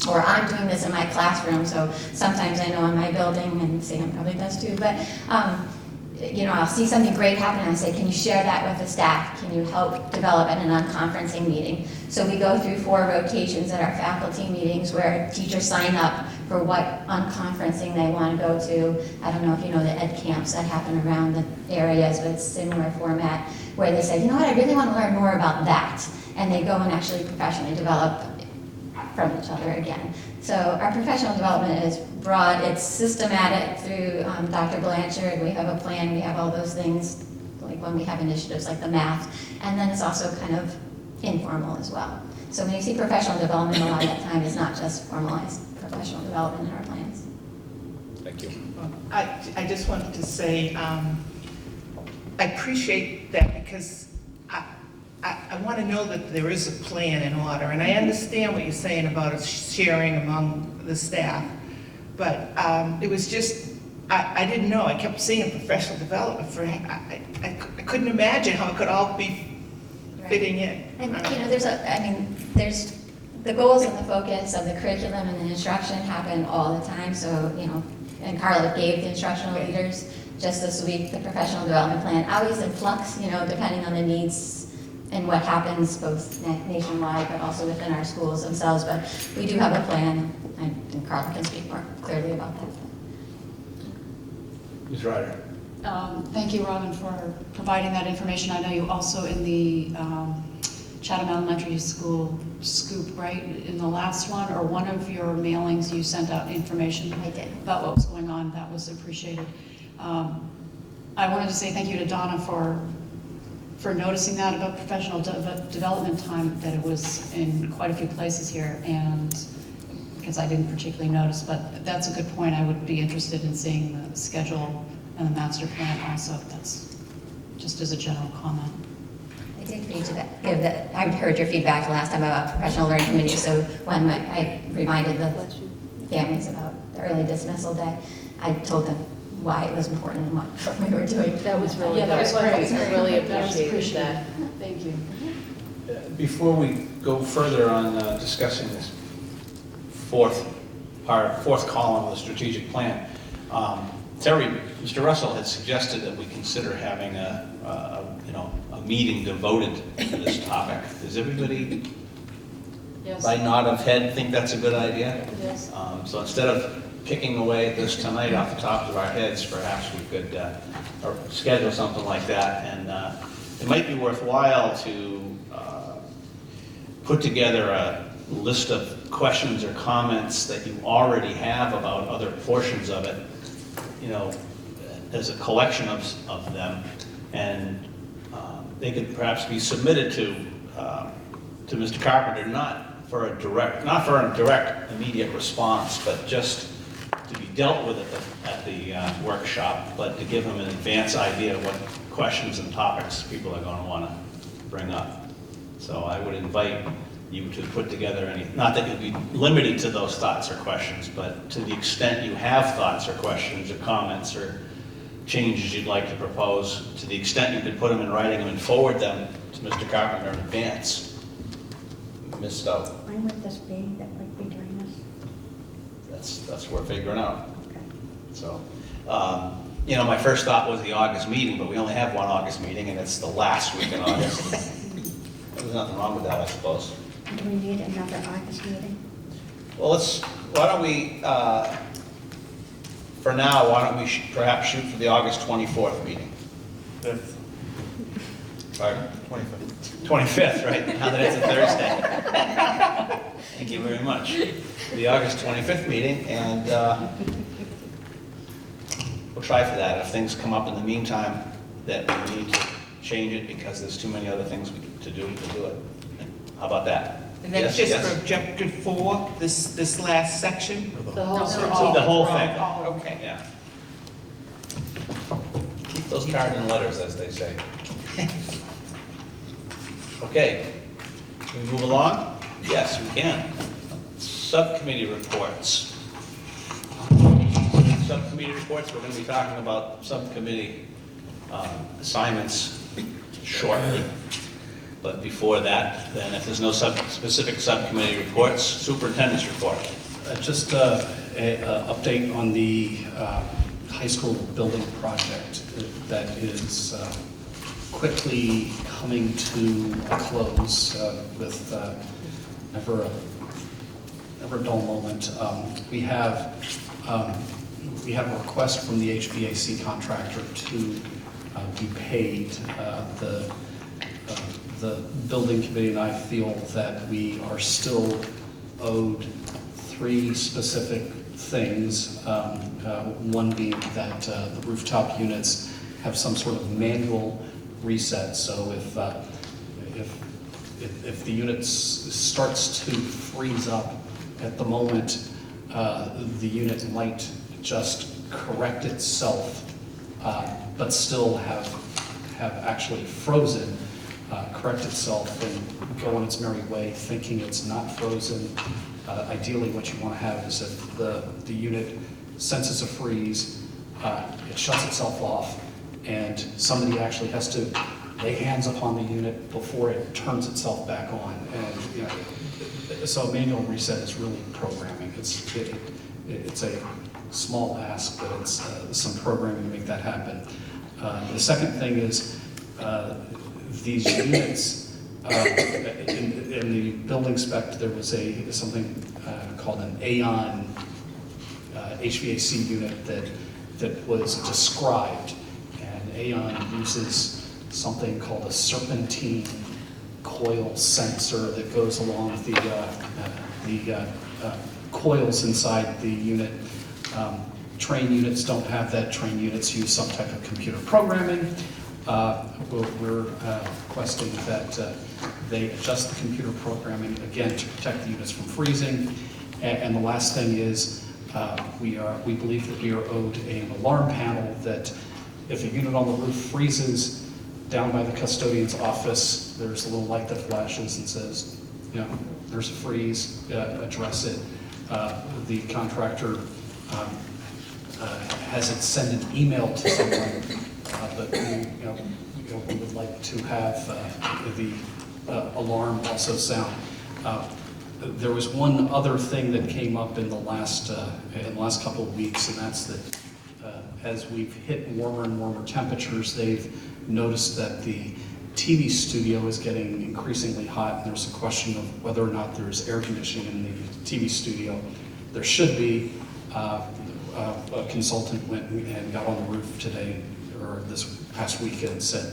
or I'm doing this in my classroom. So sometimes I know in my building, and Sam probably does too, but you know, I'll see something great happen and I say, can you share that with the staff? Can you help develop at an unconferencing meeting? So we go through 4 rotations at our faculty meetings where teachers sign up for what unconferencing they want to go to. I don't know if you know the ed camps that happen around the areas, but it's a similar format where they say, you know what, I really want to learn more about that. And they go and actually professionally develop from each other again. So our professional development is broad, it's systematic through Dr. Blanchard. We have a plan, we have all those things, like when we have initiatives like the math, and then it's also kind of informal as well. So when you see professional development, a lot of that time is not just formalized professional development in our plans. Thank you. I just wanted to say, I appreciate that because I want to know that there is a plan in order, and I understand what you're saying about sharing among the staff, but it was just, I didn't know. I kept seeing professional development for, I couldn't imagine how it could all be fitting in. And you know, there's the goals and the focus of the curriculum and the instruction happen all the time. So, you know, and Carla gave the instructional leaders just this week the professional development plan, always in flux, you know, depending on the needs and what happens both nationwide, but also within our schools themselves. But we do have a plan, and Carla can speak more clearly about that. Ms. Ryder. Thank you, Robin, for providing that information. I know you also in the Chatham Elementary School scoop, right? In the last one, or one of your mailings, you sent out information about what was going on. That was appreciated. I wanted to say thank you to Donna for noticing that about professional development time, that it was in quite a few places here, and because I didn't particularly notice, but that's a good point. I would be interested in seeing the schedule and the master plan also. That's just as a general comment. I did give that. I heard your feedback last time about professional learning committee, so when I reminded the families about the early dismissal day, I told them why it was important and what we were doing. That was really, Yeah, that was great. great. I really That was appreciated that. Thank you. Before we go further on discussing this fourth column of the strategic plan, Terry, Mr. Russell had suggested that we consider having a meeting devoted to this topic. Does everybody, by nod of head, think that's a good idea? Yes. So instead of picking away at this tonight off the tops of our heads, perhaps we could schedule something like that. And it might be worthwhile to put together a list of questions or comments that you already have about other portions of it, you know, as a collection of them, and they could perhaps be submitted to Mr. Carpenter, not for a direct immediate response, but just to be dealt with at the workshop, but to give him an advance idea of what questions and topics people are going to want to bring up. So I would invite you to put together any, not that you'll be limited to those thoughts or questions, but to the extent you have thoughts or questions or comments or changes you'd like to propose, to the extent you could put them in writing and forward them to Mr. Carpenter in advance. Ms. Stout. When would this be that would be doing this? That's what we're figuring out. Okay. So You know, my first thought was the August meeting, but we only have one August meeting, and it's the last week in August. There's nothing wrong with that, I suppose. Do we need another August meeting? Well, why don't we, for now, why don't we perhaps shoot for the August 24th meeting? 5th, Pardon? 25th. 25th, right? Now that it's a Thursday. Thank you very much. The August 25th meeting, and we'll try for that. If things come up in the meantime that we need to change it because there's too many other things to do it. How about that? And that's Yes, just yes? for Objective 4, this last section? The whole The whole thing. Okay. Yeah. Keep those cardinal letters, as they say. Okay, can we move along? Yes, we can. Subcommittee reports. Subcommittee reports, we're going to be talking about subcommittee assignments shortly. But before that, then if there's no specific subcommittee reports, superintendent's report. Just an update on the high school building project that is quickly coming to a close with never a dull moment. We have a request from the HVAC contractor to be paid. The building committee and I feel that we are still owed 3 specific things. One being that the rooftop units have some sort of manual reset. So if the unit starts to freeze up at the moment, the unit might just correct itself, but still have actually frozen. Correct itself and go on its merry way, thinking it's not frozen. Ideally, what you want to have is if the unit senses a freeze, it shuts itself off, and somebody actually has to lay hands upon the unit before it turns itself back on. And you know, so a manual reset is really programming. It's a small ask, but it's some programming to make that happen. The second thing is these units, in the building spec, there was something called an AON HVAC unit that was described. And AON uses something called a serpentine coil sensor that goes along the coils inside the unit. Train units don't have that. Train units use some type of computer programming. We're requesting that they adjust the computer programming, again, to protect the units from freezing. And the last thing is we believe that we are owed an alarm panel that if a unit on the roof freezes down by the custodian's office, there's a little light that flashes and says, you know, there's a freeze, address it. The contractor has it send an email to someone, but we would like to have the alarm also sound. There was one other thing that came up in the last couple of weeks, and that's that as we've hit warmer and warmer temperatures, they've noticed that the TV studio is getting increasingly hot, and there's a question of whether or not there's air conditioning in the TV studio. There should be. A consultant went and got on the roof today, or this past weekend, said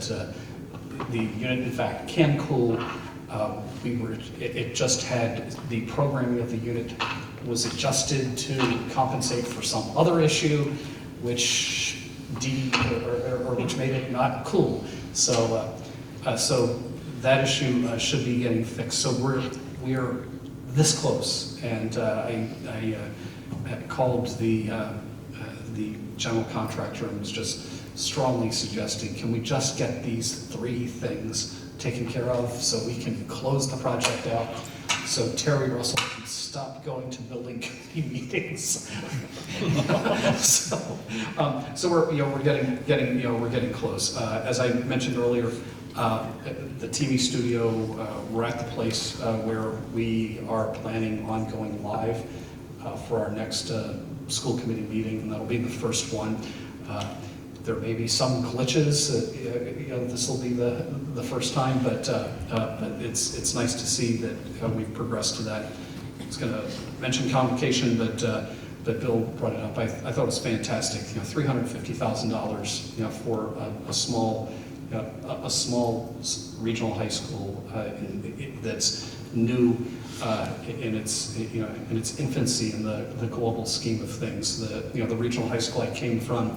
the unit in fact can cool. It just had the programming of the unit was adjusted to compensate for some other issue, which which made it not cool. So that issue should be getting fixed. So we're this close, and I called the general contractor and was just strongly suggesting, can we just get these 3 things taken care of so we can close the project out, so Terry Russell can stop going to building committee meetings. So we're getting close. As I mentioned earlier, the TV studio, we're at the place where we are planning on going live for our next school committee meeting, and that'll be the first one. There may be some glitches, this will be the first time, but it's nice to see that we've progressed to that. I was going to mention convocation, but Bill brought it up. I thought it was fantastic. $350,000, for a small regional high school that's new in its infancy in the global scheme of things. The regional high school I came from,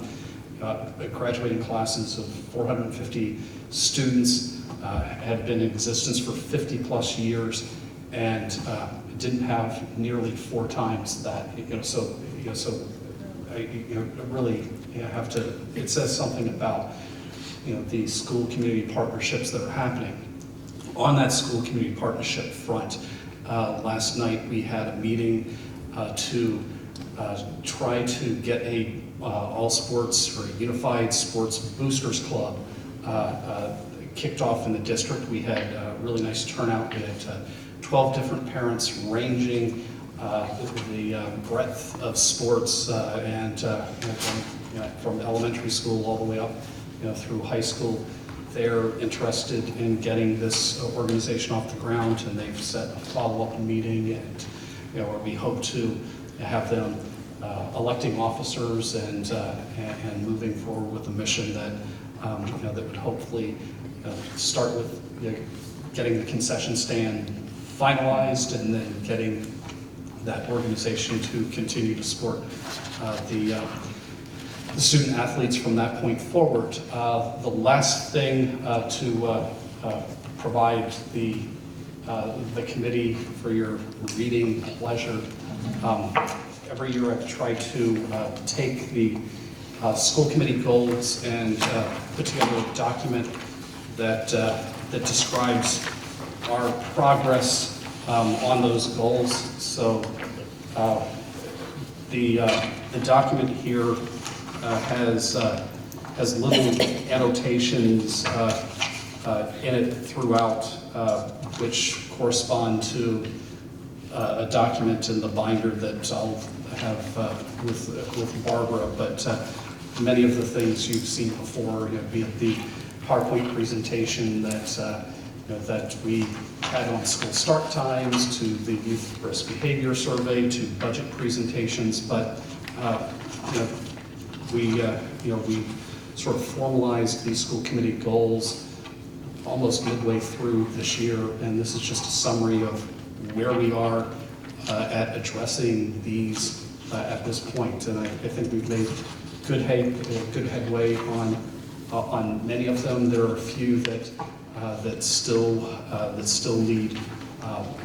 graduating classes of 450 students, had been in existence for 50 plus years, and didn't have nearly 4 times that. So I really have to. It says something about the school community partnerships that are happening. On that school community partnership front, last night we had a meeting to try to get a all sports or a unified sports boosters club kicked off in the district. We had a really nice turnout. We had 12 different parents ranging the breadth of sports and from elementary school all the way up through high school. They're interested in getting this organization off the ground, and they've set a follow-up meeting, and where we hope to have them electing officers and moving forward with a mission that that would hopefully start with getting the concession stand finalized, and then getting that organization to continue to support the student athletes from that point forward. The last thing to provide the committee for your reading pleasure. Every year I've tried to take the school committee goals and put together a document that describes our progress on those goals. So the document here has little annotations in it throughout, which correspond to a document in the binder that I'll have with Barbara. But many of the things you've seen before, be it the PowerPoint presentation that we had on school start times, to the youth risk behavior survey, to budget presentations, but we sort of formalized these school committee goals almost midway through this year, and this is just a summary of where we are at addressing these at this point. And I think we've made good headway on many of them. There are a few that still need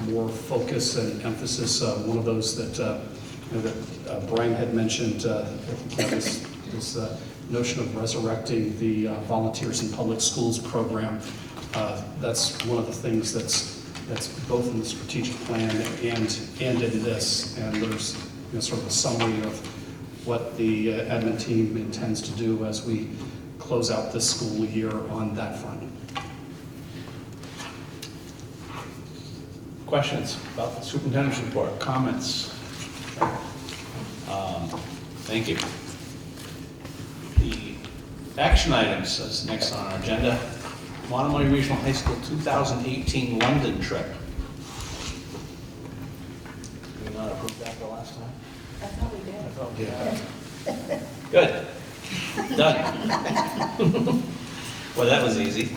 more focus and emphasis. One of those that Brian had mentioned, this notion of resurrecting the Volunteers in Public Schools program. That's one of the things that's both in the strategic plan and in this. And there's sort of a summary of what the admin team intends to do as we close out this school year on that front. Questions about the superintendent's report? Comments? Thank you. The action items is next on our agenda. Monomoy Regional High School 2018 London trip. Did we not approve that the last time? I thought we did. I thought we did. Good. Done. Well, that was easy.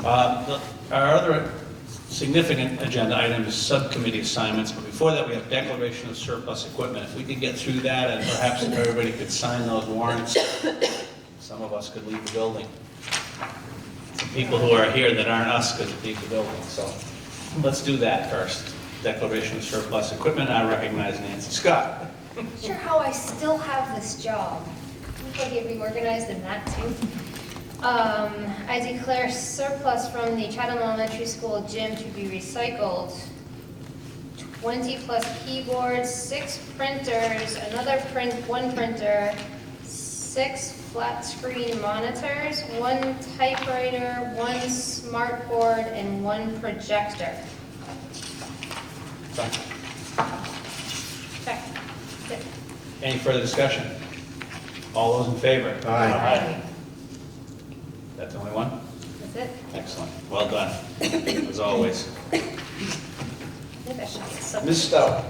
Our other significant agenda item is subcommittee assignments, but before that we have declaration of surplus equipment. If we could get through that, and perhaps if everybody could sign those warrants, some of us could leave the building. Some people who are here that aren't us could leave the building, so let's do that first. Declaration of surplus equipment. I recognize Nancy Scott. Not sure how I still have this job. Looks like get reorganized in that too. I declare surplus from the Chatham Elementary School gym to be recycled. 20 plus keyboards, 6 printers, one printer, 6 flat screen monitors, 1 typewriter, 1 smartboard, and 1 projector. Okay. Any further discussion? All those in favor? Aye. That's the only one? That's it? Excellent. Well done, as always. Maybe I should get some. Ms. Stout?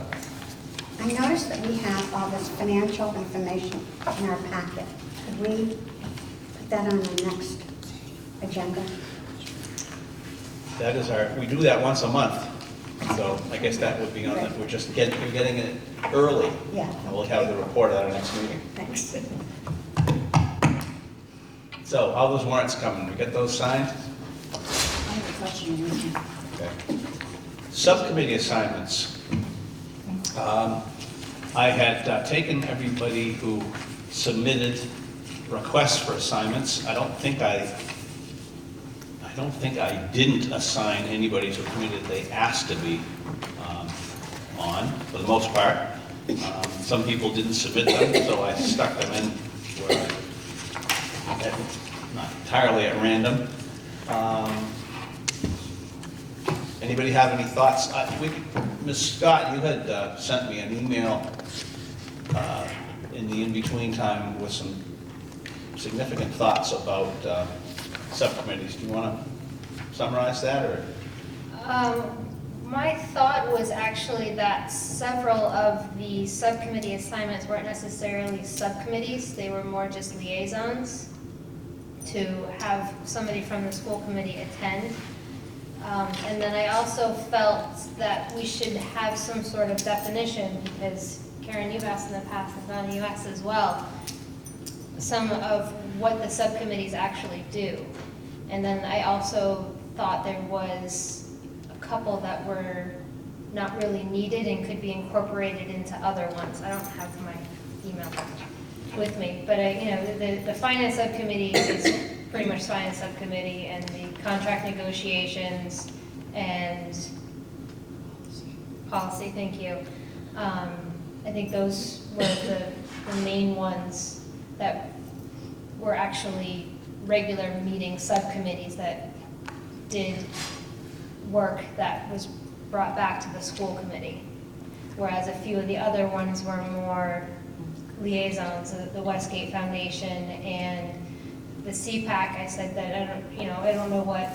I noticed that we have all this financial information in our packet. Could we put that on the next agenda? That is we do that once a month, so I guess that would be on, we're getting it early. Yeah. And we'll have the report at our next meeting. Thanks. So, how those warrants coming? We get those signed? I have a question. Okay. Subcommittee assignments. I had taken everybody who submitted requests for assignments. I don't think I didn't assign anybody to a committee that they asked to be on, for the most part. Some people didn't submit them, so I stuck them in where not entirely at random. Anybody have any thoughts? Ms. Scott, you had sent me an email in the in-between time with some significant thoughts about subcommittees. Do you want to summarize that, or? My thought was actually that several of the subcommittee assignments weren't necessarily subcommittees, they were more just liaisons to have somebody from the school committee attend. And then I also felt that we should have some sort of definition, because Karen, you've asked in the past, and Donna, you asked as well, some of what the subcommittees actually do. And then I also thought there was a couple that were not really needed and could be incorporated into other ones. I don't have my email with me, but the finance subcommittee is pretty much finance subcommittee, and the contract negotiations and policy, thank you. I think those were the main ones that were actually regular meeting subcommittees that did work that was brought back to the school committee. Whereas a few of the other ones were more liaisons, the Westgate Foundation and the CPAC. I said that I don't know what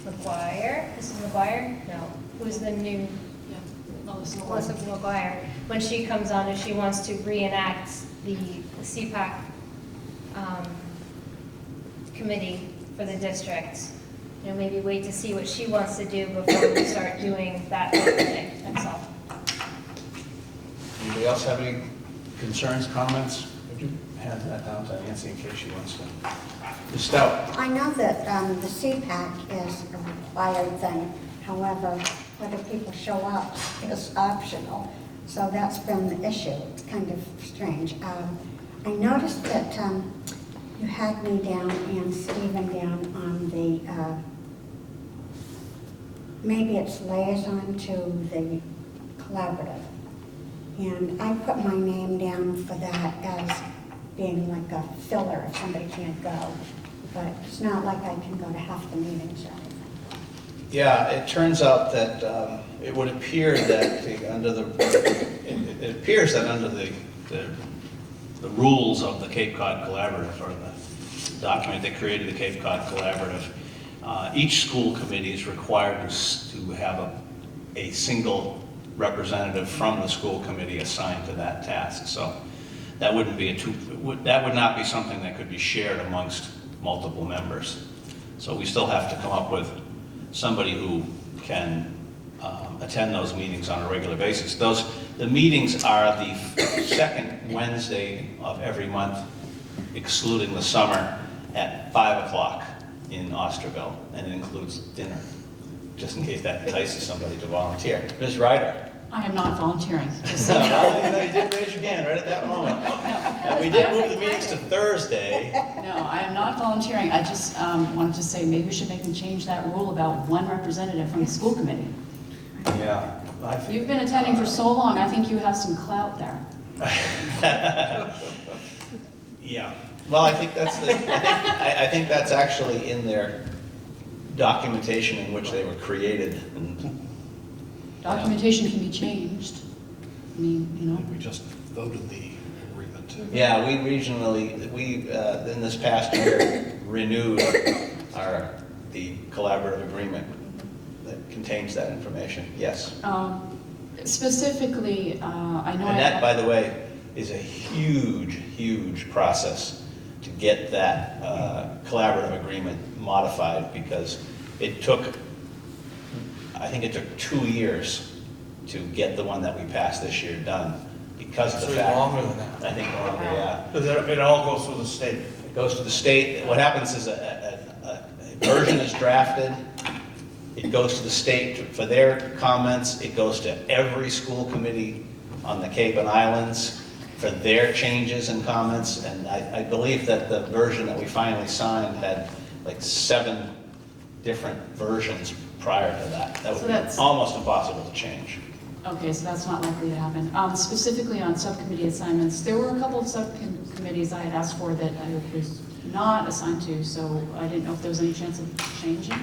McGuire, Mrs. McGuire? No, who's the new? Melissa McGuire. When she comes on and she wants to reenact the CPAC committee for the district, maybe wait to see what she wants to do before we start doing that whole thing. That's all. Anybody else have any concerns, comments? Would you hand that down to Nancy in case she wants to? Ms. Stout? I know that the CPAC is a required thing. However, whether people show up is optional. So that's been the issue. It's kind of strange. I noticed that you had me down and Stephen down on the, maybe it's liaison to the collaborative. And I put my name down for that as being like a filler if somebody can't go. But it's not like I can go to half the meetings or anything. Yeah, it turns out that it would appear that it appears that under the rules of the Cape Cod Collaborative, or the document that created the Cape Cod Collaborative, each school committee is required to have a single representative from the school committee assigned to that task. So that wouldn't be that would not be something that could be shared amongst multiple members. So we still have to come up with somebody who can attend those meetings on a regular basis. The meetings are the second Wednesday of every month, excluding the summer, at 5 o'clock in Osterville, and it includes dinner, just in case that entices somebody to volunteer. Ms. Ryder? I am not volunteering. Well, you did raise your hand right at that moment. And we did move the meetings to Thursday. No, I am not volunteering. I just wanted to say maybe we should make them change that rule about one representative from the school committee. Yeah. You've been attending for so long, I think you have some clout there. Yeah. Well, I think that's actually in their documentation in which they were created. And Documentation can be changed. I mean, we just voted the agreement. Yeah, we regionally, in this past year, renewed the collaborative agreement that contains that information, yes. Specifically, I know. And that, by the way, is a huge, huge process to get that collaborative agreement modified, because it took, I think it took 2 years to get the one that we passed this year done, because of the Actually, fact. longer than that. I think longer, yeah. Because it all goes through the state. It goes to the state. What happens is a version is drafted, it goes to the state for their comments, it goes to every school committee on the Cape and Islands for their changes and comments, and I believe that the version that we finally signed had like 7 different versions prior to that. That would So be that's- almost impossible to change. Okay, so that's not likely to happen. Specifically on subcommittee assignments, there were a couple of subcommittees I had asked for that I was not assigned to, so I didn't know if there was any chance of changing.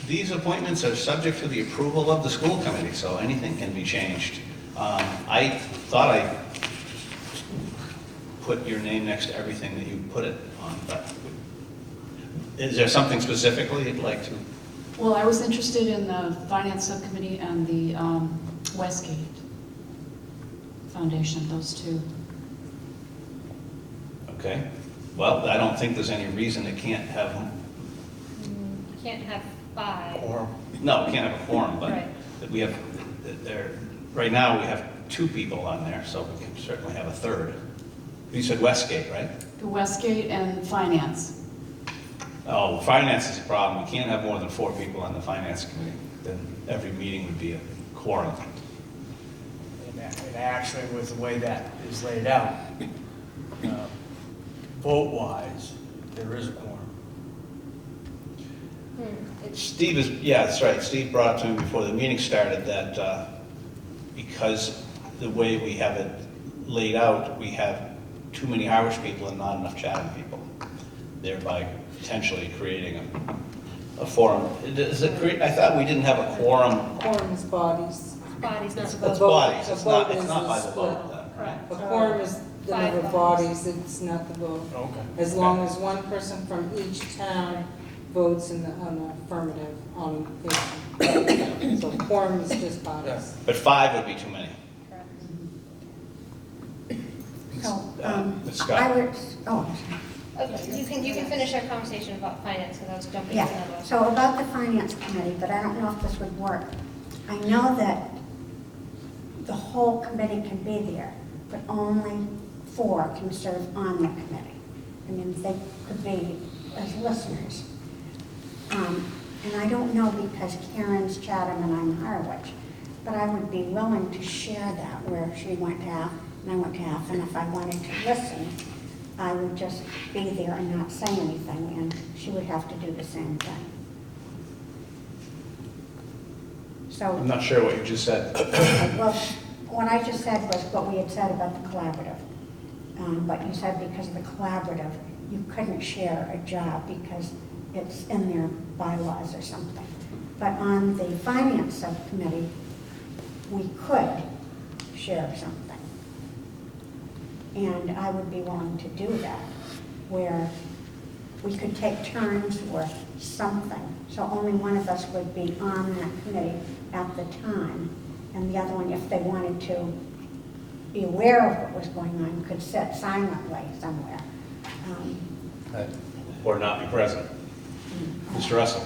These appointments are subject to the approval of the school committee, so anything can be changed. I thought I put your name next to everything that you put it on, but is there something specifically you'd like to? Well, I was interested in the finance subcommittee and the Westgate Foundation, those two. Okay, well, I don't think there's any reason it can't have, Can't have 5. no, it can't have a quorum, but Right. that we have, right now, we have 2 people on there, so we can certainly have a third. You said Westgate, right? The Westgate and finance. Oh, finance is a problem. We can't have more than 4 people on the finance committee. Then every meeting would be a quorum. And actually, with the way that is laid out, vote-wise, there is a quorum. Steve is, yeah, that's right. Steve brought up to me before the meeting started that because the way we have it laid out, we have too many Irish people and not enough Chatham people, thereby potentially creating a forum. I thought we didn't have a quorum. Quorum is bodies. Bodies, not It's votes. It's bodies. A It's not vote is by a the split. vote then, right? A quorum is the number of 5 bodies, it's not the vote. Okay. As long as one person from each town votes on the affirmative on the, so quorum is just bodies. But 5 would be too many. So, Ms. Scott. I would, oh, Okay, you can finish our conversation about finance, because I was jumping to yeah, another one. so about the finance committee, but I don't know if this would work. I know that the whole committee can be there, but only 4 can serve on the committee. I mean, they could be as listeners. And I don't know because Karen's Chatham and I'm Harwich, but I would be willing to share that where she went half and I went half, and if I wanted to listen, I would just be there and not say anything, and she would have to do the same thing. So, I'm not sure what you just said. well, what I just said was what we had said about the collaborative. But you said because of the collaborative, you couldn't share a job because it's in their bylaws or something. But on the finance subcommittee, we could share something. And I would be willing to do that, where we could take turns or something. So only one of us would be on that committee at the time, and the other one, if they wanted to be aware of what was going on, could sit silently somewhere. Or not be present. Mr. Russell?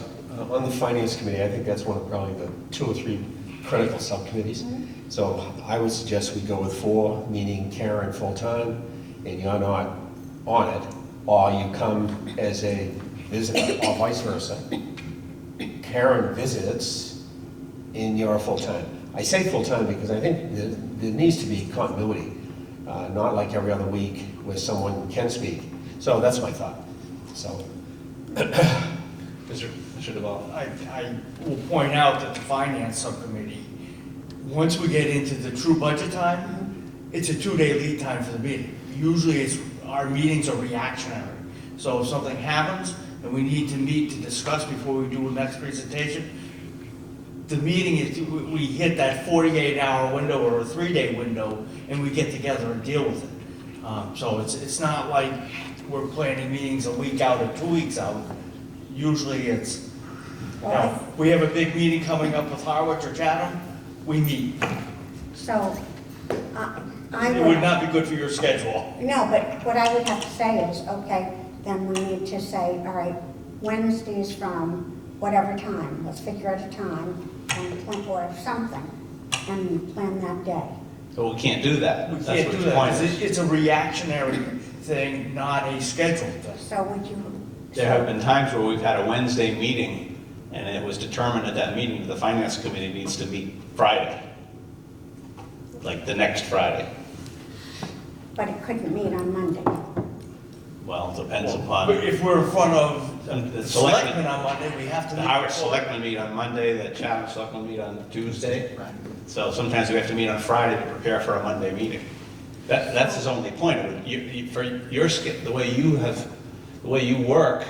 On the Finance Committee, I think that's one of probably the 2 or 3 critical subcommittees. So I would suggest we go with 4, meaning Karen full-time, and you're not on it, or you come as a visitor, or vice versa. Karen visits, and you're full-time. I say full-time because I think there needs to be continuity, not like every other week where someone can speak. So that's my thought. So, Mr. Duval? I will point out that the finance subcommittee, once we get into the true budget time, it's a 2-day lead time for the meeting. Usually our meetings are reactionary. So if something happens and we need to meet to discuss before we do the next presentation, the meeting is, we hit that 48-hour window or a 3-day window, and we get together and deal with it. So it's not like we're planning meetings a week out or 2 weeks out. Usually it's, you know, we have a big meeting coming up with Harwich or Chatham, we meet. So, I It would not be good for your schedule. No, but what I would have to say is, okay, then we need to say, all right, Wednesdays from whatever time, let's figure out a time, and plan, or something, and plan that day. So we can't do that. We That's can't what do the that, point 'cause is. it's a reactionary thing, not a scheduled thing. So would you? There have been times where we've had a Wednesday meeting, and it was determined at that meeting, the finance committee needs to meet Friday, like the next Friday. But it couldn't meet on Monday. Well, it depends upon. But if we're in front of The the selectmen- selectmen on Monday, we have to. The Howard Selectmen meet on Monday, the Chatham Selectmen meet on Tuesday. So sometimes we have to meet on Friday to prepare for a Monday meeting. That's his only point. For your the way you work,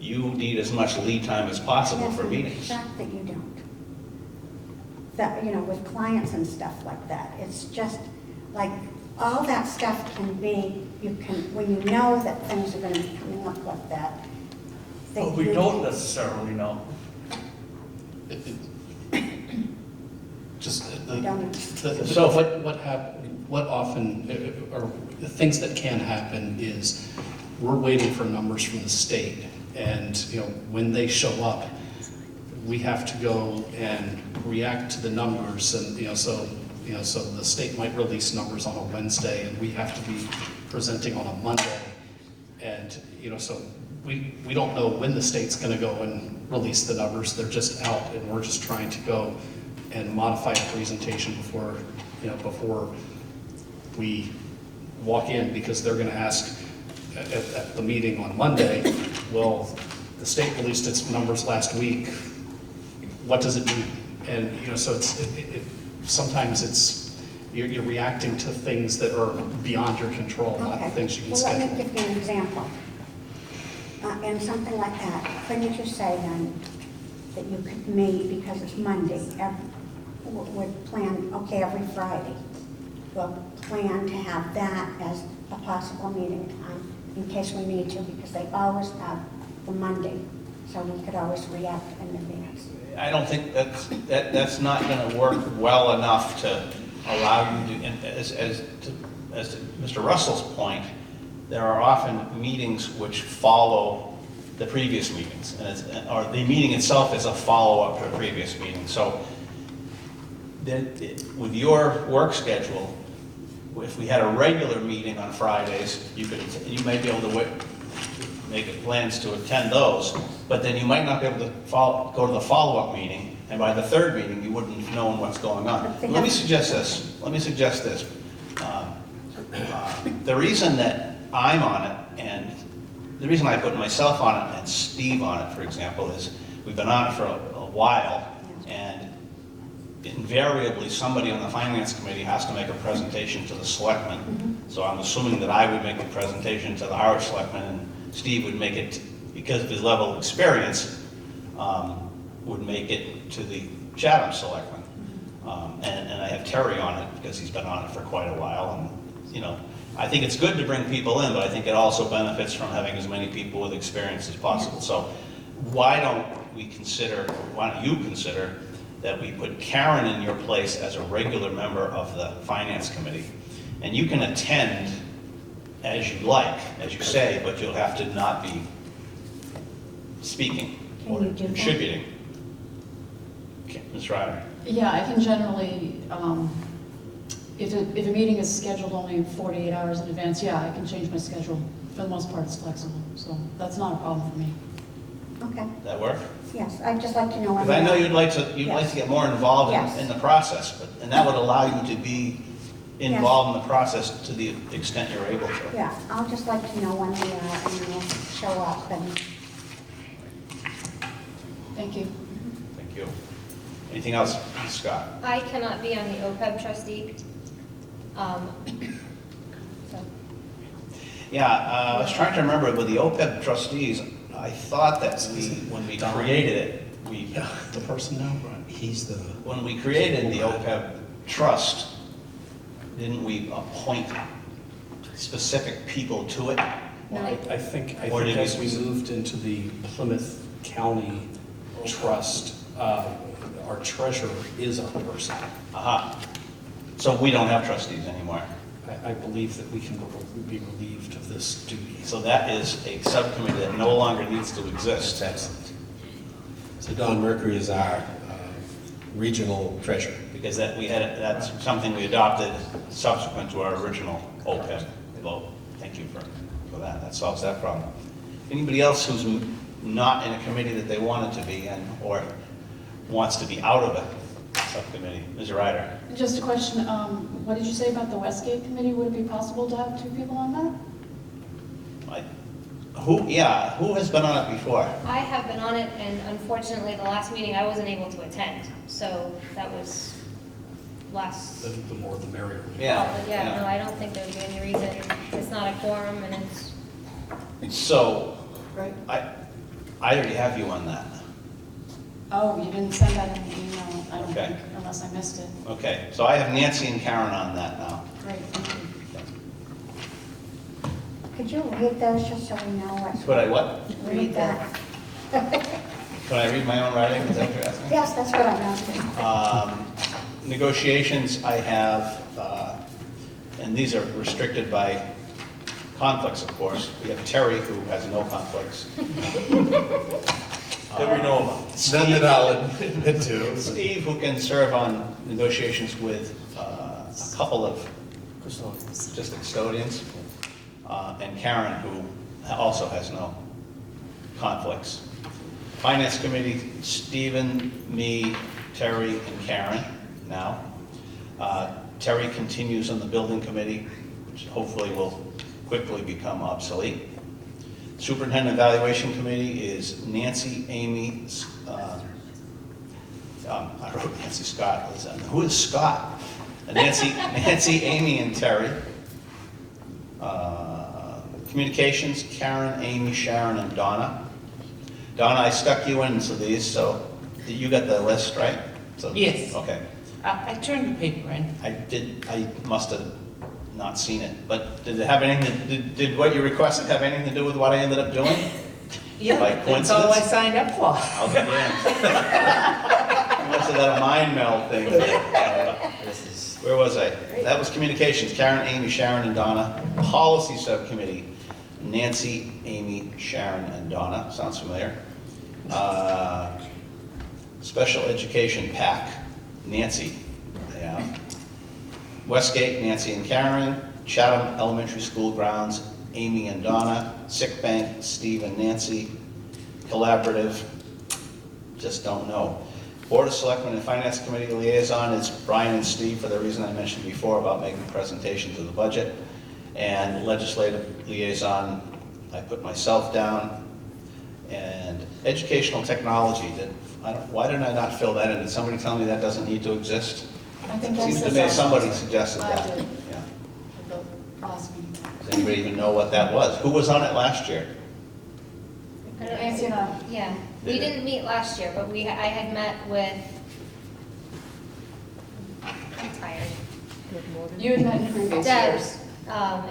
you need as much lead time as possible Yes, for and meetings. The fact that you don't. That, you know, with clients and stuff like that, it's just, like, all that stuff can be, you can, when you know that things are gonna be coming up like that. that But we you- don't necessarily know. Just So- what often, or the things that can happen is, we're waiting for numbers from the state, and, you know, when they show up, we have to go and react to the numbers, and, so the state might release numbers on a Wednesday, and we have to be presenting on a Monday, and, so we don't know when the state's gonna go and release the numbers, they're just out, and we're just trying to go and modify a presentation before we walk in, because they're gonna ask at the meeting on Monday, well, the state released its numbers last week, what does it mean? And, so sometimes you're reacting to things that are beyond your control, not the things you can Well, schedule. let me give you an example. In something like that, couldn't you say then that you could meet, because it's Monday, would plan, okay, every Friday, we'll plan to have that as a possible meeting time in case we need to, because they always have the Monday, so we could always react in advance. I don't think that's not going to work well enough to allow you to, and as to Mr. Russell's point, there are often meetings which follow the previous meetings, or the meeting itself is a follow-up to a previous meeting. So then, with your work schedule, if we had a regular meeting on Fridays, you might be able to make plans to attend those, but then you might not be able to go to the follow-up meeting, and by the third meeting, you wouldn't have known what's going on. Let me suggest this. The reason that I'm on it, and the reason I put myself on it and Steve on it, for example, is we've been on it for a while, and invariably somebody on the finance committee has to make a presentation to the selectmen. So I'm assuming that I would make a presentation to the Howard selectmen, and Steve would make it, because of his level of experience, would make it to the Chatham selectmen. And I have Terry on it because he's been on it for quite a while. And, I think it's good to bring people in, but I think it also benefits from having as many people with experience as possible. So why don't you consider that we put Karen in your place as a regular member of the finance committee, and you can attend as you like, as you say, but you'll have to not be speaking or contributing. Okay, Ms. Ryder. Yeah, I can generally, if a meeting is scheduled only 48 hours in advance, yeah, I can change my schedule. For the most part, it's flexible, so that's not a problem for me. Okay. That work? Yes, I'd just like to know. Because I know you'd like to get more involved in the process, and that would allow you to be involved in the process to the extent you're able to. Yeah, I'll just like to know when we are, and we'll show up and. Thank you. Thank you. Anything else, Scott? I cannot be on the OPEB trustee. Yeah, I was trying to remember with the OPEB trustees, I thought that when we created it, The person now, right? He's the, when we created the OPEB trust, didn't we appoint specific people to it? Well, I think Or did as we- we moved into the Plymouth County Trust, our treasurer is our person. Aha. So we don't have trustees anymore. I believe that we can be relieved of this duty. So that is a subcommittee that no longer needs to exist. that's excellent. So Don Mercury is our regional treasurer. Because that's something we adopted subsequent to our original OPEB vote. Thank you for that. That solves that problem. Anybody else who's not in a committee that they wanted to be in or wants to be out of a subcommittee? Ms. Ryder? Just a question, what did you say about the Westgate Committee? Would it be possible to have 2 people on that? Who has been on it before? I have been on it, and unfortunately, the last meeting, I wasn't able to attend, so that was last. The more the merrier. No, I don't think there'd be any reason. It's not a quorum, and it's, So, Right. I already have you on that. Oh, you didn't send that in the email, I don't Okay. think, unless I missed it. Okay, so I have Nancy and Karen on that now. Great, thank you. Could you read those just so we know what's? Could I what? Read that. Can I read my own writing? Is that what you're asking? Yes, that's what I'm asking. Negotiations, I have, and these are restricted by conflicts, of course. We have Terry, who has no conflicts. That we know about. None that I'll admit to. Steve, who can serve on negotiations with a couple of just custodians, and Karen, who also has no conflicts. Finance Committee, Stephen, me, Terry, and Karen now. Terry continues on the Building Committee, which hopefully will quickly become obsolete. Superintendent Evaluation Committee is Nancy, Amy, I wrote Nancy Scott. Who is Scott? Nancy, Amy, and Terry. Communications, Karen, Amy, Sharon, and Donna. Donna, I stuck you into these, so you got the list, right? So, Yes. Okay. I turned the paper in. I must have not seen it, but did it have anything, did what you requested have anything to do with what I ended up doing? Yeah, By that's all I coincidence? signed up for. Okay, yeah. Must have done a mind meld thing. Where was I? That was communications, Karen, Amy, Sharon, and Donna. Policy Subcommittee, Nancy, Amy, Sharon, and Donna. Sounds familiar. Special Education PAC, Nancy. Yeah. Westgate, Nancy and Karen. Chatham Elementary School Grounds, Amy and Donna. Sick Bank, Steve and Nancy. Collaborative, just don't know. Board of Selectmen and Finance Committee liaison is Brian and Steve, for the reason I mentioned before about making presentations of the budget. And legislative liaison, I put myself down. And educational technology, why didn't I not fill that in? Did somebody tell me that doesn't need to exist? I think that's. Seems to me somebody suggested I that. did. Yeah. At the last meeting. Does anybody even know what that was? Who was on it last year? I don't know. Nancy and I. Yeah, we didn't meet last year, but I had met with, I'm tired. You had met in previous Deb, years.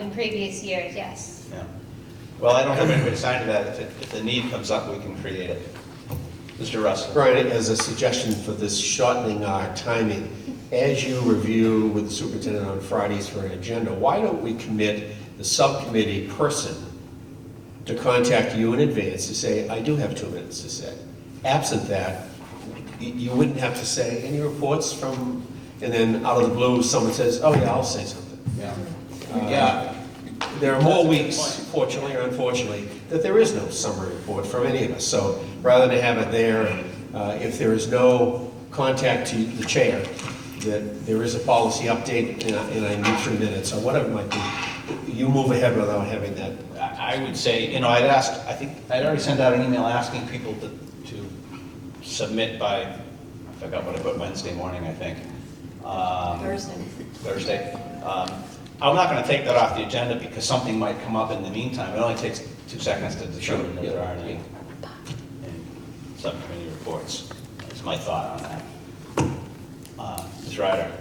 in previous years, yes. Yeah. Well, I don't have anybody signed to that. If the need comes up, we can create it. Mr. Russell. Brian, as a suggestion for this shortening our timing, as you review with the superintendent on Fridays for an agenda, why don't we commit the subcommittee person to contact you in advance to say, I do have 2 minutes to say. Absent that, you wouldn't have to say any reports from, and then out of the blue, someone says, oh yeah, I'll say something. Yeah. Yeah. There are more weeks, fortunately or unfortunately, that there is no summary report from any of us. So rather than have it there, if there is no contact to the chair, that there is a policy update and I need 3 minutes or whatever it might be, you move ahead without having that. I would say, I'd asked, I think, I'd already sent out an email asking people to submit by, I forgot what I put, Wednesday morning, I think. Thursday. I'm not going to take that off the agenda because something might come up in the meantime. It only takes 2 seconds to determine if there are any subcommittee reports. reports. That's my thought on that. Ms. Ryder?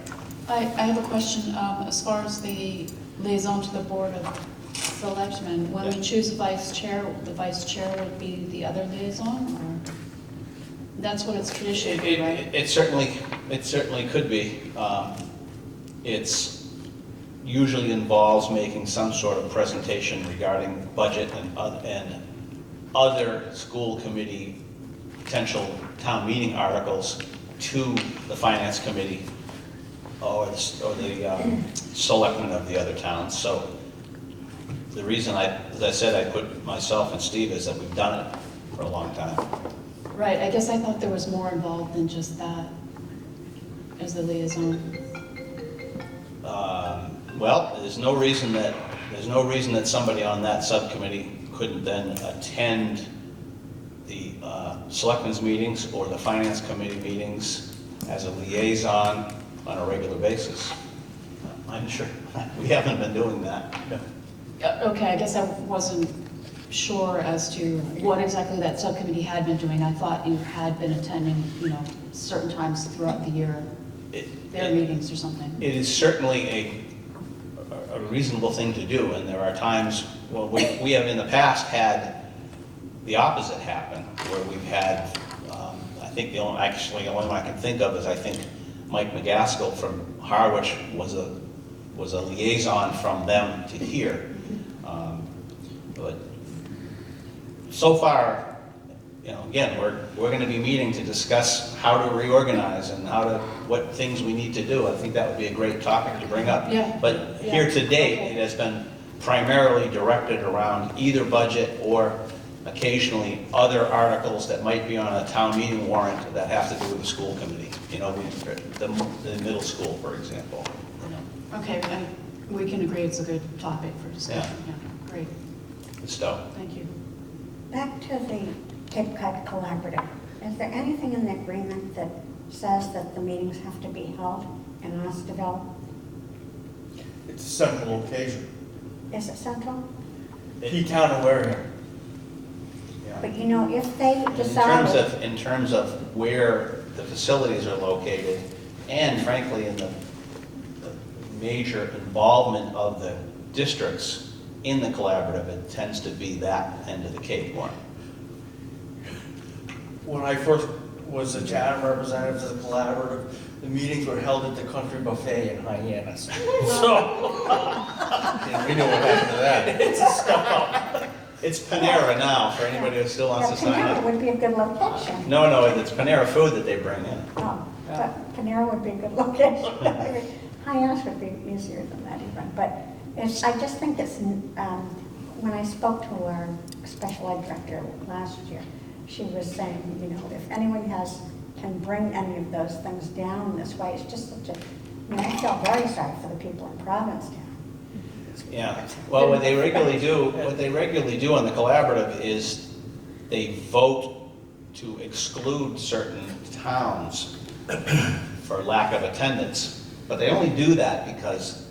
I have a question, as far as the liaison to the Board of Selectmen, when we choose a vice chair, the vice chair would be the other liaison, or? That's what it's traditionally, right? It certainly could be. It's usually involves making some sort of presentation regarding budget and other school committee potential town meeting articles to the finance committee or the selectmen of the other towns. So the reason as I said, I put myself and Steve is that we've done it for a long time. Right, I guess I thought there was more involved than just that as the liaison. Well, there's no reason that somebody on that subcommittee couldn't then attend the selectmen's meetings or the finance committee meetings as a liaison on a regular basis. I'm sure we haven't been doing that. Okay, I guess I wasn't sure as to what exactly that subcommittee had been doing. I thought you had been attending, certain times throughout the year, their meetings or something. It is certainly a reasonable thing to do, and there are times, well, we have in the past had the opposite happen, where we've had, I think the only one I can think of is I think Mike McGaskill from Harwich was a liaison from them to here. But so far, again, we're going to be meeting to discuss how to reorganize and what things we need to do. I think that would be a great topic to bring up. Yeah. But here to date, it has been primarily directed around either budget or occasionally other articles that might be on a town meeting warrant that have to do with the school committee. The middle school, for example. Okay, we can agree it's a good topic for discussion. Yeah. Great. Good stuff. Thank you. Back to the Cape Cod Collaborative. Is there anything in the agreement that says that the meetings have to be held in Osterville? It's a central location. Is it central? Key town and Wareham. But if they decide... In terms of where the facilities are located, and frankly, in the major involvement of the districts in the collaborative, it tends to be that end of the Cape one. When I first was a town representative to the collaborative, the meetings were held at the Country Buffet in Hyannis. So, We know what happened to that. it's a step up. It's Panera now, for anybody who still wants to sign Panera up. would be a good location. No, it's Panera food that they bring in. Oh, but Panera would be a good location. Hyannis would be easier than that even. But I just think it's, when I spoke to our special ed director last year, she was saying, if anyone can bring any of those things down this way, it's just such a, I feel very sorry for the people in Provincetown. Yeah, well, what they regularly do on the collaborative is they vote to exclude certain towns for lack of attendance, but they only do that because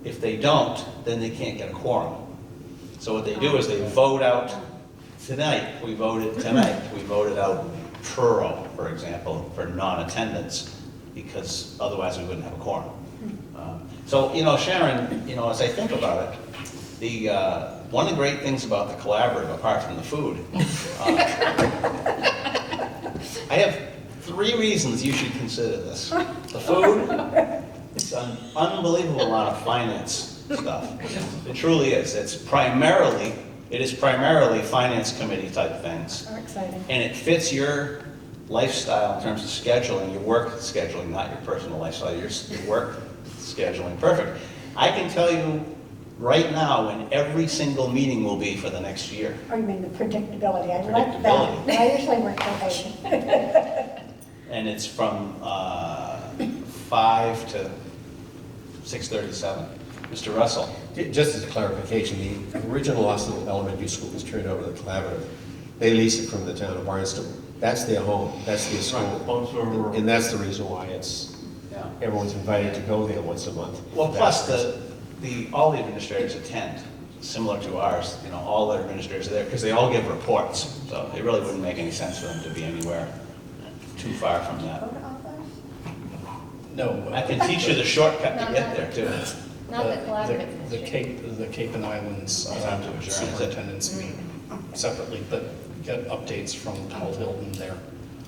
if they don't, then they can't get a quorum. So what they do is they vote out tonight. We voted out Truro, for example, for non-attendance, because otherwise we wouldn't have a quorum. So, Sharon, as I think about it, one of the great things about the collaborative, apart from the food, I have 3 reasons you should consider this. The food, it's an unbelievable amount of finance stuff. It truly is. It is primarily finance committee type things. So exciting. And it fits your lifestyle in terms of scheduling, your work scheduling, not your personal lifestyle, your work scheduling. Perfect. I can tell you right now when every single meeting will be for the next year. Oh, you mean the predictability? I like that. I usually work till 8. And it's from 5 to 6:37. Mr. Russell. Just as a clarification, the original Austin Elementary School was turned over to the collaborative. They lease it from the town of Barnstable. That's their home, that's their school. And that's the reason why everyone's invited to go there once a month. Well, plus all the administrators attend, similar to ours. All the administrators are there because they all give reports. So it really wouldn't make any sense for them to be anywhere too far from that. No. I can teach you the shortcut to get there, too. Not the collaborative. The Cape and Islands Time to adjourn, is it? superintendents meet separately, but get updates from Paul Hilton there.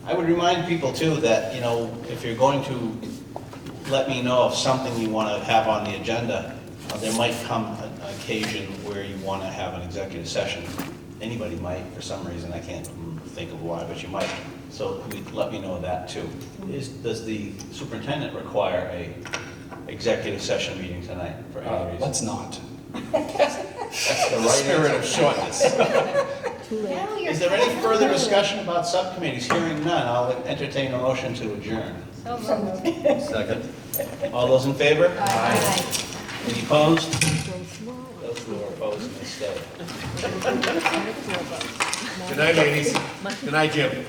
I would remind people, too, that, you know, if you're going to let me know of something you want to have on the agenda, there might come an occasion where you want to have an executive session. Anybody might, for some reason, I can't think of why, but you might. So let me know that, too. Does the superintendent require a executive session meeting tonight for any reason? Let's not. That's the right Spirit answer. of shortness. Now you're Is there any further discussion about subcommittees? Hearing none, I'll entertain a motion to adjourn. So moved. Second. All those in favor? Aye. Any opposed? Those who are opposed may stay. Good night, ladies. Good night, Jim.